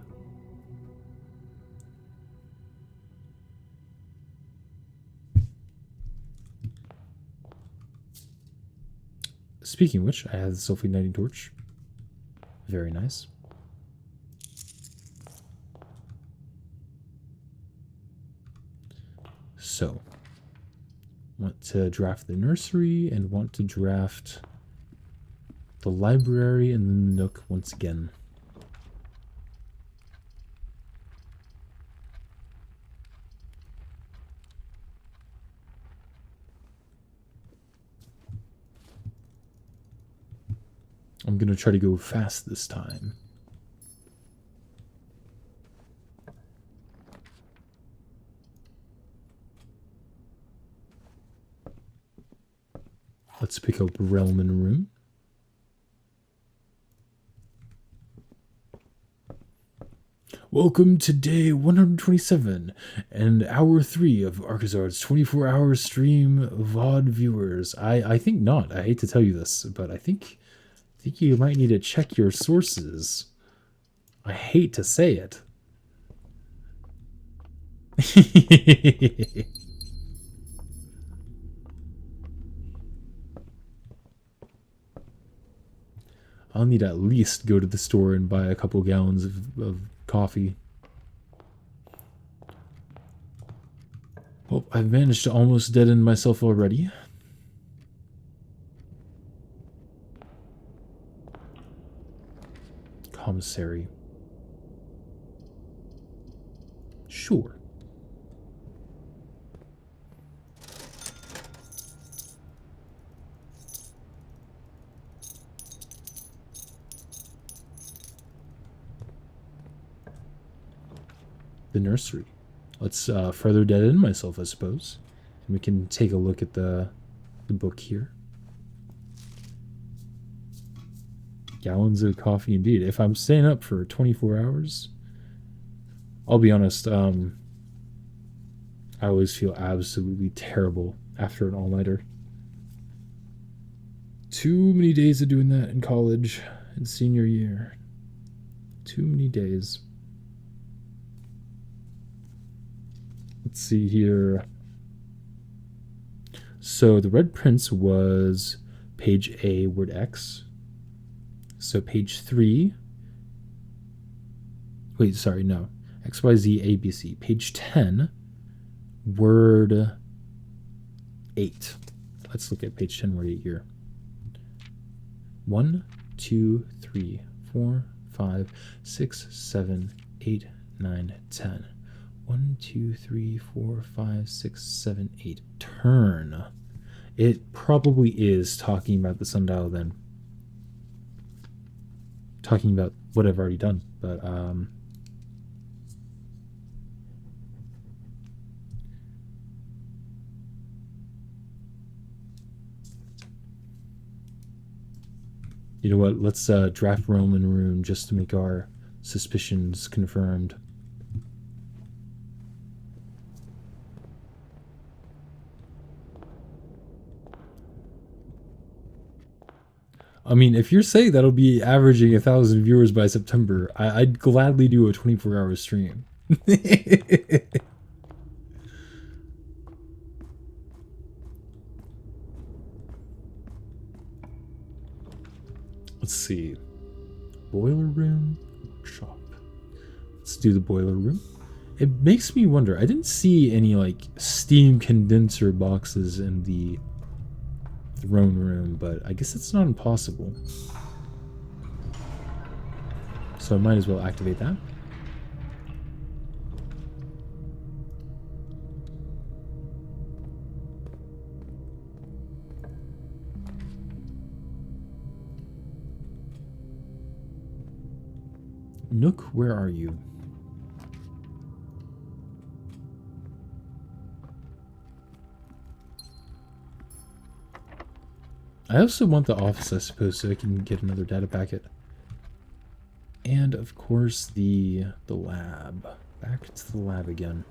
Speaking of which, I have the self-igniting torch. Very nice. So, want to draft the nursery and want to draft the library and then the nook once again. I'm going to try to go fast this time. Let's pick up Realm and Rune. Welcome to day 127 and hour 3 of Arcazard's 24-hour stream VOD viewers. I think not. I hate to tell you this, but I think you might need to check your sources. I hate to say it. I'll need to at least go to the store and buy a couple gallons of coffee. Well, I've managed to almost dead end myself already. Commissary. Sure. The nursery. Let's further dead end myself, I suppose. And we can take a look at the book here. Gallons of coffee indeed. If I'm staying up for 24 hours, I'll be honest, I always feel absolutely terrible after an all-nighter. Too many days of doing that in college and senior year. Too many days. Let's see here. So the Red Prince was page A, word X. So page 3. Wait, sorry, no. XYZ ABC. Page 10, word 8. Let's look at page 10, word 8 here. 1, 2, 3, 4, 5, 6, 7, 8, 9, 10. 1, 2, 3, 4, 5, 6, 7, 8. Turn. It probably is talking about the sundial then. Talking about what I've already done, but you know what? Let's draft Roman rune just to make our suspicions confirmed. I mean, if you're saying that'll be averaging 1,000 viewers by September, I'd gladly do a 24-hour stream. Let's see. Boiler room, workshop. Let's do the boiler room. It makes me wonder. I didn't see any like steam condenser boxes in the throne room, but I guess it's not impossible. So I might as well activate that. Nook, where are you? I also want the office, I suppose, so I can get another data packet. And, of course, the lab. Back to the lab again.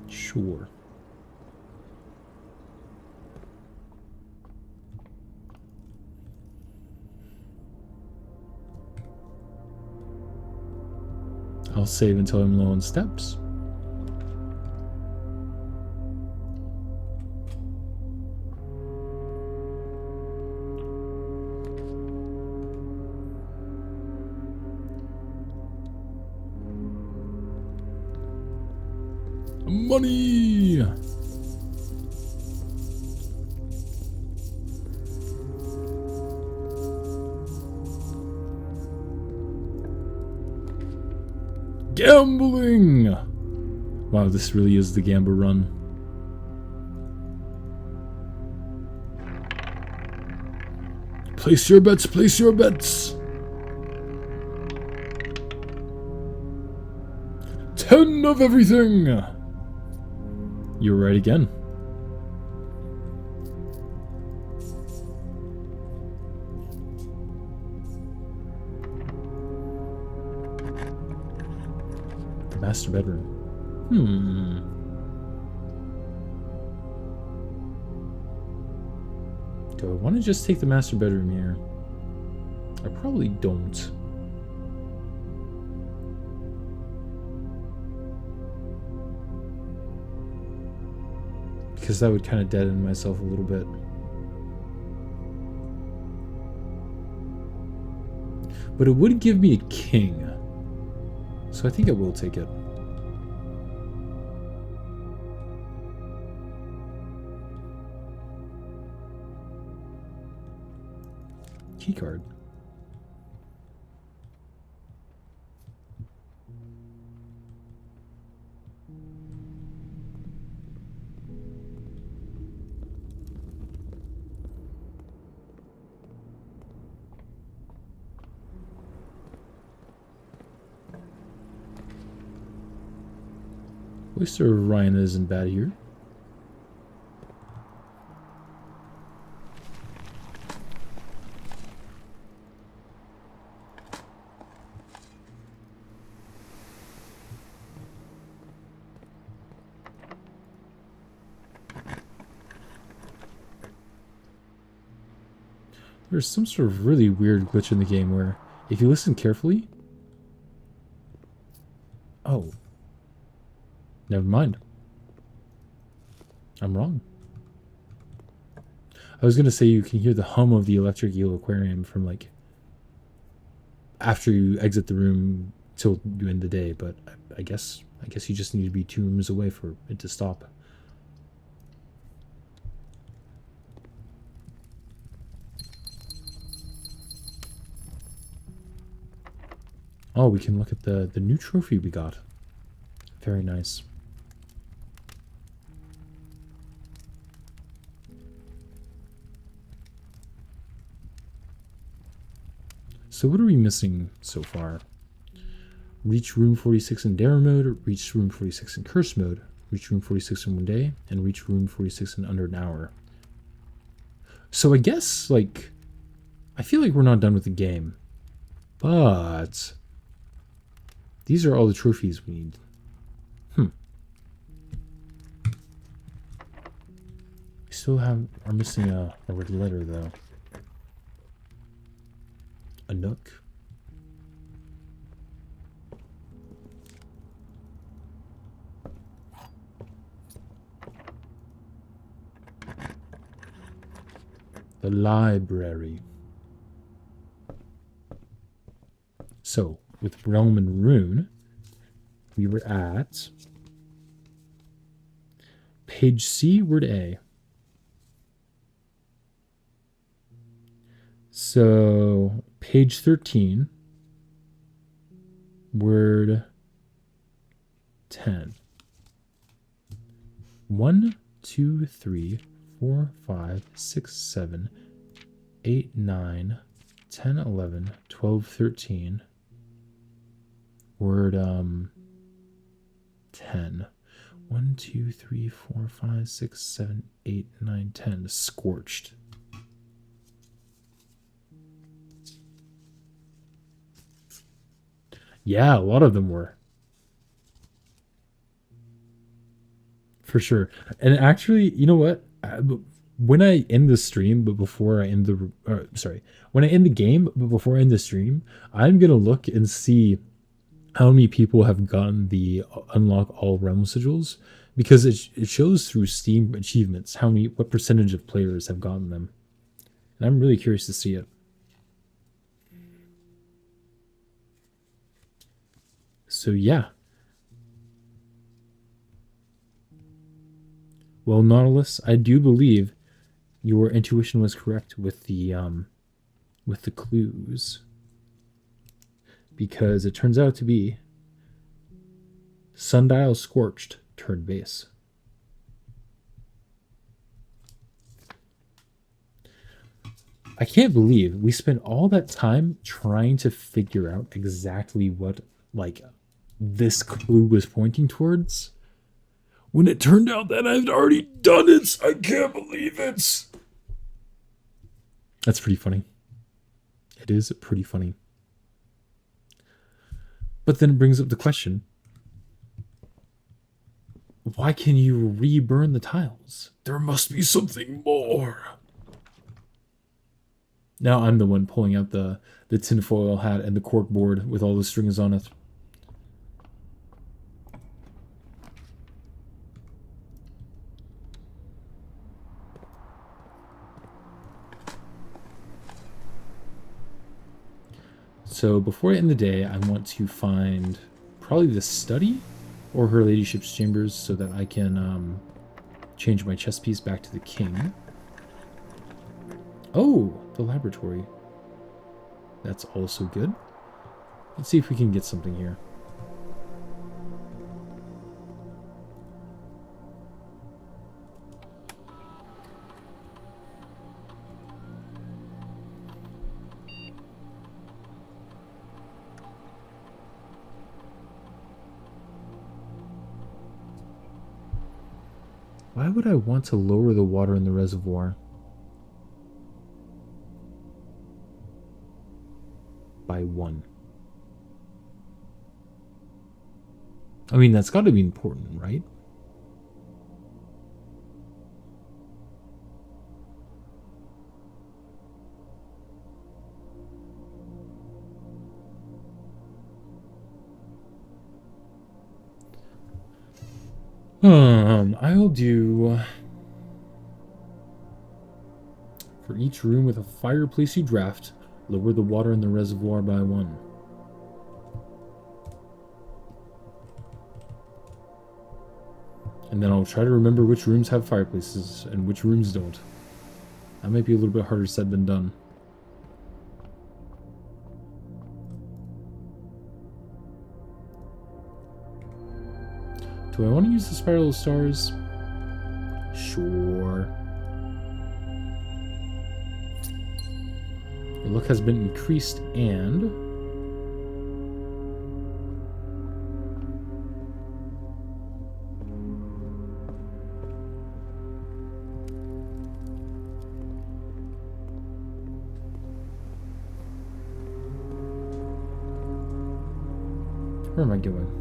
Sure. I'll save until I'm low on steps. Money! Gambling! Wow, this really is the gamble run. Place your bets, place your bets! 10 of everything! You're right again. Master bedroom. Do I want to just take the master bedroom here? I probably don't. Because that would kind of deaden myself a little bit. But it would give me a king. So I think I will take it. Keycard. Oyster Ryan isn't bad here. There's some sort of really weird glitch in the game where, if you listen carefully... Oh. Never mind. I'm wrong. I was gonna say you can hear the hum of the electric eel aquarium from, like, after you exit the room till you end the day, but I guess you just need to be 2 rooms away for it to stop. Oh, we can look at the new trophy we got. Very nice. So what are we missing so far? Reach room 46 in Dare mode, reach room 46 in Curse mode, reach room 46 in 1 day, and reach room 46 in under an hour. So I guess, like, I feel like we're not done with the game. But these are all the trophies we need. We still are missing a red letter though. A nook. The library. So, with Realm and Rune, we were at page C, word A. So, page 13, word 10. 1, 2, 3, 4, 5, 6, 7, 8, 9, 10, 11, 12, 13. Word 10. 1, 2, 3, 4, 5, 6, 7, 8, 9, 10. Scorched. Yeah, a lot of them were. For sure. And actually, you know what? When I end the stream, but before I end the... when I end the game, but before I end the stream, I'm going to look and see how many people have gotten the unlock all realm sigils, because it shows through Steam achievements what percentage of players have gotten them. And I'm really curious to see it. So yeah. Well, Nautilus, I do believe your intuition was correct with the clues, because it turns out to be Sundial Scorched turn base. I can't believe we spent all that time trying to figure out exactly what, like, this clue was pointing towards, when it turned out that I'd already done it. I can't believe it. That's pretty funny. It is pretty funny. But then it brings up the question, Why can you re-burn the tiles? There must be something more. Now I'm the one pulling out the tinfoil hat and the cork board with all the strings on it. So before I end the day, I want to find probably the study or her ladyship's chambers so that I can change my chess piece back to the king. Oh, the laboratory. That's also good. Let's see if we can get something here. Why would I want to lower the water in the reservoir? By 1. I mean, that's got to be important, right? I'll do... For each room with a fireplace you draft, lower the water in the reservoir by 1. And then I'll try to remember which rooms have fireplaces and which rooms don't. That might be a little bit harder said than done. Do I want to use the spiral of stars? Sure. Your luck has been increased and... Where am I going?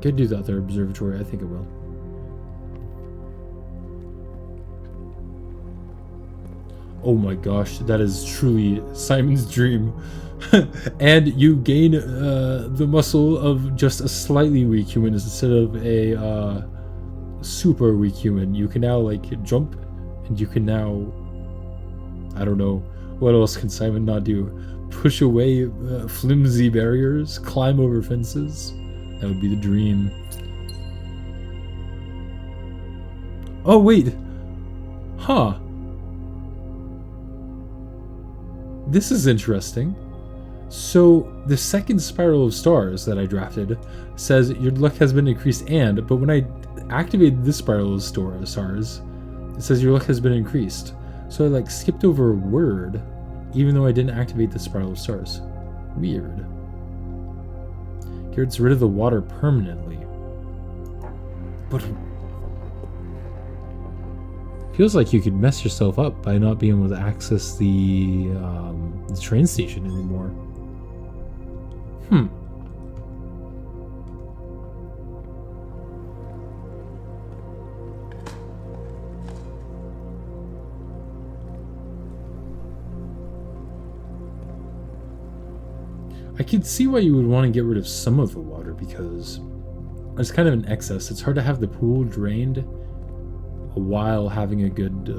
Could do the other observatory, I think it will. Oh my gosh, that is truly Simon's dream. And you gain the muscle of just a slightly weak human instead of a super weak human. You can now like jump, and you can now, I don't know, what else can Simon not do? Push away flimsy barriers, climb over fences. That would be the dream. Oh wait, huh. This is interesting. So the second spiral of stars that I drafted says your luck has been increased but when I activated this spiral of stars, it says your luck has been increased. So I like skipped over a word, even though I didn't activate the spiral of stars. Weird. Gets rid of the water permanently. But feels like you could mess yourself up by not being able to access the train station anymore. I can see why you would want to get rid of some of the water because it's kind of an excess. It's hard to have the pool drained while having a good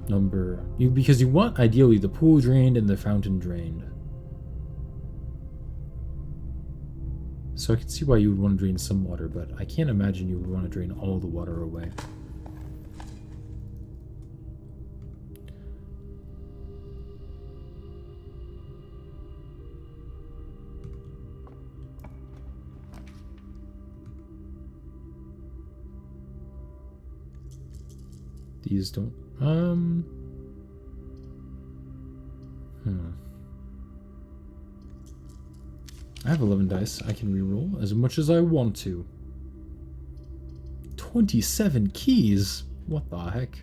number. Because you want ideally the pool drained and the fountain drained. So I can see why you would want to drain some water, but I can't imagine you would want to drain all the water away. These don't... I have 11 dice. I can reroll as much as I want to. 27 keys? What the heck?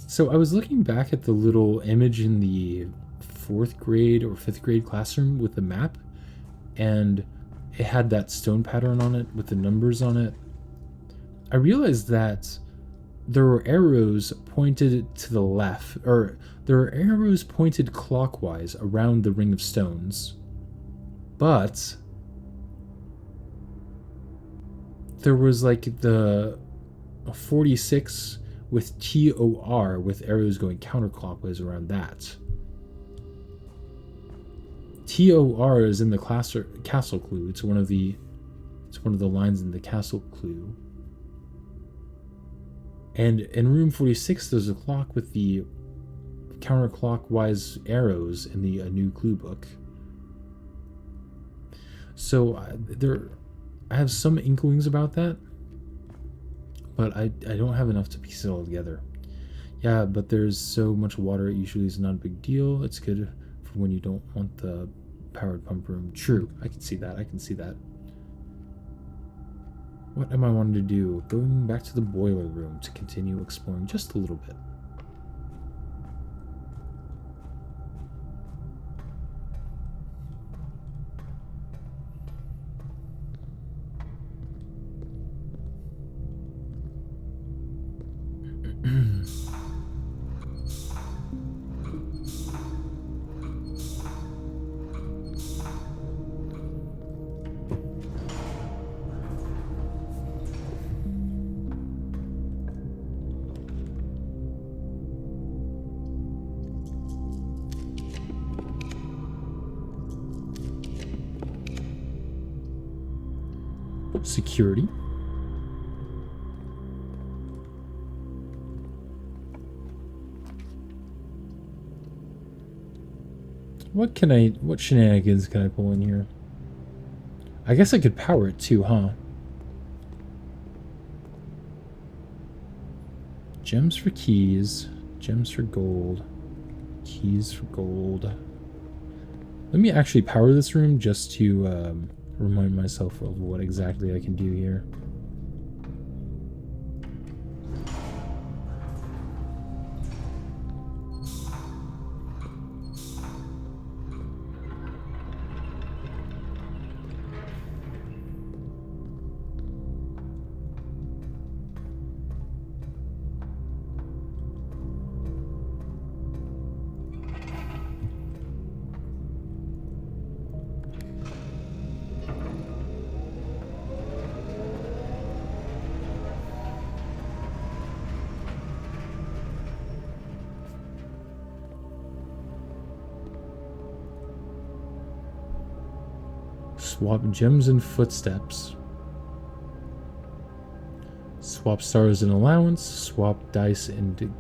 So I was looking back at the little image in the 4th grade or 5th grade classroom with the map, and it had that stone pattern on it with the numbers on it. I realized that there were arrows pointed to the left, or there were arrows pointed clockwise around the ring of stones, but there was like the 46 with TOR with arrows going counterclockwise around that. TOR is in the castle clue. It's one of the lines in the castle clue. And in room 46, there's a clock with the counterclockwise arrows in the new clue book. So I have some inklings about that, but I don't have enough to piece it all together. Yeah, but there's so much water, it usually is not a big deal. It's good for when you don't want the powered pump room. True, I can see that. What am I wanting to do? Going back to the boiler room to continue exploring just a little bit. Security. What shenanigans can I pull in here? I guess I could power it too, huh? Gems for keys, gems for gold, keys for gold. Let me actually power this room just to remind myself of what exactly I can do here. Swap gems and footsteps. Swap stars and allowance. Swap dice and...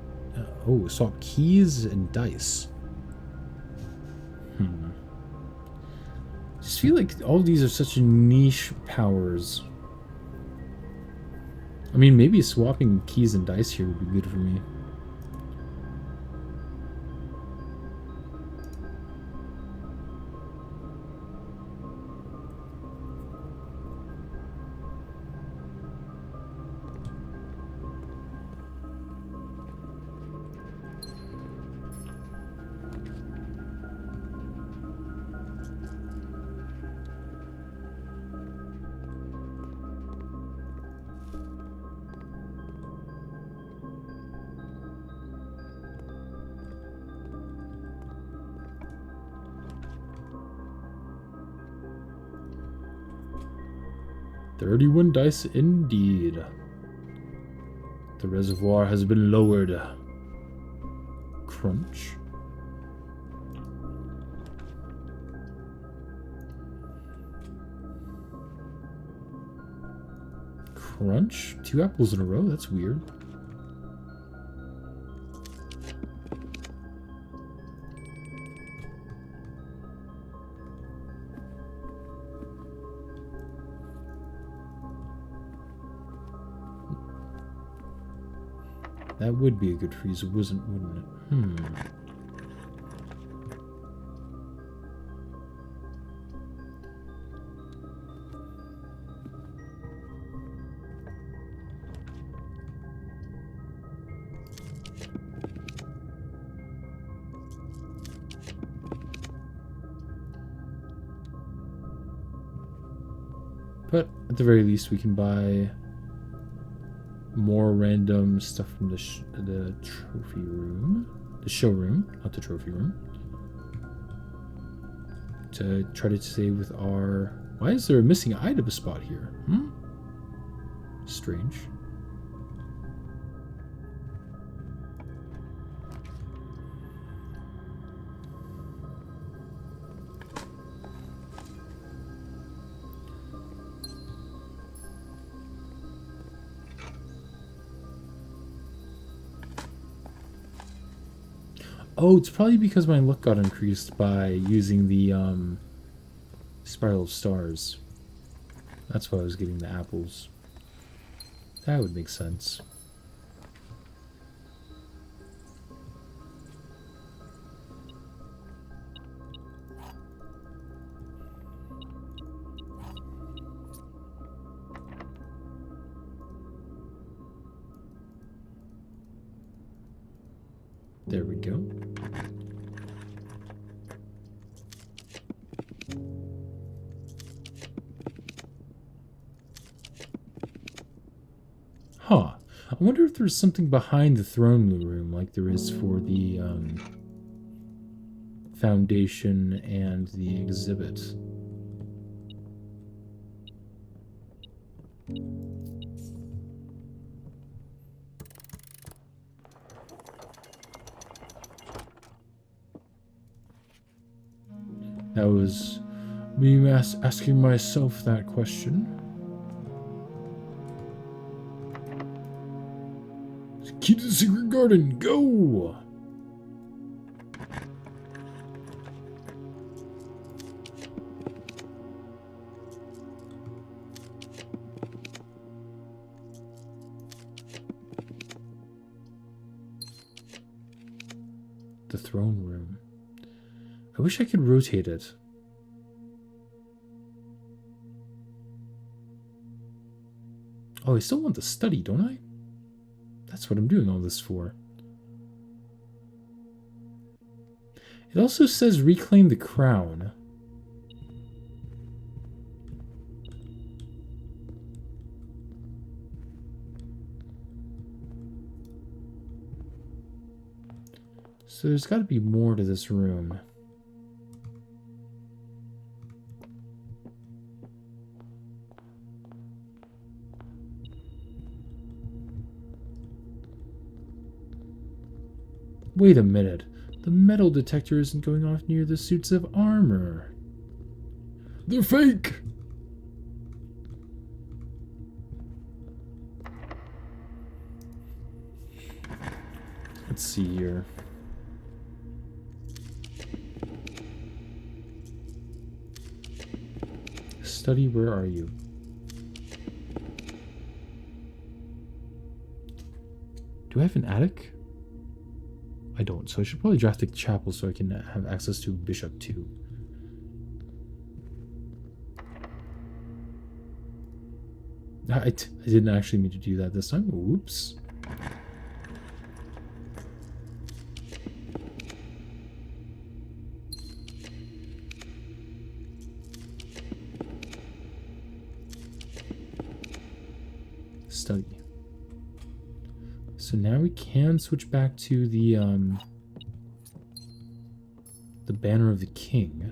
swap keys and dice. I just feel like all these are such niche powers. I mean, maybe swapping keys and dice here would be good for me. $31 dice indeed. The reservoir has been lowered. Crunch. Crunch? 2 apples in a row? That's weird. that would be a good freeze, wouldn't it? But at the very least, we can buy more random stuff from the trophy room. The showroom, not the trophy room. To try to stay with our... Why is there a missing item spot here? Strange. Oh, it's probably because my luck got increased by using the Spiral of Stars. That's why I was getting the apples. That would make sense. There we go. Huh. I wonder if there's something behind the throne room like there is for the foundation and the exhibit. That was me asking myself that question. Key to the secret garden, go! The throne room. I wish I could rotate it. Oh, I still want the study, don't I? That's what I'm doing all this for. It also says reclaim the crown. So there's got to be more to this room. Wait a minute. The metal detector isn't going off near the suits of armor. They're fake! Let's see here. Study, where are you? Do I have an attic? I don't, so I should probably draft a chapel so I can have access to Bishop 2. I didn't actually mean to do that this time. Oops. Study. So now we can switch back to the banner of the king.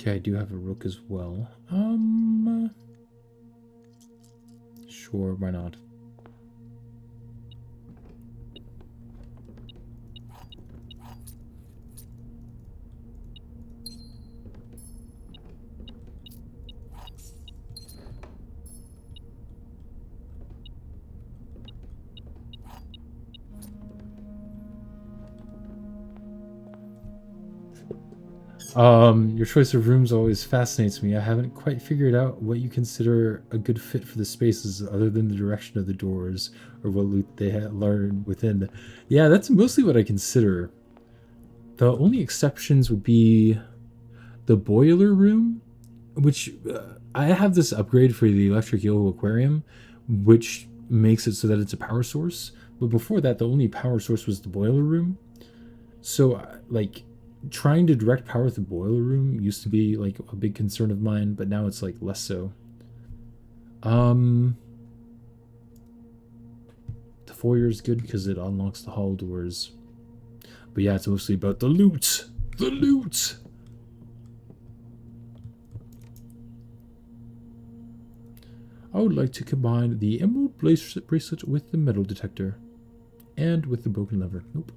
Okay, I do have a rook as well. Sure, why not? Your choice of rooms always fascinates me. I haven't quite figured out what you consider a good fit for the spaces other than the direction of the doors or what loot they learned within. Yeah, that's mostly what I consider. The only exceptions would be the boiler room, which I have this upgrade for the electric eel aquarium, which makes it so that it's a power source. But before that, the only power source was the boiler room. So, like, trying to direct power through the boiler room used to be like a big concern of mine, but now it's like less so. The foyer is good because it unlocks the hall doors. But yeah, it's mostly about the loot. The loot. I would like to combine the emerald bracelet with the metal detector, and with the broken lever. Nope.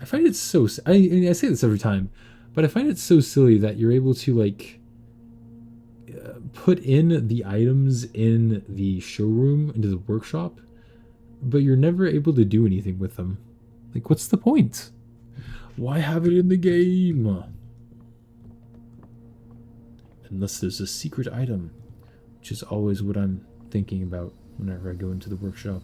I find it so. I say this every time, but I find it so silly that you're able to like put in the items in the showroom into the workshop, but you're never able to do anything with them. Like, what's the point? Why have it in the game? Unless there's a secret item, which is always what I'm thinking about whenever I go into the workshop.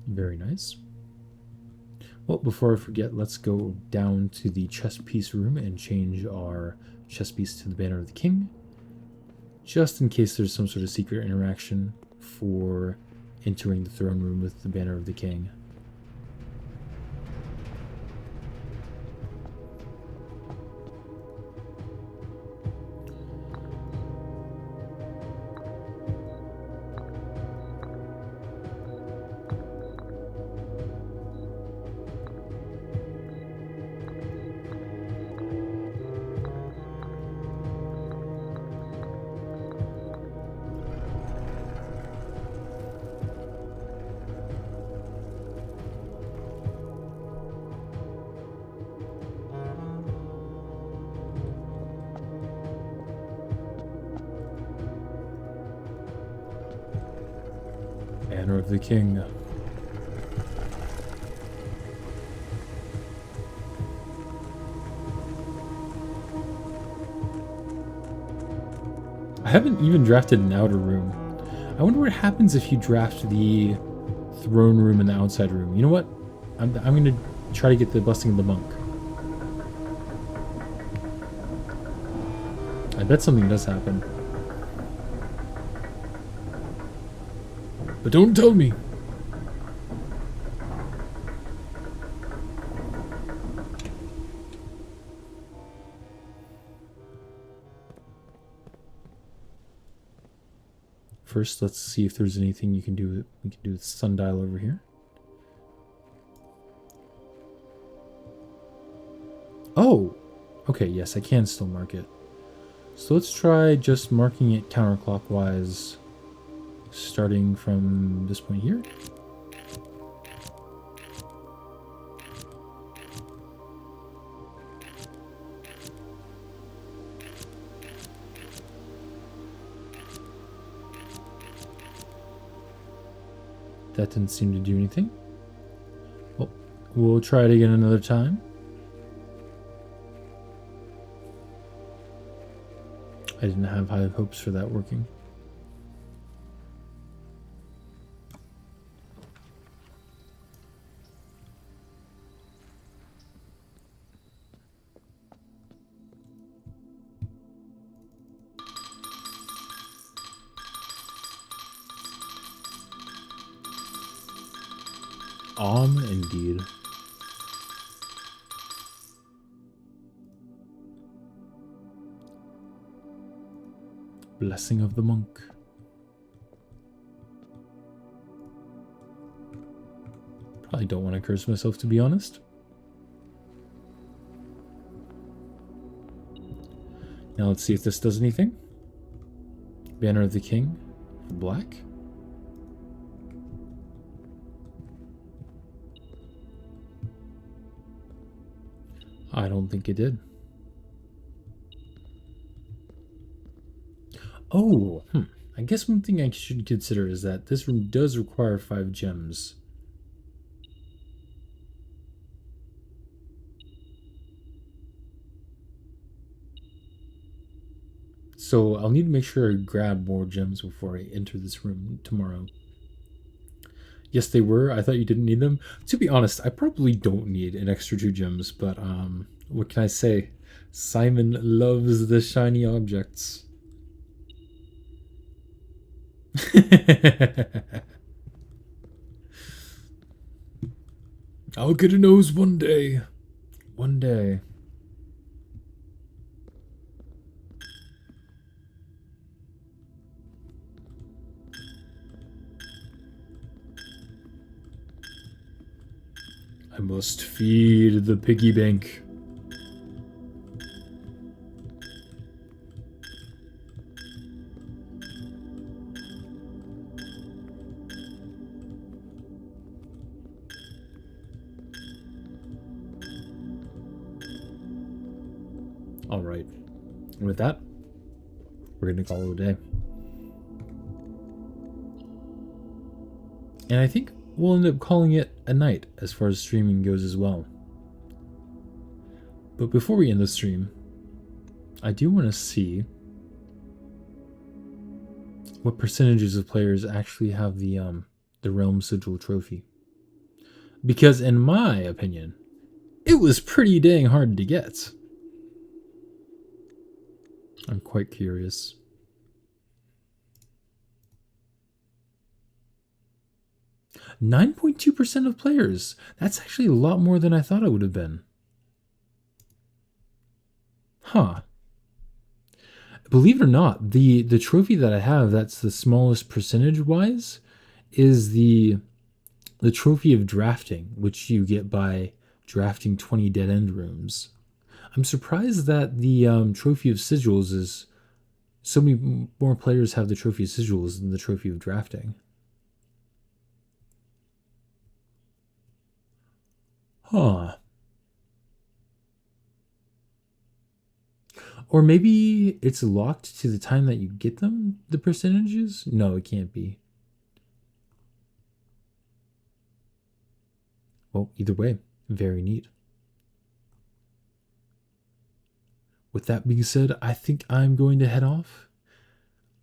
Very nice. Well, before I forget, let's go down to the chess piece room and change our chess piece to the Banner of the King, just in case there's some sort of secret interaction for entering the throne room with the Banner of the King. Banner of the King. I haven't even drafted an outer room. I wonder what happens if you draft the throne room and the outside room. You know what? I'm going to try to get the Blessing of the Monk. I bet something does happen. But don't tell me. First, let's see if there's anything you can do. We can do with sundial over here. Oh! Okay, yes, I can still mark it. So let's try just marking it counterclockwise, starting from this point here. That didn't seem to do anything. Well, we'll try it again another time. I didn't have high hopes for that working. Indeed. Blessing of the monk. Probably don't want to curse myself, to be honest. Now let's see if this does anything. Banner of the King for black. I don't think it did. Oh, I guess one thing I should consider is that this room does require 5 gems. So I'll need to make sure I grab more gems before I enter this room tomorrow. Yes, they were. I thought you didn't need them. To be honest, I probably don't need an extra 2 gems, but what can I say? Simon loves the shiny objects. I'll get a nose one day. One day. I must feed the piggy bank. All right. And with that, we're going to call it a day. And I think we'll end up calling it a night as far as streaming goes as well. But before we end the stream, I do want to see what percentages of players actually have the Realm Sigil trophy. Because in my opinion, it was pretty dang hard to get. I'm quite curious. 9.2% of players. That's actually a lot more than I thought it would have been. Huh. Believe it or not, the trophy that I have that's the smallest percentage-wise is the trophy of drafting, which you get by drafting 20 dead-end rooms. I'm surprised that the trophy of sigils is so many more players have the trophy of sigils than the trophy of drafting. Huh. Or maybe it's locked to the time that you get them, the percentages? No, it can't be. Well, either way, very neat. With that being said, I think I'm going to head off.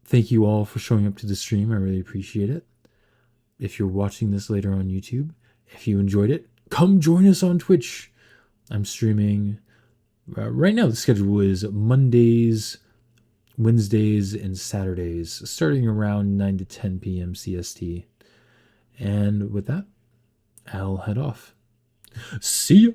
Thank you all for showing up to the stream. I really appreciate it. If you're watching this later on YouTube, if you enjoyed it, come join us on Twitch. I'm streaming. Right now, the schedule is Mondays, Wednesdays, and Saturdays, starting around 9 to 10 p.m. CST. And with that, I'll head off. See ya!